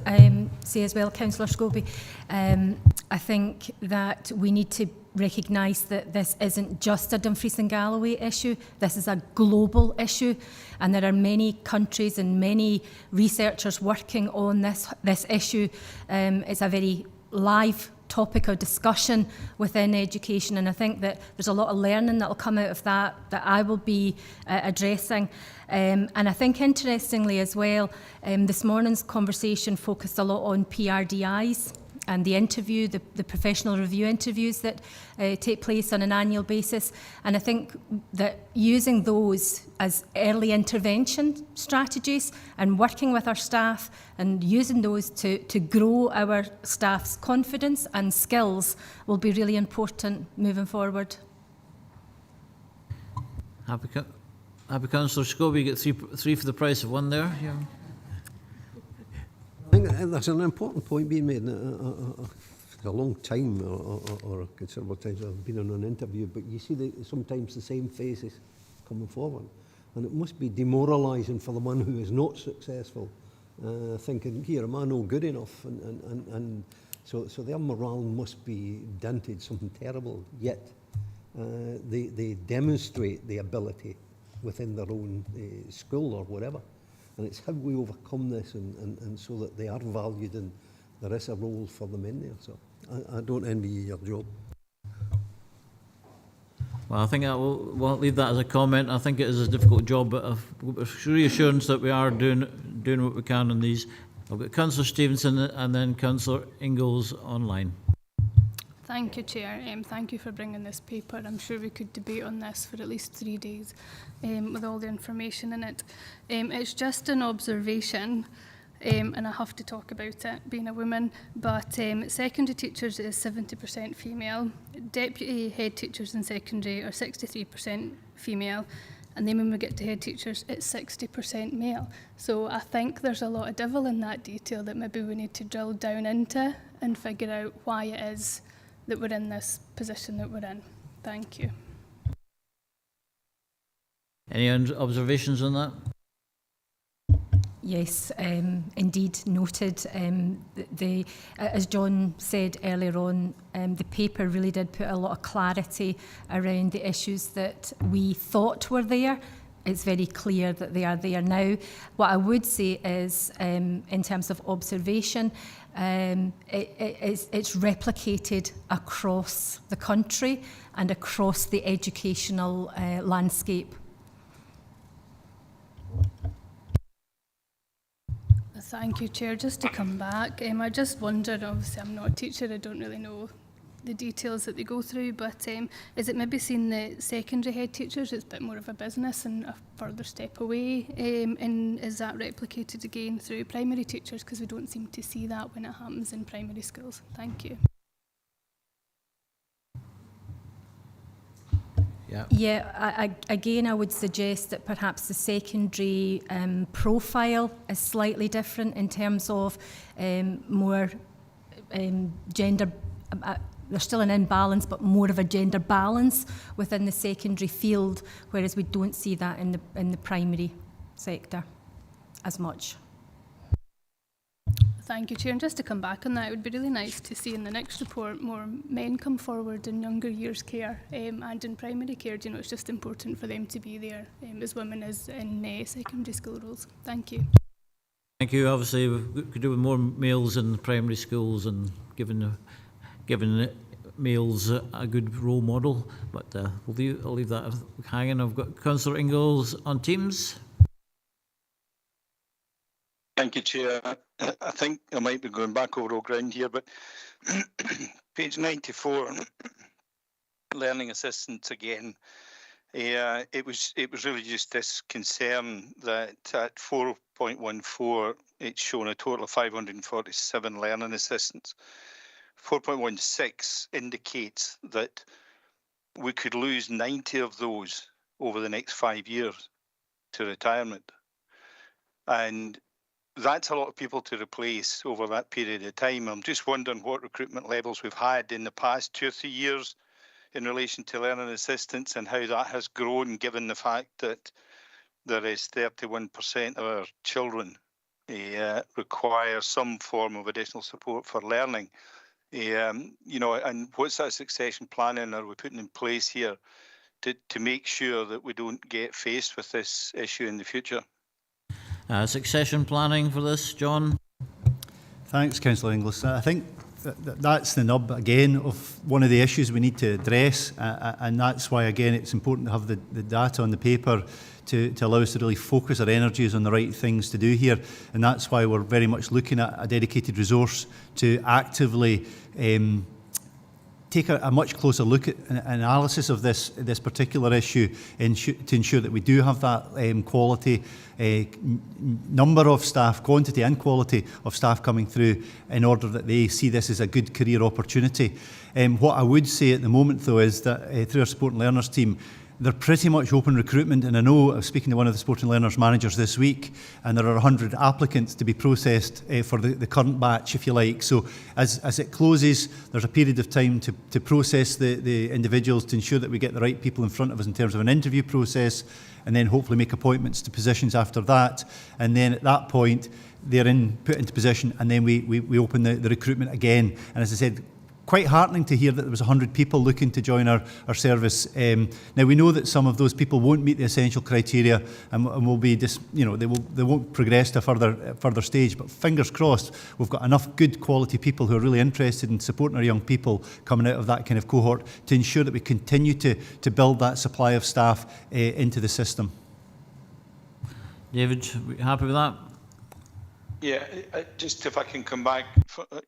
say as well, Councillor Scobie, I think that we need to recognise that this isn't just a Dumfries and Galloway issue. This is a global issue, and there are many countries and many researchers working on this issue. It's a very live topic of discussion within education, and I think that there's a lot of learning that will come out of that I will be addressing. And I think interestingly as well, this morning's conversation focused a lot on PRDIs the interview, the professional review interviews that take place on an annual basis. And I think that using those as early intervention strategies and working with our staff and using those to grow our staff's confidence and skills will be really important moving forward. Happy Councillor Scobie, you get three for the price of one there. Yeah. I think that's an important point being made. A long time, or a considerable time I've been on an interview, but you see sometimes the same faces coming forward, and it must be demoralising for the one who is not successful, thinking, here, am I no good enough? And so their morale must be dented, something terrible, yet they demonstrate the ability within their own school or whatever. And it's how we overcome this and so that they are valued and there is a role for them in there. So I don't envy you your job. Well, I think we'll leave that as a comment. I think it is a difficult job, but I've reassurance that we are doing what we can on these. I've got Councillor Stevenson and then Councillor Ingalls online. Thank you, Chair. Thank you for bringing this paper. I'm sure we could debate on this for at least 3 days with all the information in it. It's just an observation, and I have to talk about it, being a woman, but secondary teachers is 70% female. Deputy head teachers in secondary are 63% female. And then when we get to head teachers, it's 60% male. So I think there's a lot of devil in that detail that maybe we need to drill down into and figure out why it is that we're in this position that we're in. Thank you. Any observations on that? Yes, indeed noted. As John said earlier on, the paper really did put a lot of clarity around the issues that we thought were there. It's very clear that they are there now. What I would say is, in terms of observation, it's replicated across the country and across the educational landscape. Thank you, Chair. Just to come back, I just wondered, obviously I'm not a teacher, I don't really know the details that they go through, but is it maybe seen the secondary head teachers, it's a bit more of a business and a further step away, and is that replicated again through primary teachers, because we don't seem to see that when it happens in primary schools? Thank you. Yeah, again, I would suggest that perhaps the secondary profile is slightly different in terms of more gender. There's still an imbalance, but more of a gender balance within the secondary field, whereas we don't see that in the primary sector as much. Thank you, Chair. And just to come back on that, it would be really nice to see in the next report more men come forward in younger years care and in primary care. You know, it's just important for them to be there as women as in secondary school roles. Thank you. Thank you. Obviously, we could do with more males in primary schools and giving males a good role model. But I'll leave that hanging. I've got Councillor Ingalls on Teams. Thank you, Chair. I think I might be going back over old ground here, but page 94, learning assistants again. It was really just this concern that at 4.14 it's shown a total of 547 learning assistants. 4.16 indicates that we could lose 90 of those over the next 5 years to retirement. And that's a lot of people to replace over that period of time. I'm just wondering what recruitment levels we've had in the past 2 or 3 years in relation to learning assistants and how that has grown, given the fact that there is 31% of our children require some form of additional support for learning. You know, and what's that succession planning are we putting in place here to make sure that we don't get faced with this issue in the future? Succession planning for this, John? Thanks, Councillor Inglis. I think that's the nub, again, of one of the issues we need to address, and that's why, again, it's important to have the data on the paper to allow us to really focus our energies on the right things to do here. And that's why we're very much looking at a dedicated resource to actively take a much closer look at an analysis of this particular issue to ensure that we do have that quality number of staff, quantity and quality of staff coming through in order that they see this as a good career opportunity. What I would say at the moment, though, is that through our Support and Learners team, they're pretty much open recruitment, and I know I was speaking to one of the Sport and Learners managers this week, and there are 100 applicants to be processed for the current batch, if you like. So as it closes, there's a period of time to process the individuals to ensure that we get the right people in front of us in terms of an interview process, and then hopefully make appointments to positions after that. And then at that point, they're put into position, and then we open the recruitment again. And as I said, quite heartening to hear that there was 100 people looking to join our service. Now we know that some of those people won't meet the essential criteria and will be they won't progress to a further stage. But fingers crossed, we've got enough good quality people who are really interested in supporting our young people coming out of that kind of cohort to ensure that we continue to build that supply of staff into the system. David, happy with that? Yeah, just if I can come back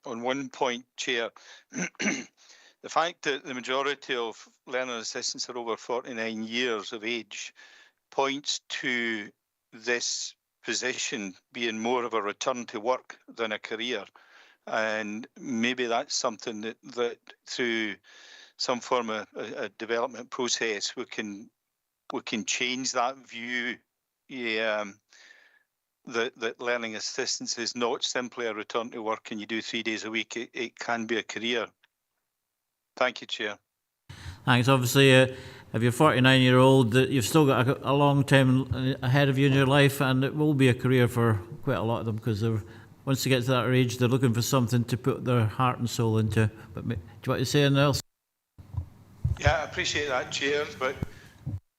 on one point, Chair. The fact that the majority of learning assistants are over 49 years of age points to this position being more of a return to work than a career. And maybe that's something that through some form of a development process we can change that view. That learning assistance is not simply a return to work and you do 3 days a week. It can be a career. Thank you, Chair. Thanks. Obviously, if you're 49-year-old, you've still got a long time ahead of you in your life, and it will be a career for quite a lot of them, because once they get to that age, they're looking for something to put their heart and soul into. But do you want to say anything else? Yeah, I appreciate that, Chair. But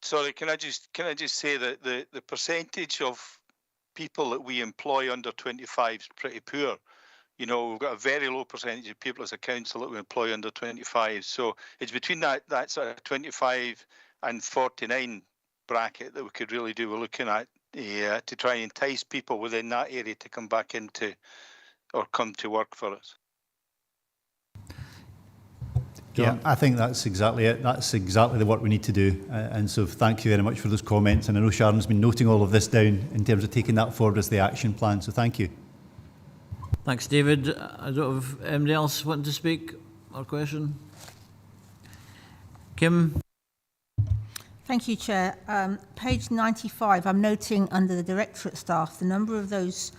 sorry, can I just say that the percentage of people that we employ under 25 is pretty poor. You know, we've got a very low percentage of people as a council that we employ under 25. So it's between that sort of 25 and 49 bracket that we could really do. We're looking at to try and entice people within that area to come back into or come to work for us. Yeah, I think that's exactly it. That's exactly the work we need to do. And so thank you very much for those comments. And I know Sharon's been noting all of this down in terms of taking that forward as the action plan. So thank you. Thanks, David. I don't know if anybody else wanting to speak or question. Kim? Thank you, Chair. Page 95, I'm noting under the Directorate staff, the number of those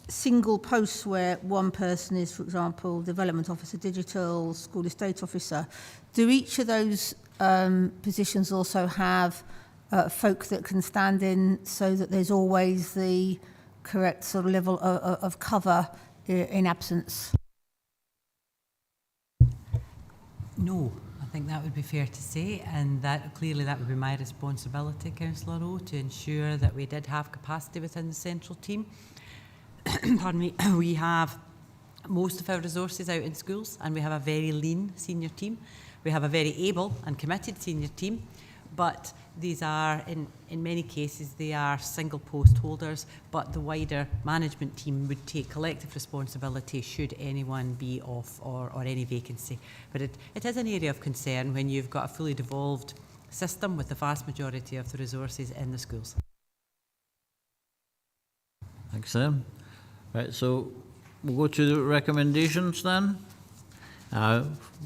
single posts where one person is, for example, Development Officer Digital, School Estate Officer. Do each of those positions also have folk that can stand in so that there's always the correct sort of level of cover in absence? No, I think that would be fair to say, and that clearly that would be my responsibility, Councillor O, to ensure that we did have capacity within the central team. Pardon me, we have most of our resources out in schools, and we have a very lean senior team. We have a very able and committed senior team, but these are, in many cases, they are single post holders, but the wider management team would take collective responsibility should anyone be off or any vacancy. But it is an area of concern when you've got a fully devolved system with the vast majority of the resources in the schools. Thanks, Sam. Right, so we'll go to the recommendations then.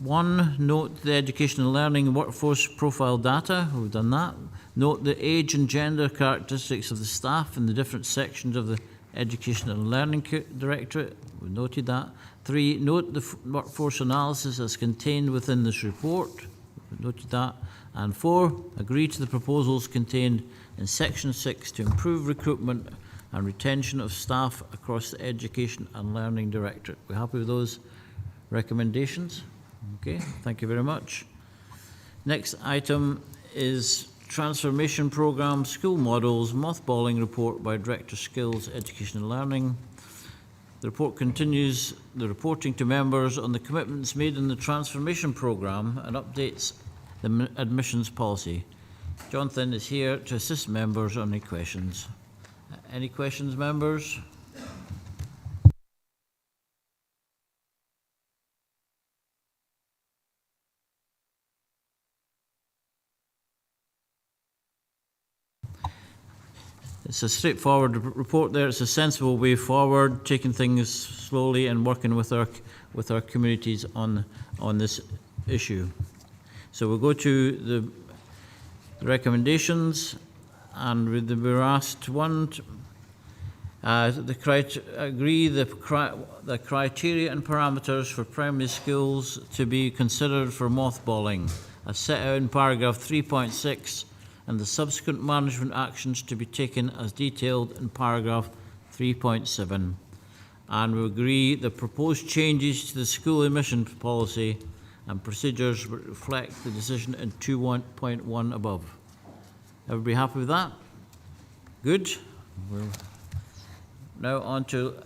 One, note the education and learning workforce profile data. We've done that. Note the age and gender characteristics of the staff in the different sections of the Education and Learning Directorate. We've noted that. 3, note the workforce analysis as contained within this report. We've noted that. And 4, agree to the proposals contained in Section 6 to improve recruitment and retention of staff across the Education and Learning Directorate. We're happy with those recommendations? Okay, thank you very much. Next item is Transformation Programme School Models Mothballing Report by Director Skills, Education and Learning. The report continues the reporting to members on the commitments made in the Transformation Programme and updates the admissions policy. Jonathan is here to assist members on any questions. Any questions, members? It's a straightforward report there. It's a sensible way forward, taking things slowly and working with our communities on this issue. So we'll go to the recommendations, and we're asked one. Agree the criteria and parameters for primary schools to be considered for mothballing, as set out in paragraph 3.6, and the subsequent management actions to be taken as detailed in paragraph 3.7. And we agree the proposed changes to the school admission policy and procedures reflect the decision in 2.1 above. Everybody happy with that? Good. We're now on to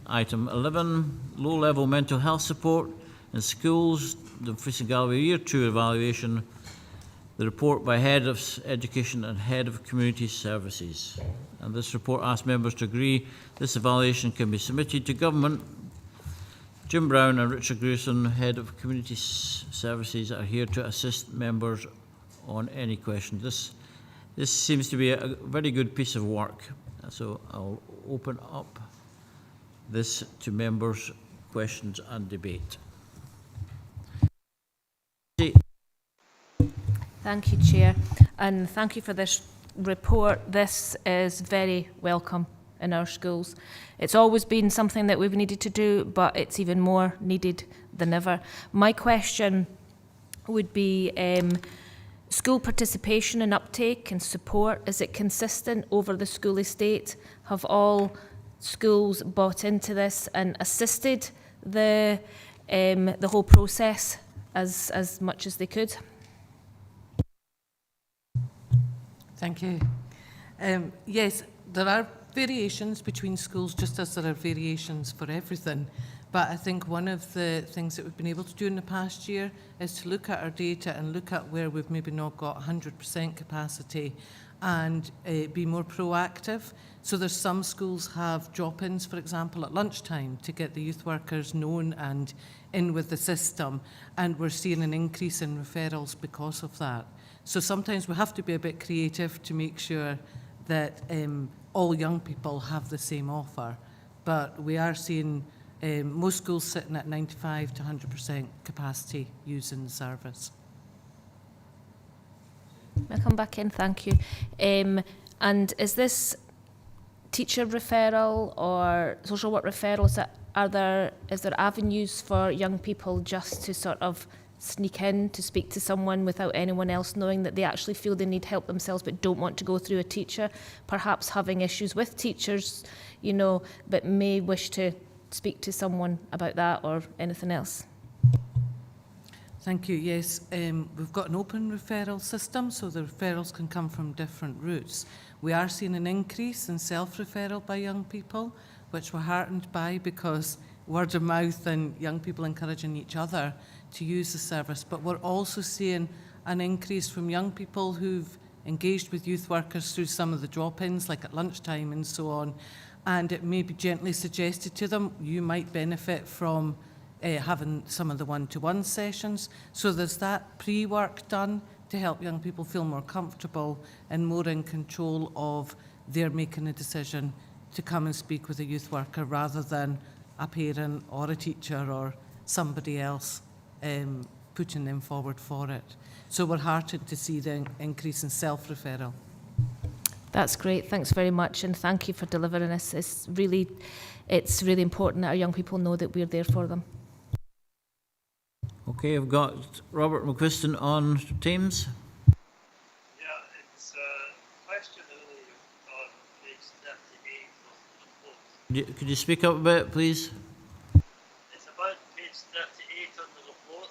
item 11, low-level mental health support in schools, Dumfries and Galloway Year 2 evaluation. The report by Head of Education and Head of Community Services. And this report asks members to agree this evaluation can be submitted to Government. Jim Brown and Richard Grierson, Head of Community Services, are here to assist members on any questions. This seems to be a very good piece of work. So I'll open up this to members' questions and debate. Thank you, Chair, and thank you for this report. This is very welcome in our schools. It's always been something that we've needed to do, but it's even more needed than ever. My question would be school participation and uptake and support. Is it consistent over the school estate? Have all schools bought into this and assisted the whole process as much as they could? Thank you. Yes, there are variations between schools, just as there are variations for everything. But I think one of the things that we've been able to do in the past year is to look at our data and look at where we've maybe not got 100% capacity and be more proactive. So there's some schools have drop-ins, for example, at lunchtime to get the youth workers known and in with the system. And we're seeing an increase in referrals because of that. So sometimes we have to be a bit creative to make sure that all young people have the same offer. But we are seeing most schools sitting at 95 to 100% capacity using the service. I'll come back in, thank you. And is this teacher referral or social work referrals? Is there avenues for young people just to sort of sneak in to speak to someone without anyone else knowing that they actually feel they need help themselves but don't want to go through a teacher, perhaps having issues with teachers, you know, but may wish to speak to someone about that or anything else? Thank you. Yes, we've got an open referral system, so the referrals can come from different routes. We are seeing an increase in self-referral by young people, which we're heartened by because word of mouth and young people encouraging each other to use the service. But we're also seeing an increase from young people who've engaged with youth workers through some of the drop-ins, like at lunchtime and so on, and it may be gently suggested to them, you might benefit from having some of the one-to-one sessions. So there's that pre-work done to help young people feel more comfortable and more in control of their making a decision to come and speak with a youth worker rather than a parent or a teacher or somebody else putting them forward for it. So we're heartened to see the increase in self-referral. That's great. Thanks very much, and thank you for delivering this. It's really important that our young people know that we're there for them. Okay, I've got Robert McQuiston on Teams. Yeah, it's a question really on page 38 of the report. Could you speak up a bit, please? It's about page 38 on the report.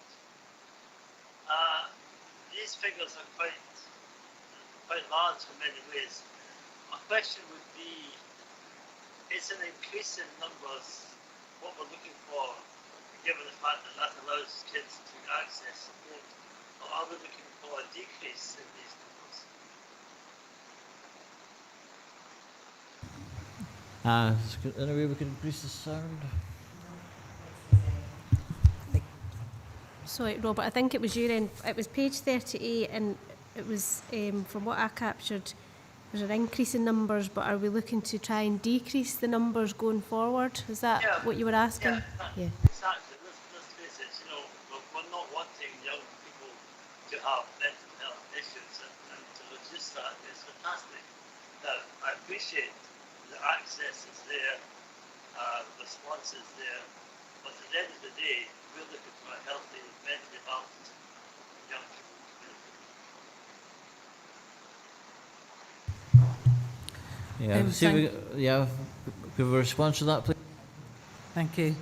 These figures are quite large in many ways. My question would be, it's an increase in numbers, what we're looking for, given the fact that that allows kids to access support or are we looking for a decrease in these numbers? Any way we can increase the sound? Sorry, Robert, I think it was your end. It was page 38, and it was, from what I captured, there's an increase in numbers, but are we looking to try and decrease the numbers going forward? Is that what you were asking? Yeah. Exactly. Let's face it, you know, we're not wanting young people to have mental health issues, and to reduce that is fantastic. Now, I appreciate the access is there, response is there, but at the end of the day, we're looking for a healthy, mentally balanced young people community. Give a response to that, please. Thank you.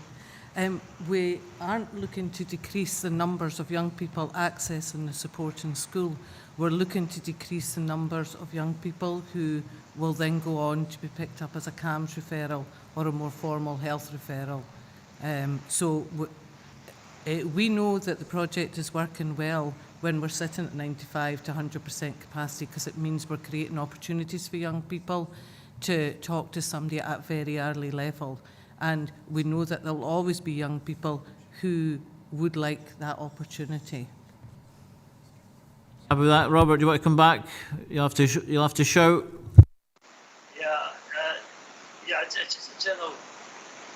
We aren't looking to decrease the numbers of young people accessing the support in school. We're looking to decrease the numbers of young people who will then go on to be picked up as a CAMS referral or a more formal health referral. We know that the project is working well when we're sitting at 95 to 100% capacity, because it means we're creating opportunities for young people to talk to somebody at a very early level. And we know that there'll always be young people who would like that opportunity. Happy with that, Robert? Do you want to come back? You'll have to shout. It's just a general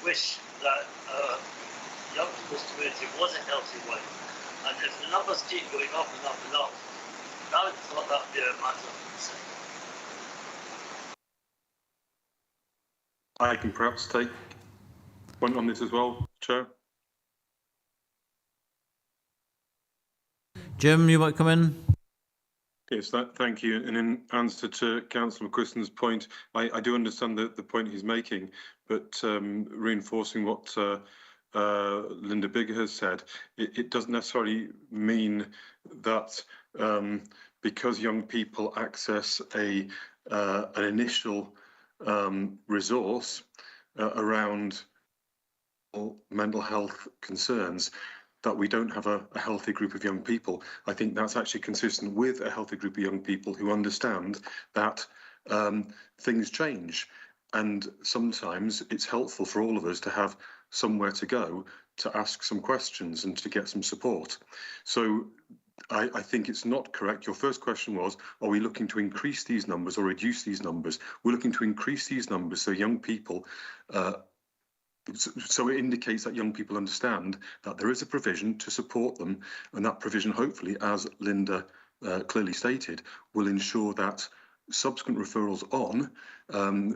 wish that young people's community was a healthy one, and if the numbers keep going up and up and up, I would have thought that would be a matter of concern. I can perhaps take point on this as well, Chair. Jim, you might come in. Yes, thank you. And in answer to Councillor McQuiston's point, I do understand the point he's making, but reinforcing what Linda Bigger has said, it doesn't necessarily mean that because young people access an initial resource around mental health concerns, that we don't have a healthy group of young people. I think that's actually consistent with a healthy group of young people who understand that things change, and sometimes it's helpful for all of us to have somewhere to go to ask some questions and to get some support. So I think it's not correct. Your first question was, are we looking to increase these numbers or reduce these numbers? We're looking to increase these numbers so young people so it indicates that young people understand that there is a provision to support them, and that provision, hopefully, as Linda clearly stated, will ensure that subsequent referrals on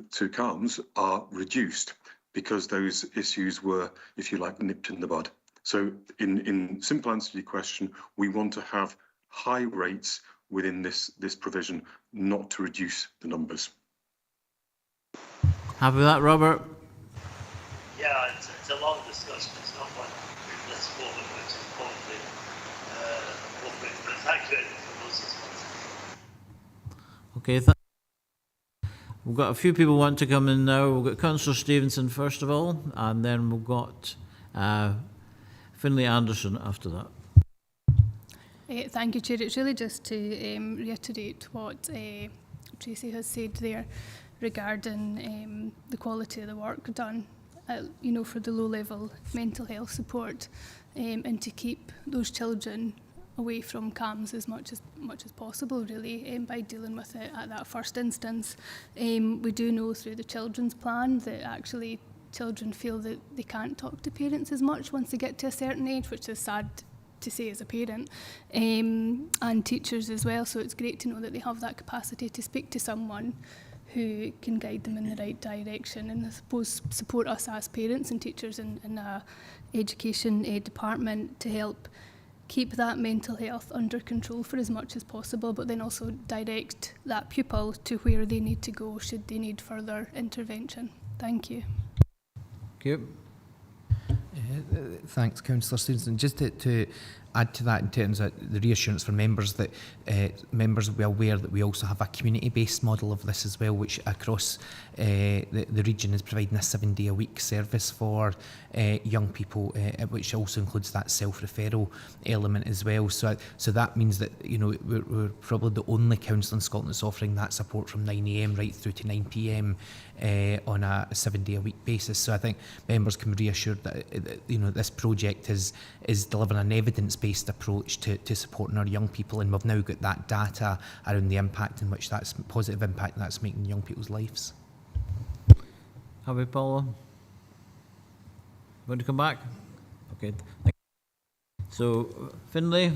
to CAMS are reduced, because those issues were, if you like, nipped in the bud. So in simple answer to your question, we want to have high rates within this provision, not to reduce the numbers. Happy with that, Robert? Yeah, it's a long discussion. It's not one that's forward, which is probably appropriate. But thank you for those responses. Okay, we've got a few people want to come in now. We've got Councillor Stevenson first of all, and then we've got Finlay Anderson after that. Thank you, Chair. It's really just to reiterate what Tracy has said there regarding the quality of the work done. For the low-level mental health support, and to keep those children away from CAMS as much as possible, really, by dealing with it at that first instance. We do know through the children's plan that actually children feel that they can't talk to parents as much once they get to a certain age, which is sad to say as a parent, and teachers as well. So it's great to know that they have that capacity to speak to someone who can guide them in the right direction, and I suppose support us as parents and teachers in our education department to help keep that mental health under control for as much as possible, but then also direct that pupil to where they need to go should they need further intervention. Thank you. Thank you. Thanks, Councillor Stevenson. Just to add to that in terms of the reassurance for members that members will be aware that we also have a community-based model of this as well, which across the region is providing a 7-day-a-week service for young people, which also includes that self-referral element as well. So that means that, you know, we're probably the only council in Scotland that's offering that support from 9 AM right through to 9 PM on a 7-day-a-week basis. So I think members can be reassured that, you know, this project is delivering an evidence-based approach to supporting our young people, and we've now got that data around the impact in which that's positive impact that's making in young people's lives. Have we, Paula? Want to come back? Okay. So, Finlay?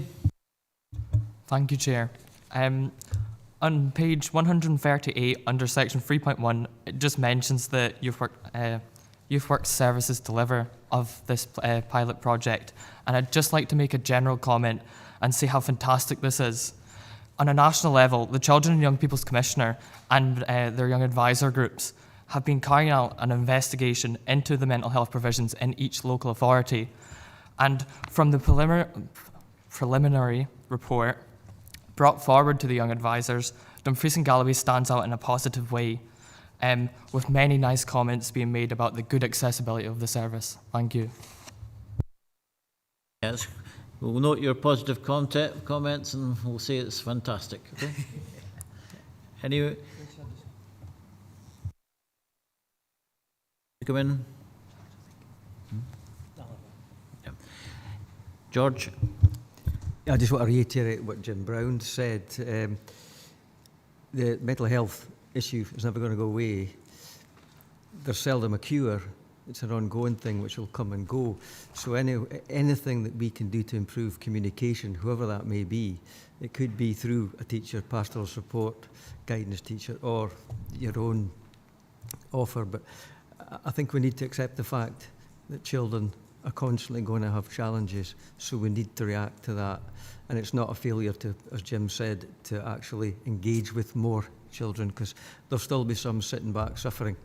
Thank you, Chair. On page 138, under section 3.1, it just mentions the youth work services deliver of this pilot project. And I'd just like to make a general comment and say how fantastic this is. On a national level, the Children and Young People's Commissioner and their young advisor groups have been carrying out an investigation into the mental health provisions in each local authority. And from the preliminary report brought forward to the young advisors, Dumfries and Galloway stands out in a positive way, with many nice comments being made about the good accessibility of the service. Thank you. Yes, we'll note your positive comments and we'll say it's fantastic. Okay. Anyway, come in. Yeah. George. I just want to reiterate what Jim Brown said. The mental health issue is never going to go away. There's seldom a cure. It's an ongoing thing which will come and go. So anything that we can do to improve communication, whoever that may be, it could be through a teacher, pastoral support, guidance teacher, or your own offer. But I think we need to accept the fact that children are constantly going to have challenges, so we need to react to that. And it's not a failure to, as Jim said, to actually engage with more children, because there'll still be some sitting back suffering,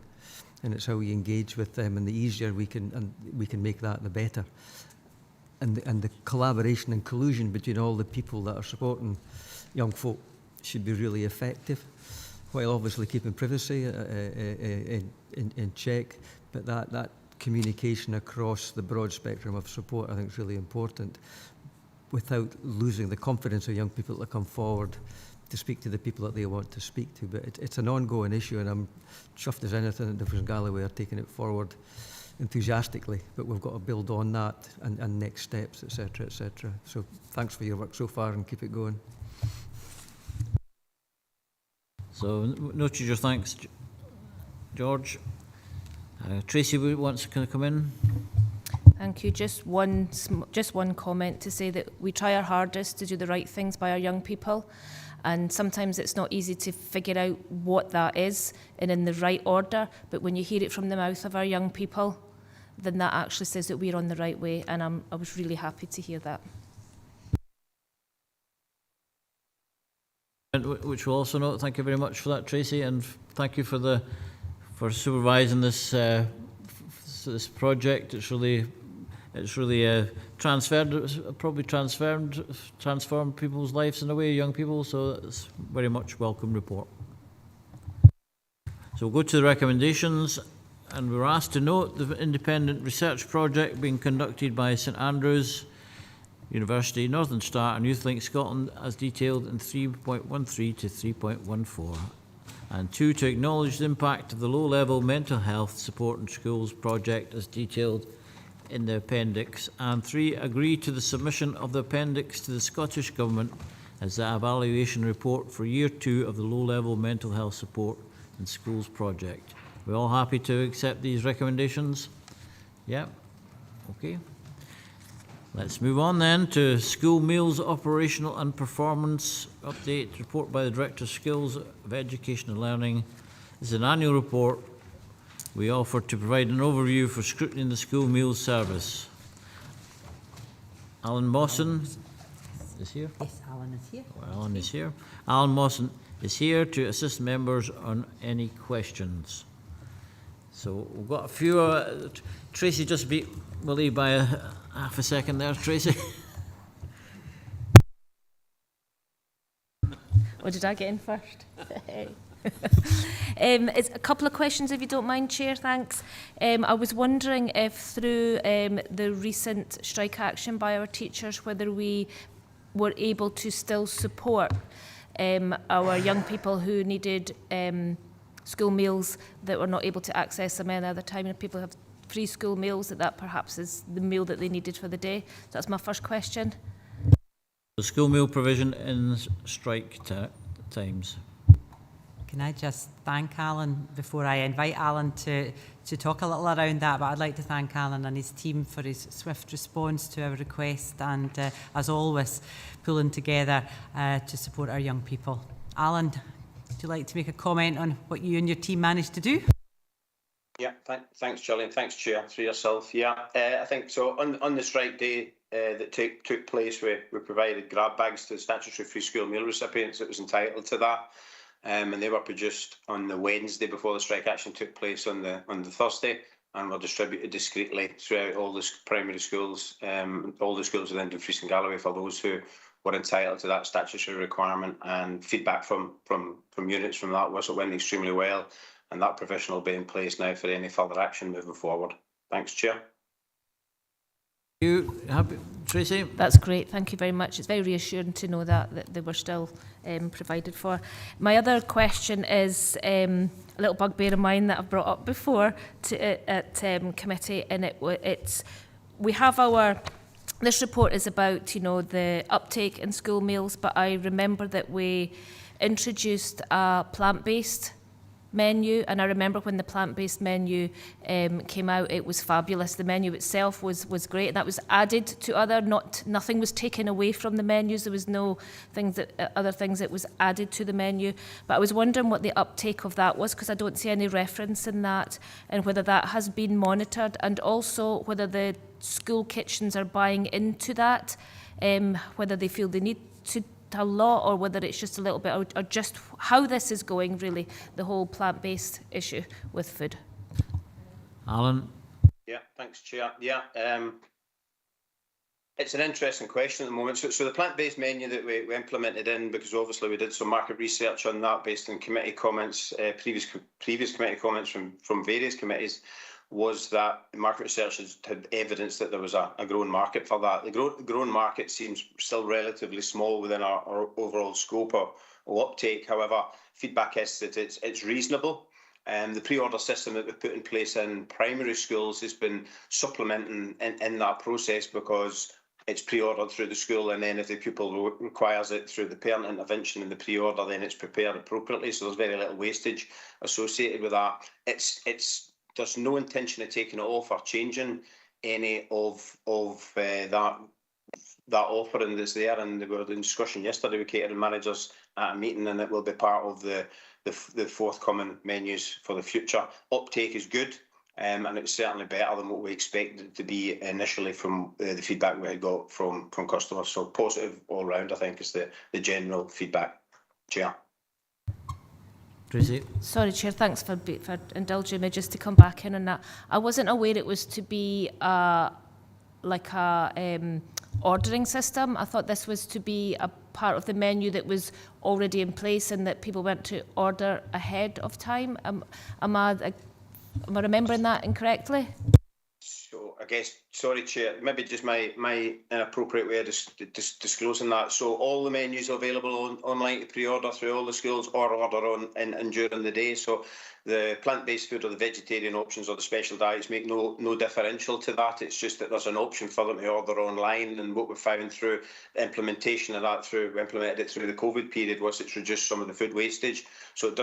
and it's how we engage with them, and the easier we can make that, the better. And the collaboration and collusion between all the people that are supporting young folk should be really effective, while obviously keeping privacy in check. But that communication across the broad spectrum of support, I think, is really important, without losing the confidence of young people to come forward to speak to the people that they want to speak to. But it's an ongoing issue, and I'm chuffed as anything that Dumfries and Galloway are taking it forward enthusiastically. But we've got to build on that and next steps, etc., etc. So thanks for your work so far, and keep it going. So noted your thanks, George. Tracy wants to come in. Thank you. Just one comment to say that we try our hardest to do the right things by our young people, and sometimes it's not easy to figure out what that is and in the right order, but when you hear it from the mouth of our young people, then that actually says that we're on the right way, and I was really happy to hear that. Which we'll also note. Thank you very much for that, Tracy, and thank you for supervising this this project. It's really transformed people's lives in a way, young people. So that's very much welcome report. So we'll go to the recommendations, and we're asked to note the independent research project being conducted by St Andrews University, Northern Star and YouthLink Scotland as detailed in 3.13 to 3.14. And 2, to acknowledge the impact of the low-level mental health support in schools project as detailed in the appendix. And 3, agree to the submission of the appendix to the Scottish Government as the evaluation report for Year 2 of the low-level mental health support in schools project. We're all happy to accept these recommendations? Yeah? Okay. Let's move on then to school meals operational and performance update report by the Director of Skills of Education and Learning. This is an annual report we offer to provide an overview for scrutiny in the school meals service. Alan Mawson is here. Yes, Alan is here. Well, Alan is here. Alan Mawson is here to assist members on any questions. So we've got a few. Tracy just beat Willie by half a second there, Tracy. Or did I get in first? It's a couple of questions, if you don't mind, Chair, thanks. I was wondering if through the recent strike action by our teachers, whether we were able to still support our young people who needed school meals that were not able to access them any other time, and people have free school meals, that perhaps is the meal that they needed for the day. So that's my first question. The school meal provision in strike times. Can I just thank Alan before I invite Alan to talk a little around that, but I'd like to thank Alan and his team for his swift response to our request and, as always, pulling together to support our young people. Alan, would you like to make a comment on what you and your team managed to do? Yeah, thanks, Gillian. Thanks, Chair, for yourself. Yeah, I think so. On the strike day that took place, we provided grab bags to statutory free school meal recipients that was entitled to that. And they were produced on the Wednesday before the strike action took place on the Thursday, and were distributed discreetly throughout all the primary schools, all the schools within Dumfries and Galloway for those who were entitled to that statutory requirement. And feedback from units from that was it went extremely well, and that provision will be in place now for any further action moving forward. Thanks, Chair. You happy, Tracy? That's great, thank you very much. It's very reassuring to know that they were still provided for. My other question is a little bugbear of mine that I've brought up before at committee, and we have this report is about the uptake in school meals, but I remember that we introduced a plant-based menu, and I remember when the plant-based menu came out, it was fabulous. The menu itself was great, and that was added to nothing was taken away from the menus. There was no other things that was added to the menu. But I was wondering what the uptake of that was, because I don't see any reference in that, and whether that has been monitored, and also whether the school kitchens are buying into that, whether they feel they need to a lot, or whether it's just a little bit, or just how this is going, really, the whole plant-based issue with food. Alan? Yeah, thanks, Chair. Yeah, it's an interesting question at the moment. So the plant-based menu that we implemented in, because obviously we did some market research on that based on committee comments, previous committee comments from various committees, was that market research had evidence that there was a growing market for that. The growing market seems still relatively small within our overall scope of uptake. However, feedback is that it's reasonable. The pre-order system that we've put in place in primary schools has been supplementing in that process, because it's pre-ordered through the school, and then if the pupil requires it through the parent intervention in the pre-order, then it's prepared appropriately. So there's very little wastage associated with that. There's no intention of taking it off or changing any of that offering that's there. And we were in discussion yesterday with catering managers at a meeting, and it will be part of the forthcoming menus for the future. Uptake is good, and it's certainly better than what we expected it to be initially from the feedback we had got from customers. So positive all round, I think, is the general feedback. Chair. Tracy? Sorry, Chair, thanks for indulging me, just to come back in on that. I wasn't aware it was to be like a ordering system. I thought this was to be a part of the menu that was already in place, and that people went to order ahead of time. Am I remembering that incorrectly? So I guess, sorry, Chair, maybe just my inappropriate way of disclosing that. So all the menus are available online to pre-order through all the schools, or order on and during the day. So the plant-based food or the vegetarian options or the special diets make no differential to that. It's just that there's an option for them to order online, and what we found through the implementation of that, we implemented it through the COVID period, was it's reduced some of the food wastage. So it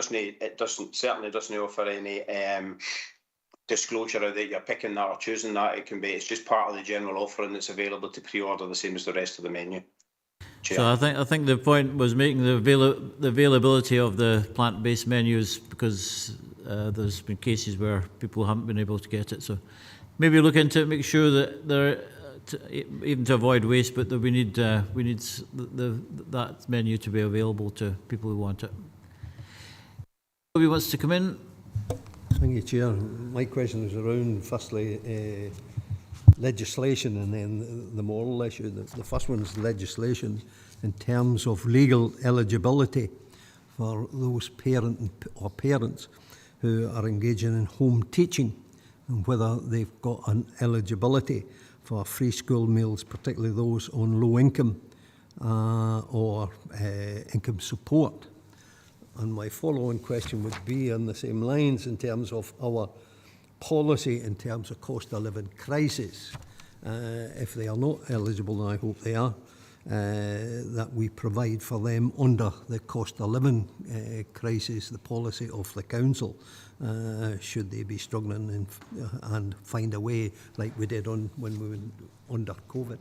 certainly doesn't offer any disclosure that you're picking that or choosing that. It's just part of the general offering that's available to pre-order, the same as the rest of the menu. Chair. So I think the point was making the availability of the plant-based menus, because there's been cases where people haven't been able to get it. So maybe look into it, make sure that they're even to avoid waste, but that we need that menu to be available to people who want it. Who wants to come in? Thank you, Chair. My question is around, firstly, legislation, and then the moral issue. The first one is legislation in terms of legal eligibility. for those parents who are engaging in home teaching, and whether they've got an eligibility for free school meals, particularly those on low income or income support. And my follow-on question would be on the same lines in terms of our policy in terms of cost of living crisis. If they are not eligible, and I hope they are, that we provide for them under the cost of living crisis, the policy of the council, should they be struggling and find a way like we did when we were under COVID.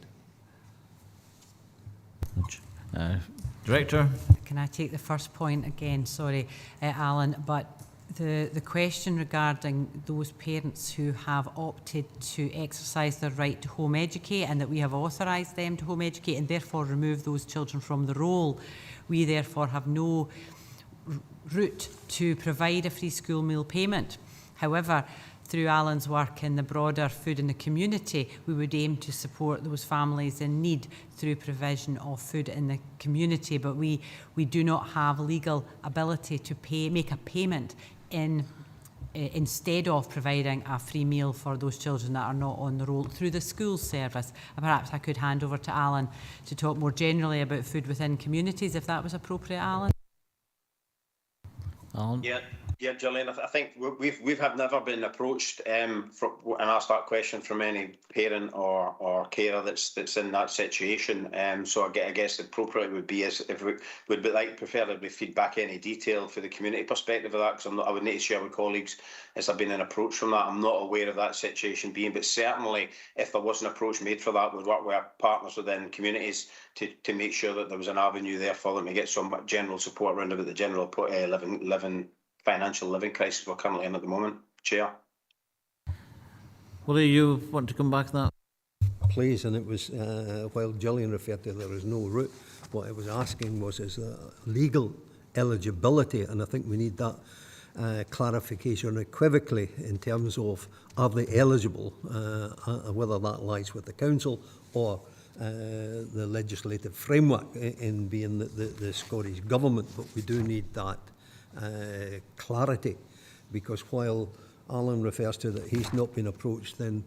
Director? Can I take the first point again? Sorry, Alan, but the question regarding those parents who have opted to exercise their right to home educate, and that we have authorised them to home educate and therefore remove those children from the roll, we therefore have no route to provide a free school meal payment. However, through Alan's work in the broader food in the community, we would aim to support those families in need through provision of food in the community, but we do not have legal ability to make a payment instead of providing a free meal for those children that are not on the roll through the school service. Perhaps I could hand over to Alan to talk more generally about food within communities, if that was appropriate, Alan. Yeah, Gillian, I think we've never been approached and asked that question from any parent or carer that's in that situation. So I guess the appropriate would be is if we would like preferably feedback any detail for the community perspective of that, because I would need to share with colleagues as I've been an approach from that. I'm not aware of that situation being, but certainly if there was an approach made for that, we'd work with our partners within communities to make sure that there was an avenue there for them to get some general support around about the general financial living crisis we're currently in at the moment. Chair. Willie, you want to come back to that? Please, and it was, while Gillian referred to there is no route, what I was asking was is legal eligibility, and I think we need that clarification unequivocally in terms of are they eligible, whether that lies with the council or the legislative framework in being the Scottish Government, but we do need that clarity, because while Alan refers to that he's not been approached, then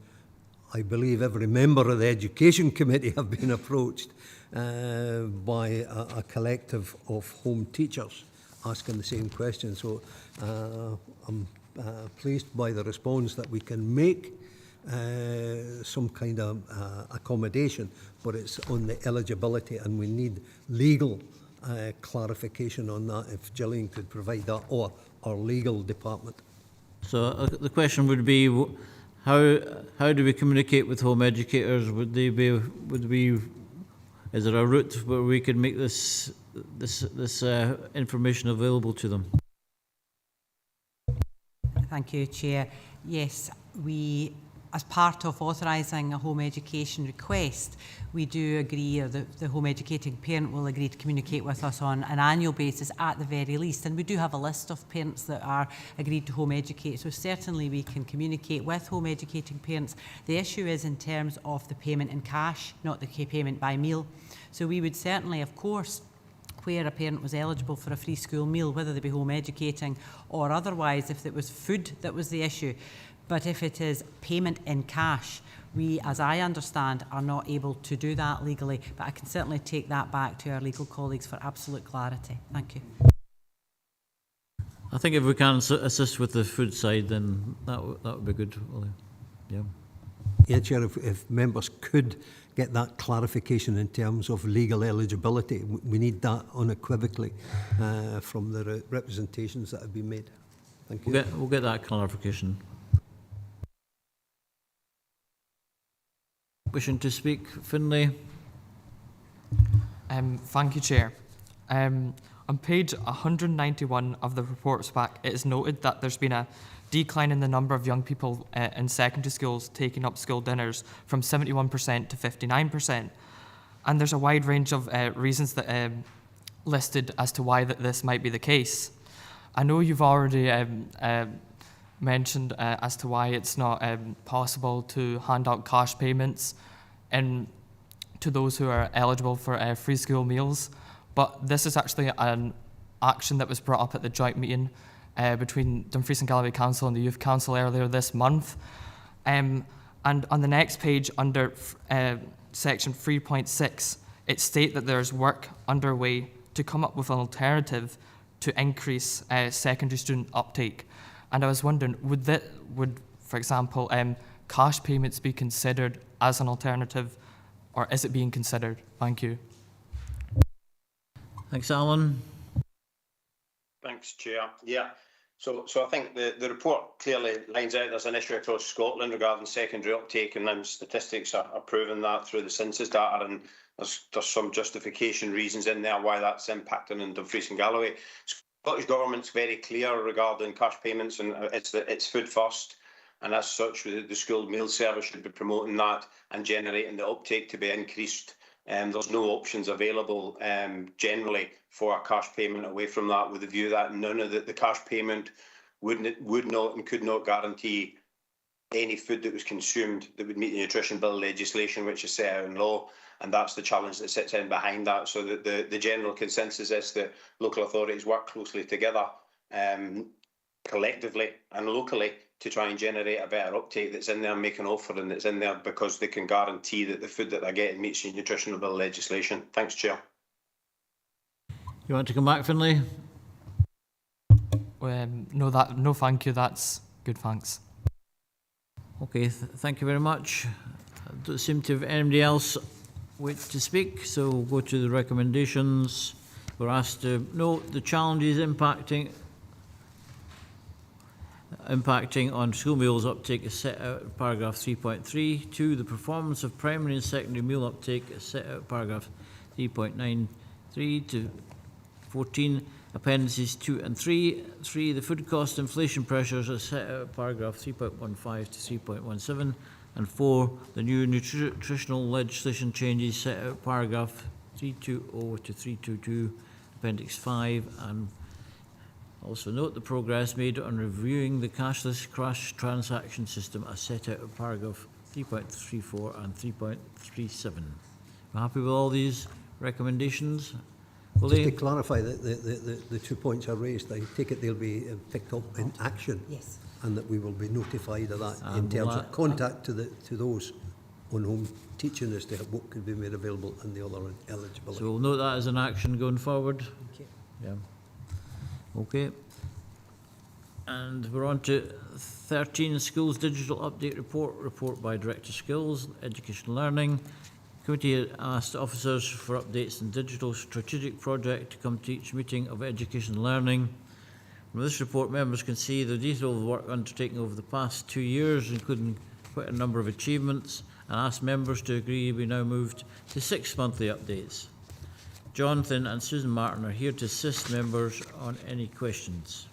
I believe every member of the Education Committee have been approached by a collective of home teachers asking the same question. So I'm pleased by the response that we can make some kind of accommodation, but it's on the eligibility, and we need legal clarification on that, if Gillian could provide that, or our legal department. So the question would be, how do we communicate with home educators? Is there a route where we could make this information available to them? Thank you, Chair. Yes, we, as part of authorising a home education request, we do agree, or the home educating parent will agree to communicate with us on an annual basis at the very least, and we do have a list of parents that are agreed to home educate, so certainly we can communicate with home educating parents. The issue is in terms of the payment in cash, not the payment by meal. So we would certainly, of course, where a parent was eligible for a free school meal, whether they be home educating or otherwise, if it was food that was the issue. But if it is payment in cash, we, as I understand, are not able to do that legally. But I can certainly take that back to our legal colleagues for absolute clarity. Thank you. I think if we can assist with the food side, then that would be good. Yeah. Yeah, Chair, if members could get that clarification in terms of legal eligibility, we need that unequivocally from the representations that have been made. Thank you. We'll get that clarification. Wishing to speak, Finlay? Thank you, Chair. On page 191 of the reports back, it is noted that there's been a decline in the number of young people in secondary schools taking up school dinners from 71% to 59%. And there's a wide range of reasons that listed as to why this might be the case. I know you've already mentioned as to why it's not possible to hand out cash payments to those who are eligible for free school meals, but this is actually action that was brought up at the joint meeting between Dumfries and Galloway Council and the Youth Council earlier this month. And on the next page, under section 3.6, it states that there's work underway to come up with an alternative to increase secondary student uptake. And I was wondering, would for example, cash payments be considered as an alternative, or is it being considered? Thank you. Thanks, Alan. Thanks, Chair. Yeah. So I think the report clearly lines out there's an issue across Scotland regarding secondary uptake, and statistics are proving that through the census data, and there's some justification reasons in there why that's impacting in Dumfries and Galloway. Scottish Government's very clear regarding cash payments, and it's food first, and as such the school meal service should be promoting that and generating the uptake to be increased. There's no options available generally for a cash payment away from that, with the view that none of the cash payment would not and could not guarantee any food that was consumed that would meet the nutrition bill legislation which is set out in law, and that's the challenge that sits in behind that. So that the general consensus is that local authorities work closely together collectively and locally to try and generate a better uptake that's in there, make an offering that's in there because they can guarantee that the food that they're getting meets the nutritional bill legislation. Thanks, Chair. You want to come back, Finlay? No, thank you. That's good, thanks. Okay, thank you very much. I don't seem to have anybody else wait to speak, so we'll go to the recommendations. We're asked to note the challenges impacting on school meals uptake is set out in paragraph 3.3. 2. The performance of primary and secondary meal uptake is set out in paragraph 3.93 to 14. Appendices 2 and 3. 3. The food cost inflation pressures are set out in paragraph 3.15 to 3.17. And 4. The new nutritional legislation changes set out in paragraph 320 to 322, appendix 5, and also note the progress made on reviewing the cashless cash transaction system as set out in paragraph 3.34 and 3.37. We're happy with all these recommendations. Just to clarify, the 2 points are raised. I take it they'll be picked up in action. Yes. And that we will be notified of that in terms of contact to those on home teaching as to what could be made available and the other eligibility. So we'll note that as an action going forward. Okay. Yeah. Okay. And we're on to 13, Schools Digital Update Report by Director Skills, Education Learning. Committee asked officers for updates on digital strategic project to come to each meeting of Education and Learning. From this report, members can see the detailed work undertaken over the past 2 years, including quite a number of achievements, and asked members to agree we now moved to 6 monthly updates. Jonathan and Susan Martin are here to assist members on any questions.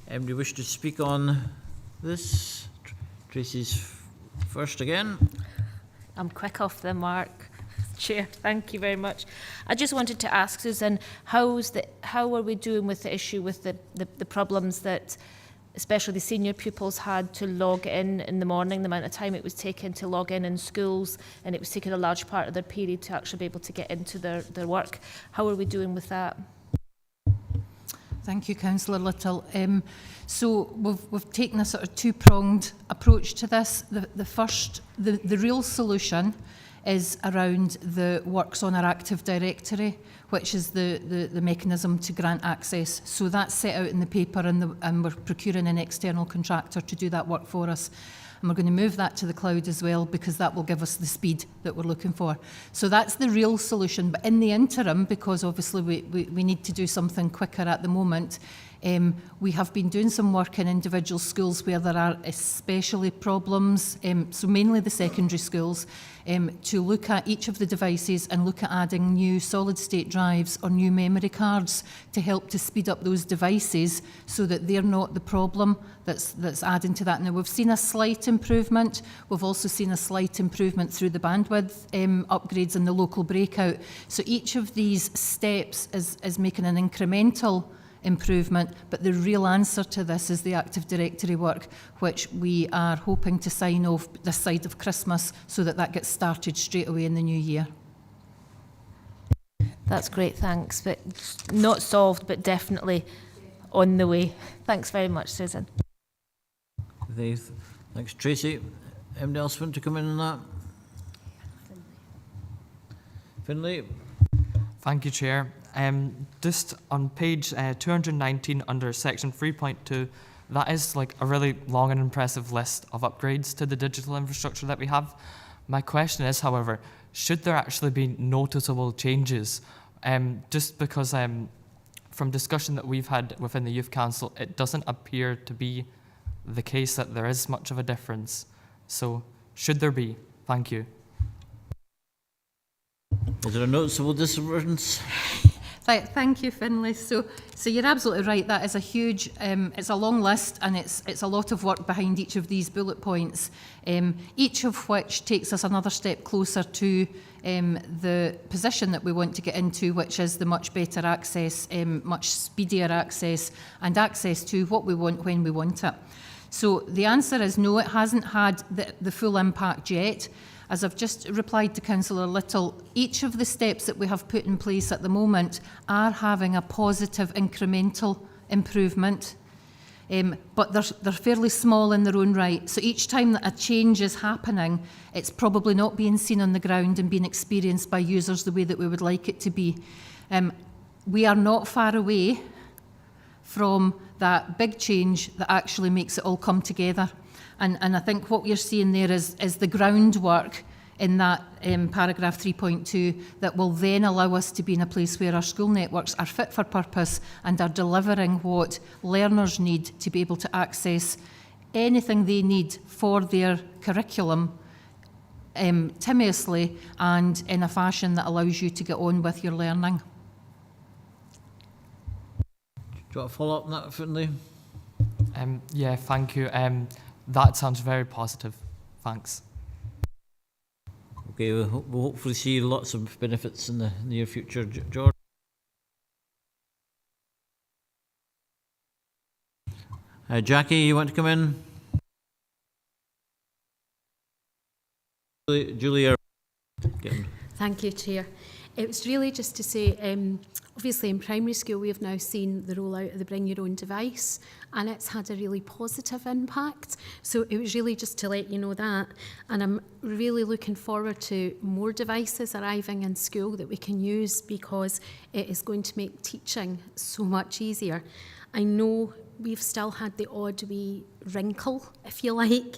Anybody wish to speak on this? Tracy's first again. I'm quick off the mark, Chair. Thank you very much. I just wanted to ask Susan, how are we doing with the issue with the problems that especially the senior pupils had to log in the morning, the amount of time it was taken to log in schools, and it was taking a large part of their period to actually be able to get into their work. How are we doing with that? Thank you, Councillor Little. So we've taken a sort of two-pronged approach to this. The real solution is around the works on our Active Directory, which is the mechanism to grant access. So that's set out in the paper, and we're procuring an external contractor to do that work for us. And we're going to move that to the cloud as well, because that will give us the speed that we're looking for. So that's the real solution. But in the interim, because obviously we need to do something quicker at the moment, we have been doing some work in individual schools where there are especially problems, so mainly the secondary schools, to look at each of the devices and look at adding new solid-state drives or new memory cards to help to speed up those devices so that they're not the problem that's adding to that. Now, we've seen a slight improvement. We've also seen a slight improvement through the bandwidth upgrades and the local breakout. So each of these steps is making an incremental improvement, but the real answer to this is the Active Directory work, which we are hoping to sign off this side of Christmas so that gets started straight away in the new year. That's great, thanks. But not solved, but definitely on the way. Thanks very much, Susan. Thanks, Tracy. Anybody else want to come in on that? Finlay. Thank you, Chair. Just on page 219 under section 3.2, that is like a really long and impressive list of upgrades to the digital infrastructure that we have. My question is, however, should there actually be noticeable changes? Just because from discussion that we've had within the Youth Council, it doesn't appear to be the case that there is much of a difference. So should there be? Thank you. Is there a noticeable difference? Thank you, Finlay. So you're absolutely right. That is a huge, it's a long list, and it's a lot of work behind each of these bullet points, each of which takes us another step closer to the position that we want to get into, which is the much better access, much speedier access, and access to what we want when we want it. So the answer is no, it hasn't had the full impact yet. As I've just replied to Councillor Little, each of the steps that we have put in place at the moment are having a positive incremental improvement, but they're fairly small in their own right. So each time that a change is happening, it's probably not being seen on the ground and being experienced by users the way that we would like it to be. We are not far away from that big change that actually makes it all come together. And I think what you're seeing there is the groundwork in that paragraph 3.2 that will then allow us to be in a place where our school networks are fit for purpose and are delivering what learners need to be able to access anything they need for their curriculum timeously and in a fashion that allows you to get on with your learning. Do you want to follow up on that, Finlay? Yeah, thank you. That sounds very positive. Thanks. Okay, we'll hopefully see lots of benefits in the near future. George? Jackie, you want to come in? Julia. Thank you, Chair. It was really just to say, obviously in primary school we have now seen the rollout of the Bring Your Own Device, and it's had a really positive impact. So it was really just to let you know that. And I'm really looking forward to more devices arriving in school that we can use, because it is going to make teaching so much easier. I know we've still had the odd wee wrinkle, if you like,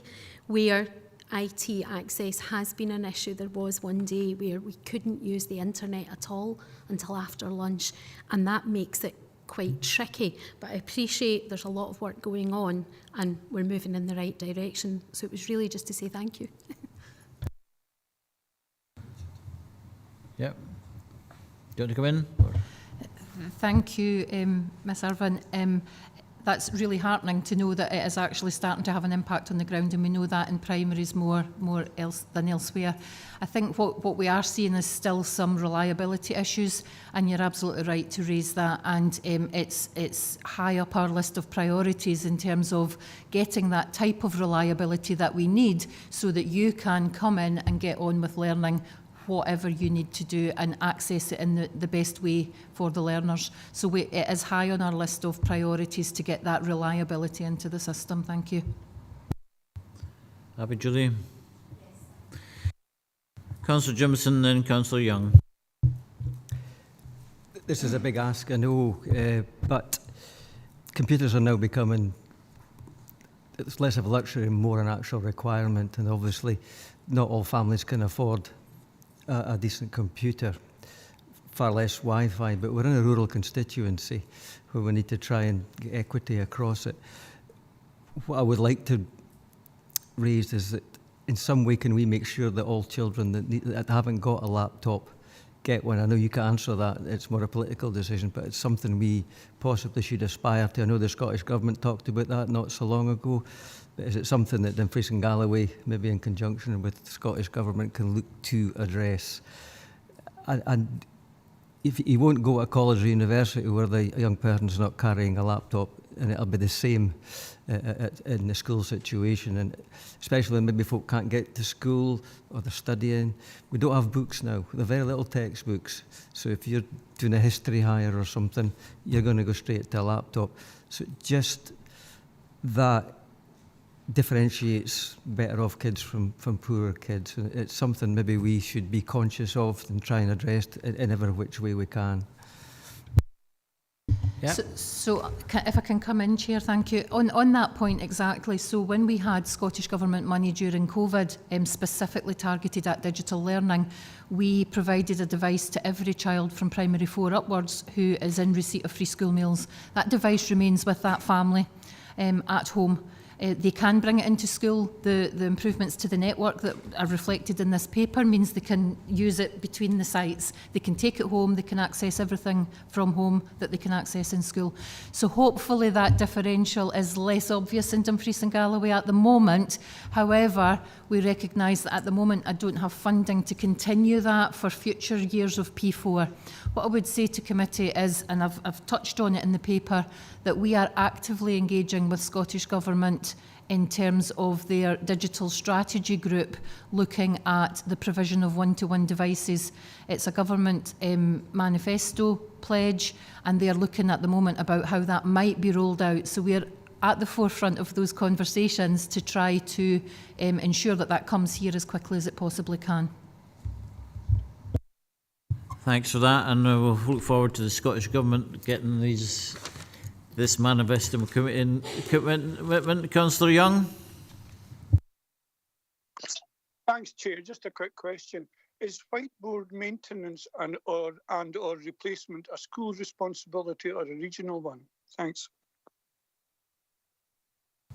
where IT access has been an issue. There was one day where we couldn't use the internet at all until after lunch, and that makes it quite tricky. But I appreciate there's a lot of work going on and we're moving in the right direction. So it was really just to say thank you. Yep. Do you want to come in? Thank you, Ms Irvine. That's really heartening to know that it is actually starting to have an impact on the ground, and we know that in primaries more else than elsewhere. I think what we are seeing is still some reliability issues, and you're absolutely right to raise that, and it's high up our list of priorities in terms of getting that type of reliability that we need so that you can come in and get on with learning whatever you need to do and access it in the best way for the learners. So it is high on our list of priorities to get that reliability into the system. Thank you. Happy, Julie? Yes. Councillor Jimson, then Councillor Young. This is a big ask, I know, but computers are now becoming, it's less of a luxury and more an actual requirement, and obviously not all families can afford a decent computer, far less Wi-Fi, but we're in a rural constituency where we need to try and get equity across it. What I would like to raise is that in some way can we make sure that all children that haven't got a laptop get one? I know you can't answer that, it's more a political decision, but it's something we possibly should aspire to. I know the Scottish Government talked about that not so long ago. But is it something that Dumfries and Galloway, maybe in conjunction with the Scottish Government, can look to address? And if you won't go to a college or university where the young person's not carrying a laptop, and it'll be the same in the school situation, and especially when maybe folk can't get to school or they're studying. We don't have books now. They're very little textbooks. So if you're doing a history hire or something, you're going to go straight to a laptop. So just that differentiates better off kids from poorer kids. And it's something maybe we should be conscious of and try and address in every which way we can. Yeah. So if I can come in, Chair, thank you. On that point exactly, so when we had Scottish Government money during COVID, specifically targeted at digital learning, we provided a device to every child from primary 4 upwards who is in receipt of free school meals. That device remains with that family at home. They can bring it into school. The improvements to the network that are reflected in this paper means they can use it between the sites. They can take it home, they can access everything from home that they can access in school. So hopefully that differential is less obvious in Dumfries and Galloway at the moment. However, we recognise that at the moment I don't have funding to continue that for future years of P4. What I would say to committee is, and I've touched on it in the paper, that we are actively engaging with Scottish Government in terms of their digital strategy group, looking at the provision of one-to-one devices. It's a government manifesto pledge, and they're looking at the moment about how that might be rolled out. So we're at the forefront of those conversations to try to ensure that that comes here as quickly as it possibly can. Thanks for that, and we'll look forward to the Scottish Government getting this manifesto commitment. Councillor Young. Thanks, Chair. Just a quick question. Is whiteboard maintenance and or replacement a school responsibility or a regional one? Thanks.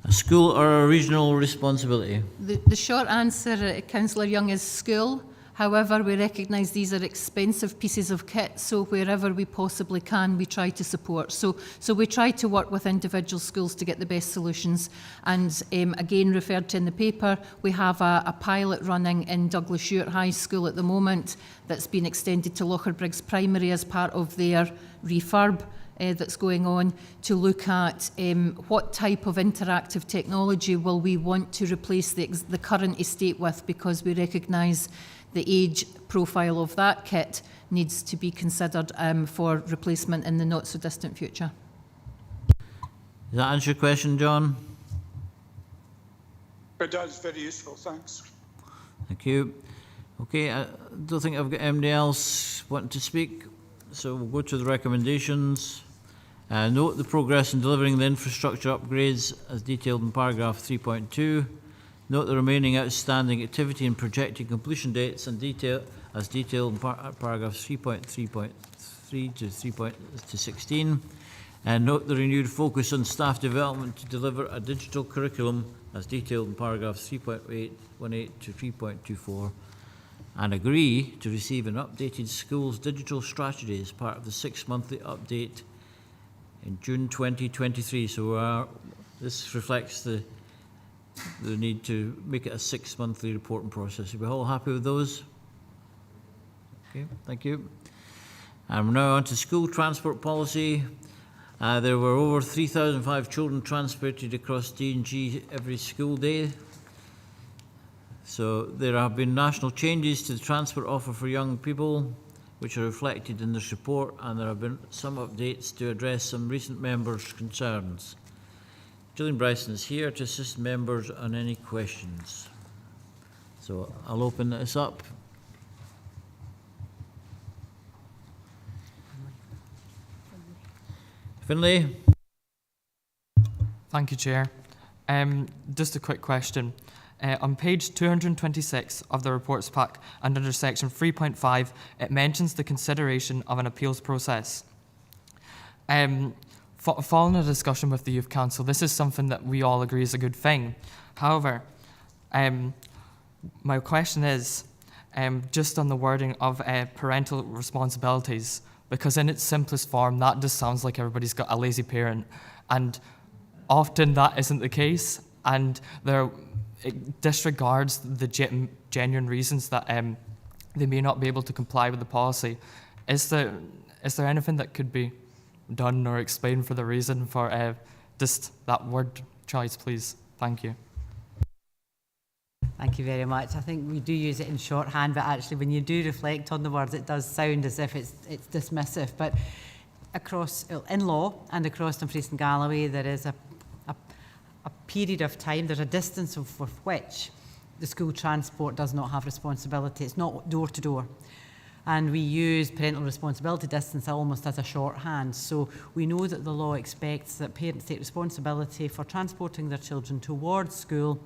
A school or a regional responsibility? The short answer, Councillor Young, is school. However, we recognise these are expensive pieces of kit, so wherever we possibly can, we try to support. So we try to work with individual schools to get the best solutions. And again, referred to in the paper, we have a pilot running in Douglas Stewart High School at the moment that's been extended to Locherbriggs Primary as part of their refurb that's going on, to look at what type of interactive technology will we want to replace the current estate with, because we recognise the age profile of that kit needs to be considered for replacement in the not so distant future. Does that answer your question, John? It does. Very useful. Thanks. Thank you. Okay, I don't think I've got anybody else wanting to speak, so we'll go to the recommendations. Note the progress in delivering the infrastructure upgrades as detailed in paragraph 3.2. Note the remaining outstanding activity and projected completion dates and detailed in paragraphs 3.3.3 to 3.16. And note the renewed focus on staff development to deliver a digital curriculum as detailed in paragraphs 3.818 to 3.24. And agree to receive an updated schools digital strategy as part of the 6-monthly update in June 2023. So this reflects the need to make it a 6-monthly reporting process. Are we all happy with those? Okay, thank you. And we're now on to school transport policy. There were over 3,005 children transported across D&G every school day. So there have been national changes to the transport offer for young people, which are reflected in this report, and there have been some updates to address some recent members' concerns. Gillian Bryson is here to assist members on any questions. So I'll open this up. Finlay. Thank you, Chair. Just a quick question. On page 226 of the reports pack and under section 3.5, it mentions the consideration of an appeals process. Following a discussion with the Youth Council, this is something that we all agree is a good thing. However, my question is just on the wording of parental responsibilities, because in its simplest form, that just sounds like everybody's got a lazy parent, and often that isn't the case, and it disregards the genuine reasons that they may not be able to comply with the policy. Is there anything that could be done or explained for the reason for Just that word choice, please. Thank you. Thank you very much. I think we do use it in shorthand, but actually when you do reflect on the words, it does sound as if it's dismissive. But across, in law and across Dumfries and Galloway, there is a period of time, there's a distance for which the school transport does not have responsibility. It's not door to door. And we use parental responsibility distance almost as a shorthand. So we know that the law expects that parents take responsibility for transporting their children towards school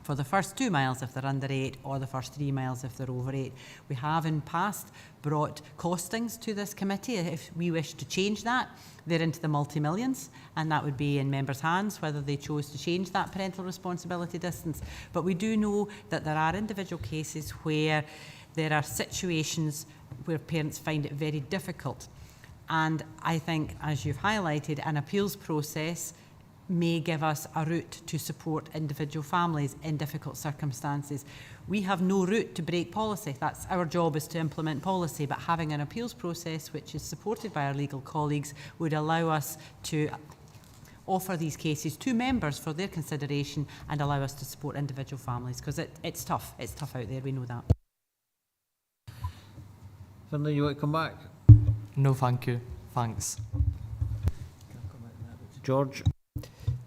for the first 2 miles if they're under 8 or the first 3 miles if they're over 8. We have in past brought costings to this committee. If we wish to change that, they're into the multi-millions, and that would be in members' hands whether they chose to change that parental responsibility distance. But we do know that there are individual cases where there are situations where parents find it very difficult. And I think, as you've highlighted, an appeals process may give us a route to support individual families in difficult circumstances. We have no route to break policy. That's our job, is to implement policy, but having an appeals process which is supported by our legal colleagues would allow us to offer these cases to members for their consideration and allow us to support individual families, because it's tough. It's tough out there, we know that. Finlay, you want to come back? No, thank you. Thanks. George?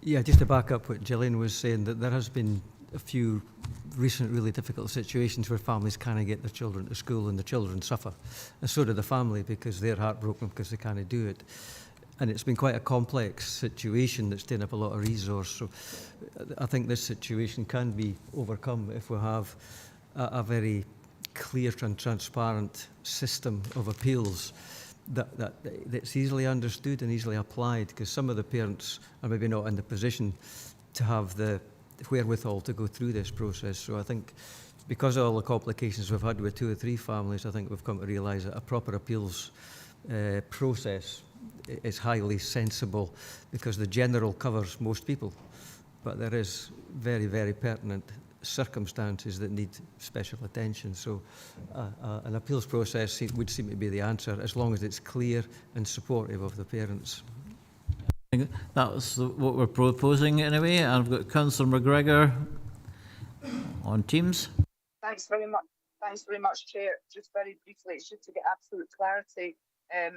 Yeah, just to back up what Gillian was saying, that there has been a few recent really difficult situations where families can't get their children to school and the children suffer. And so do the family, because they're heartbroken because they can't do it. And it's been quite a complex situation that's taken up a lot of resource. So I think this situation can be overcome if we have a very clear and transparent system of appeals that's easily understood and easily applied, because some of the parents are maybe not in the position to have the wherewithal to go through this process. So I think because of all the complications we've had with 2 or 3 families, I think we've come to realise that a proper appeals process is highly sensible, because the general covers most people, but there is very, very pertinent circumstances that need special attention. So an appeals process would seem to be the answer, as long as it's clear and supportive of the parents. That's what we're proposing anyway. And I've got Councillor McGregor on Teams. Thanks very much, Chair. Just very briefly, it's just to get absolute clarity. I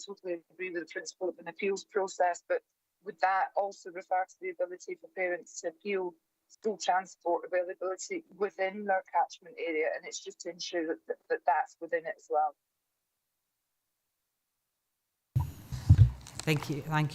totally agree with the principle of an appeals process, but would that also refer to the ability for parents to appeal school transport availability within their catchment area? And it's just to ensure that that's within it as well. Thank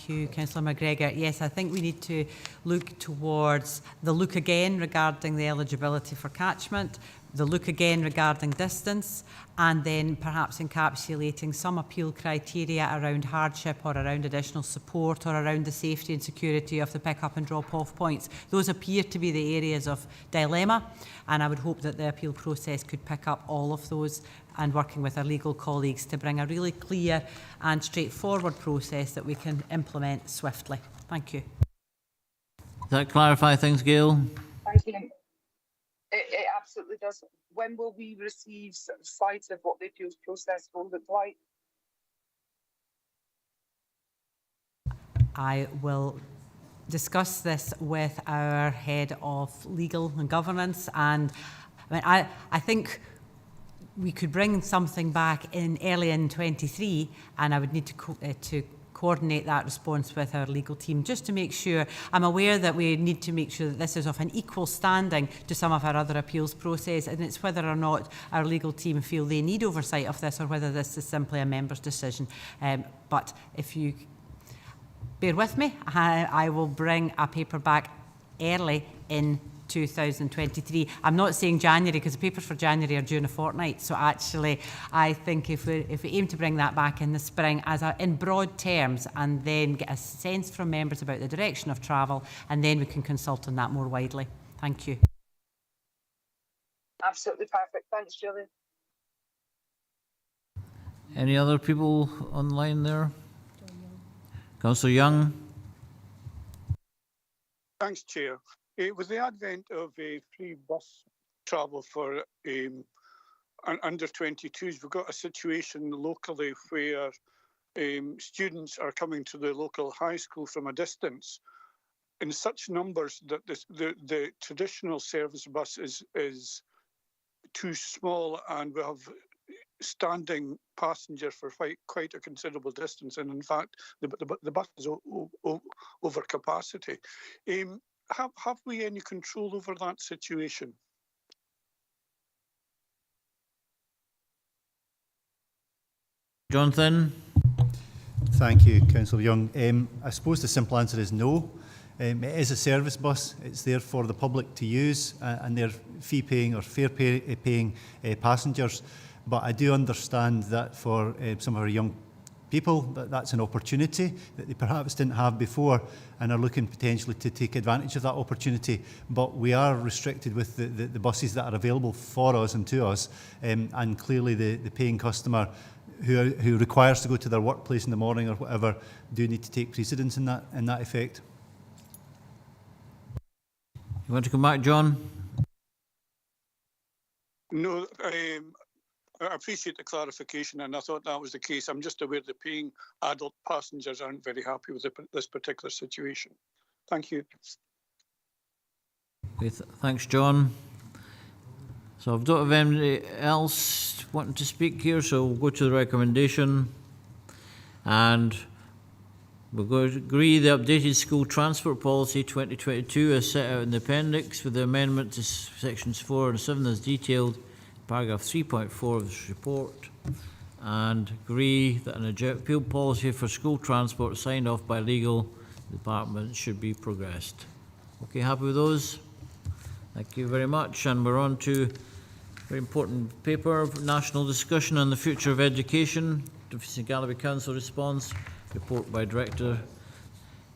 you, Councillor McGregor. Yes, I think we need to look towards the look again regarding the eligibility for catchment, the look again regarding distance, and then perhaps encapsulating some appeal criteria around hardship or around additional support or around the safety and security of the pick-up and drop-off points. Those appear to be the areas of dilemma, and I would hope that the appeal process could pick up all of those, and working with our legal colleagues to bring a really clear and straightforward process that we can implement swiftly. Thank you. Does that clarify things, Gail? Thank you. It absolutely does. When will we receive sight of what the appeals process will look like? I will discuss this with our head of legal and governance, and I think we could bring something back in early in 23, and I would need to coordinate that response with our legal team, just to make sure. I'm aware that we need to make sure that this is of an equal standing to some of our other appeals process, and it's whether or not our legal team feel they need oversight of this, or whether this is simply a member's decision. But if you bear with me, I will bring a paper back early in 2023. I'm not saying January, because the papers for January are due in a fortnight. So actually, I think if we aim to bring that back in the spring in broad terms, and then get a sense from members about the direction of travel, and then we can consult on that more widely. Thank you. Absolutely perfect. Thanks, Gillian. Any other people online there? Councillor Young. Thanks, Chair. With the advent of free bus travel for under 22s, we've got a situation locally where students are coming to the local high school from a distance, in such numbers that the traditional service bus is too small, and we have standing passenger for quite a considerable distance, and in fact the bus is over capacity. Have we any control over that situation? Jonathan? Thank you, Councillor Young. I suppose the simple answer is no. It is a service bus. It's there for the public to use, and they're fee-paying or fare-paying passengers. But I do understand that for some of our young people, that's an opportunity that they perhaps didn't have before and are looking potentially to take advantage of that opportunity. But we are restricted with the buses that are available for us and to us, and clearly the paying customer who requires to go to their workplace in the morning or whatever do need to take precedence in that effect. You want to come back, John? No, I appreciate the clarification, and I thought that was the case. I'm just aware the paying adult passengers aren't very happy with this particular situation. Thank you. Okay, thanks, John. So I don't have anybody else wanting to speak here, so we'll go to the recommendation. And we're going to agree the updated school transport policy 2022 as set out in the appendix with the amendment to sections 4 and 7 as detailed in paragraph 3.4 of this report, and agree that an appeal policy for school transport signed off by legal department should be progressed. Okay, happy with those? Thank you very much. And we're on to a very important paper, national discussion on the future of education. Dumfries and Galloway Council response, report by Director.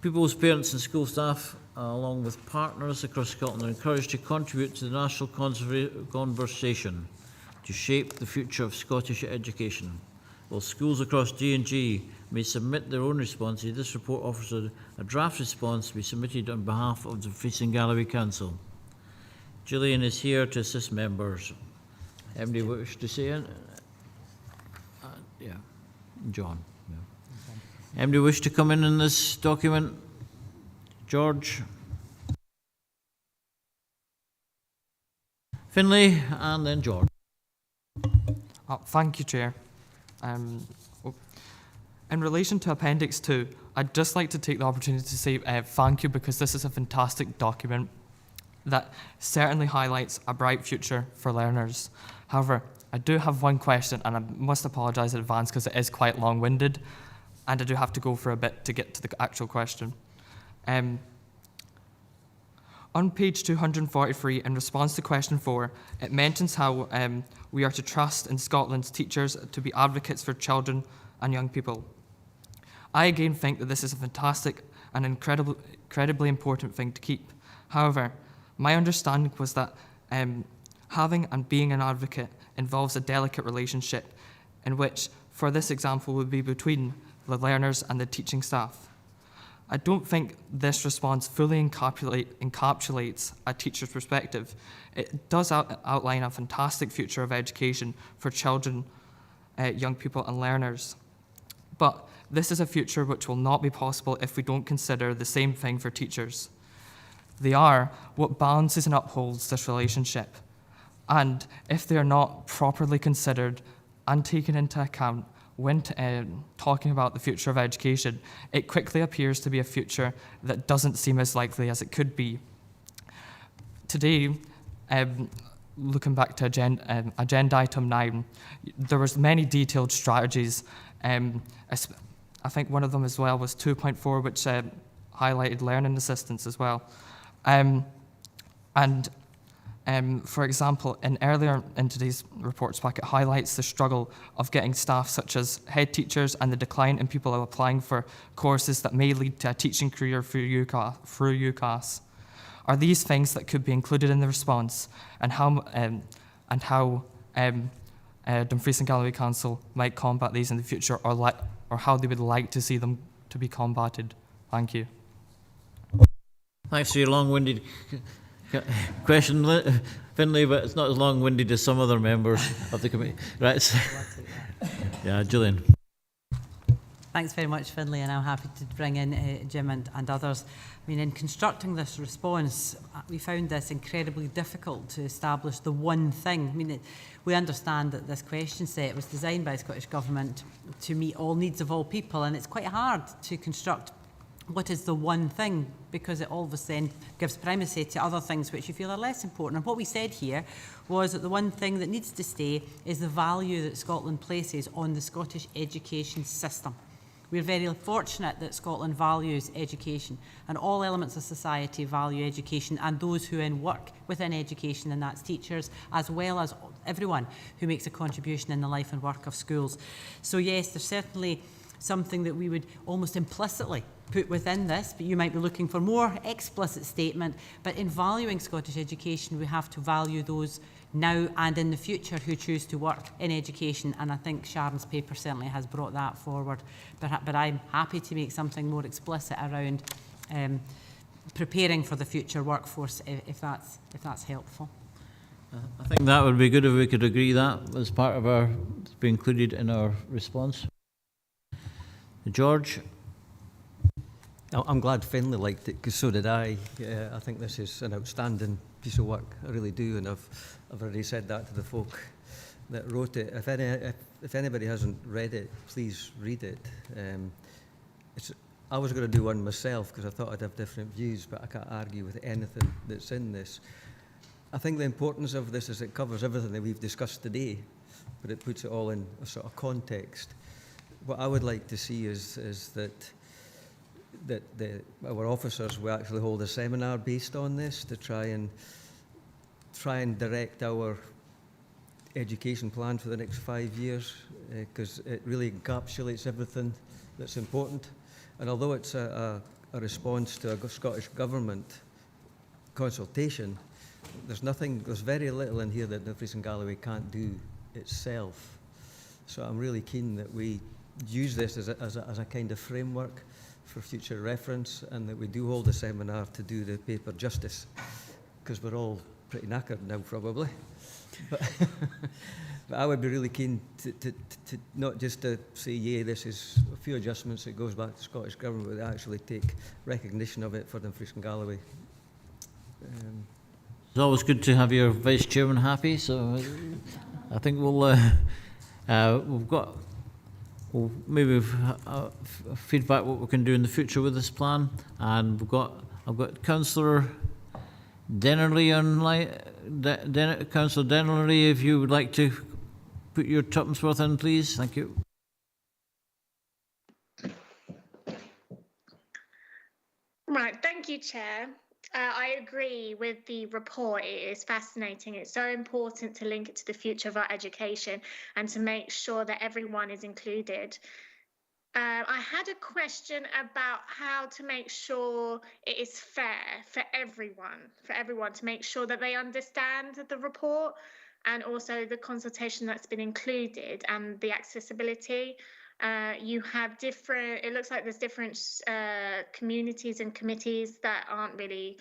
Pupils, parents and school staff, along with partners across Scotland, are encouraged to contribute to the national conversation to shape the future of Scottish education. While schools across D&G may submit their own responses, this report offers a draft response to be submitted on behalf of the Dumfries and Galloway Council. Gillian is here to assist members. Anybody wish to say it? Yeah, John. Yeah. Anybody wish to come in this document? George? Finlay, and then George. Thank you, Chair. In relation to Appendix 2, I'd just like to take the opportunity to say thank you, because this is a fantastic document that certainly highlights a bright future for learners. However, I do have one question, and I must apologise in advance because it is quite long-winded, and I do have to go for a bit to get to the actual question. On page 243, in response to question 4, it mentions how we are to trust in Scotland's teachers to be advocates for children and young people. I again think that this is a fantastic and incredibly important thing to keep. However, my understanding was that having and being an advocate involves a delicate relationship in which, for this example, would be between the learners and the teaching staff. I don't think this response fully encapsulates a teacher's perspective. It does outline a fantastic future of education for children, young people and learners. But this is a future which will not be possible if we don't consider the same thing for teachers. They are what balances and upholds this relationship. And if they are not properly considered and taken into account when talking about the future of education, it quickly appears to be a future that doesn't seem as likely as it could be. Today, looking back to agenda item 9, there was many detailed strategies. I think one of them as well was 2.4, which highlighted learning assistance as well. For example, earlier in today's reports pack, it highlights the struggle of getting staff such as head teachers and the decline in people applying for courses that may lead to a teaching career through UCAS. Are these things that could be included in the response, and how Dumfries and Galloway Council might combat these in the future, or how they would like to see them to be combated? Thank you. Thanks for your long-winded question, Finlay, but it's not as long-winded as some other members of the committee. Right. Yeah, Gillian. Thanks very much, Finlay, and I'm happy to bring in Jim and others. I mean, in constructing this response, we found this incredibly difficult to establish the one thing. I mean, we understand that this question set was designed by the Scottish Government to meet all needs of all people, and it's quite hard to construct what is the one thing, because it always then gives primacy to other things which you feel are less important. And what we said here was that the one thing that needs to stay is the value that Scotland places on the Scottish education system. We're very fortunate that Scotland values education, and all elements of society value education, and those who work within education, and that's teachers as well as everyone who makes a contribution in the life and work of schools. So yes, there's certainly something that we would almost implicitly put within this, but you might be looking for more explicit statement. But in valuing Scottish education, we have to value those now and in the future who choose to work in education, and I think Sharon's paper certainly has brought that forward. But I'm happy to make something more explicit around preparing for the future workforce, if that's helpful. I think that would be good if we could agree that as part of our, be included in our response. George? I'm glad Finlay liked it, because so did I. I think this is an outstanding piece of work. I really do, and I've already said that to the folk that wrote it. If anybody hasn't read it, please read it. I was going to do one myself because I thought I'd have different views, but I can't argue with anything that's in this. I think the importance of this is it covers everything that we've discussed today, but it puts it all in a sort of context. What I would like to see is that our officers will actually hold a seminar based on this to try and direct our education plan for the next 5 years, because it really encapsulates everything that's important. And although it's a response to a Scottish Government consultation, there's very little in here that Dumfries and Galloway can't do itself. So I'm really keen that we use this as a kind of framework for future reference, and that we do hold a seminar to do the paper justice, because we're all pretty knackered now probably. But I would be really keen to not just to say, yeah, this is a few adjustments, it goes back to Scottish Government, but actually take recognition of it for Dumfries and Galloway. It's always good to have your Vice Chairman happy, so I think we'll maybe feedback what we can do in the future with this plan, and I've got Councillor Dennerley online. Councillor Dennerley, if you would like to put your tuppence worth in, please. Thank you. Right, thank you, Chair. I agree with the report. It is fascinating. It's so important to link it to the future of our education and to make sure that everyone is included. I had a question about how to make sure it is fair for everyone to make sure that they understand the report, and also the consultation that's been included and the accessibility. You have it looks like there's different communities and committees that aren't really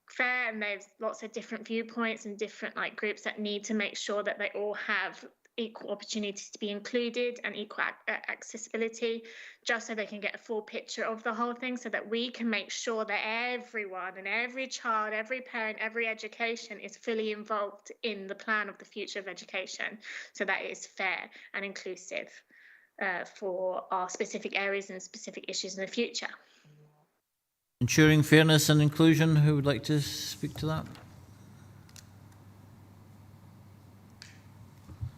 fair, and there's lots of different viewpoints and different groups that need to make sure that they all have equal opportunities to be included and equal accessibility, just so they can get a full picture of the whole thing, so that we can make sure that everyone and every child, every parent, every education is fully involved in the plan of the future of education, so that it is fair and inclusive for our specific areas and specific issues in the future. Ensuring fairness and inclusion, who would like to speak to that?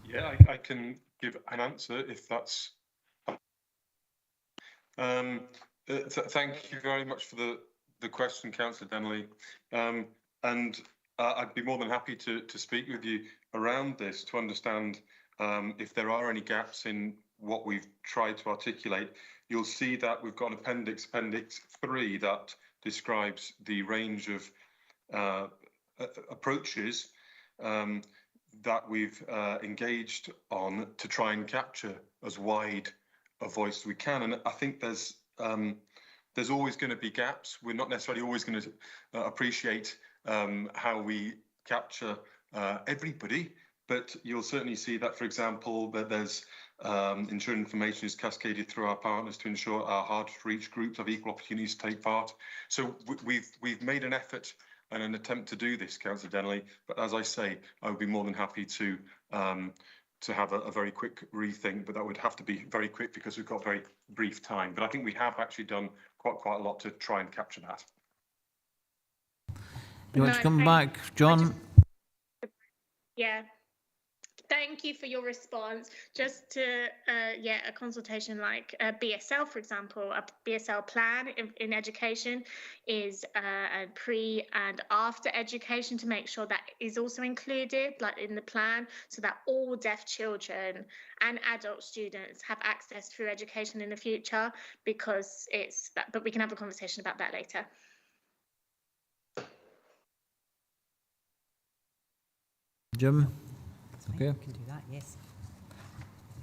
Yeah, I can give an answer if that's... thank you very much for the question, Councillor Dennerley. And I'd be more than happy to speak with you around this to understand if there are any gaps in what we've tried to articulate. You'll see that we've got an appendix 3, that describes the range of approaches that we've engaged on to try and capture as wide a voice as we can. And I think there's always going to be gaps. We're not necessarily always going to appreciate how we capture everybody, but you'll certainly see that, for example, that there's ensuring information is cascaded through our partners to ensure our hard-to-reach groups have equal opportunities to take part. So we've made an effort and an attempt to do this, Councillor Denley, but as I say, I would be more than happy to have a very quick rethink, but that would have to be very quick because we've got very brief time. But I think we have actually done quite a lot to try and capture that. You want to come back, John? Yeah. Thank you for your response. Just to, a consultation like BSL, for example, a BSL plan in education is a pre and after education to make sure that is also included, like in the plan, so that all deaf children and adult students have access through education in the future, because it's that, but we can have a conversation about that later. Jim? Okay. You can do that, yes.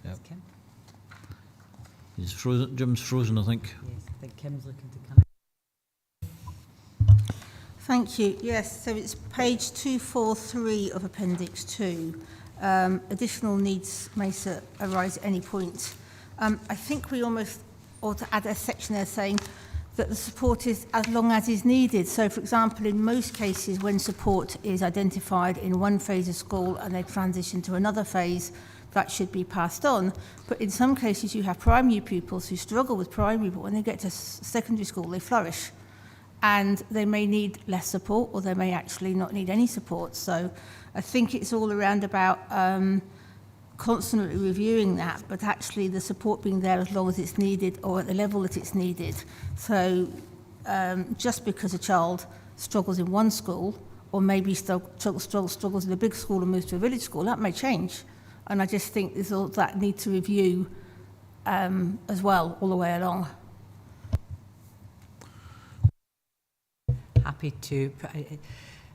Yep. Kim? He's frozen. Jim's frozen, I think. Yes, I think Kim's looking to come in. Thank you. Yes, so it's page 243 of Appendix 2. Additional needs may arise at any point. I think we almost ought to add a section there saying that the support is as long as is needed. So, for example, in most cases, when support is identified in one phase of school and they transition to another phase, that should be passed on. But in some cases, you have primary pupils who struggle with primary, but when they get to secondary school, they flourish. And they may need less support, or they may actually not need any support. So I think it's all around about constantly reviewing that, but actually the support being there as long as it's needed or at the level that it's needed. So just because a child struggles in one school, or maybe struggles in a big school and moves to a village school, that may change. And I just think there's all that need to review as well all the way along. Happy to.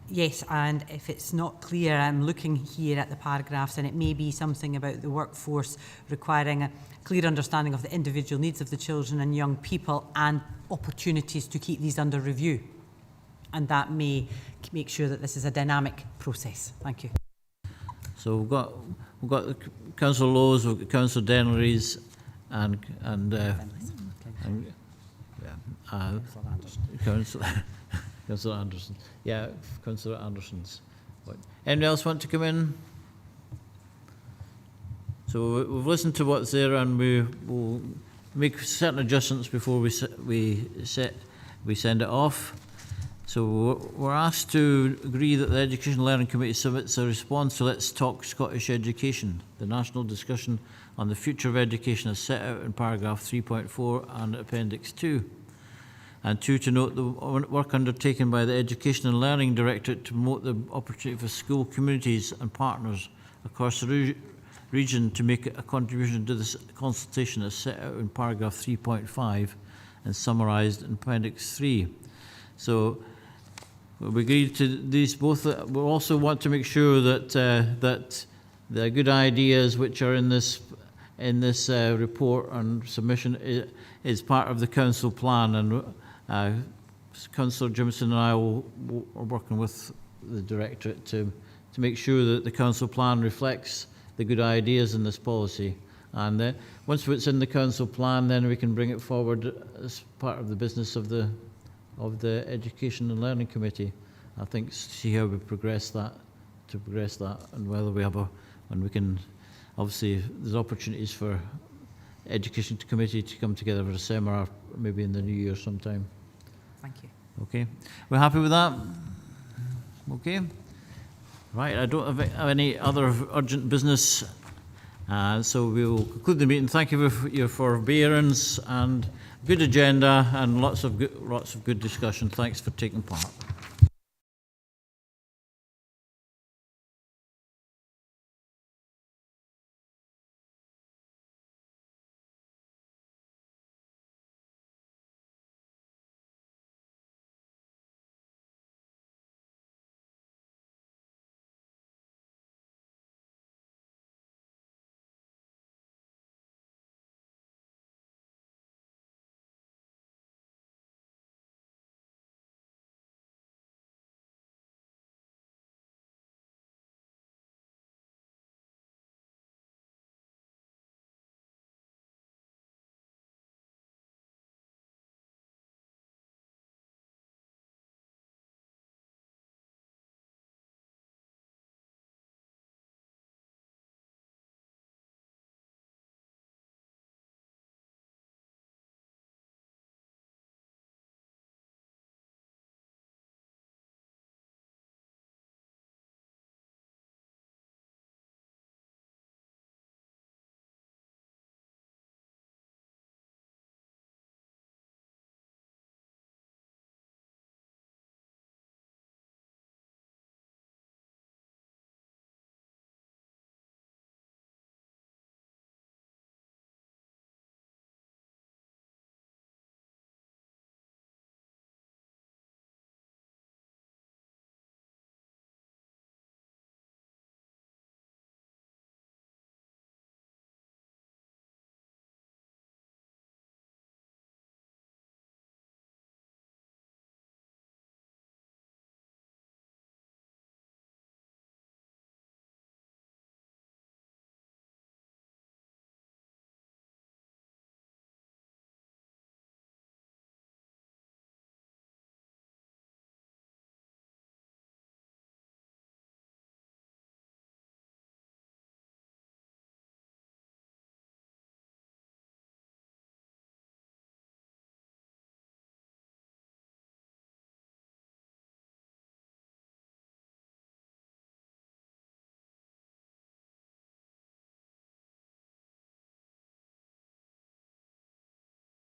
Yes, and if it's not clear, I'm looking here at the paragraphs, and it may be something about the workforce requiring a clear understanding of the individual needs of the children and young people and opportunities to keep these under review. And that may make sure that this is a dynamic process. Thank you. So we've got Councillor Lowe's, we've got Councillor Dennery's, and Councillor Anderson. Yeah, Councillor Anderson's. Anyone else want to come in? So we've listened to what's there, and we will make certain adjustments before we send it off. So we're asked to agree that the Education and Learning Committee submits a response to Let's Talk Scottish Education, the national discussion on the future of education as set out in paragraph 3.4 and Appendix 2. And 2, to note the work undertaken by the Education and Learning Directorate to promote the opportunity for school communities and partners across the region to make a contribution to this consultation as set out in paragraph 3.5 and summarised in Appendix 3. So we agreed to these both. We also want to make sure that that the good ideas which are in this report and submission is part of the council plan, and Councillor Jimson and I are working with the Directorate to make sure that the council plan reflects the good ideas in this policy. And once it's in the council plan, then we can bring it forward as part of the business of the Education and Learning Committee. I think see how we progress that, and whether we have and we can, obviously there's opportunities for Education Committee to come together for a seminar, maybe in the new year sometime. Thank you. Okay, we're happy with that? Okay. Right, I don't have any other urgent business, so we will conclude the meeting. Thank you for your forbearance and good agenda and lots of good discussion. Thanks for taking part.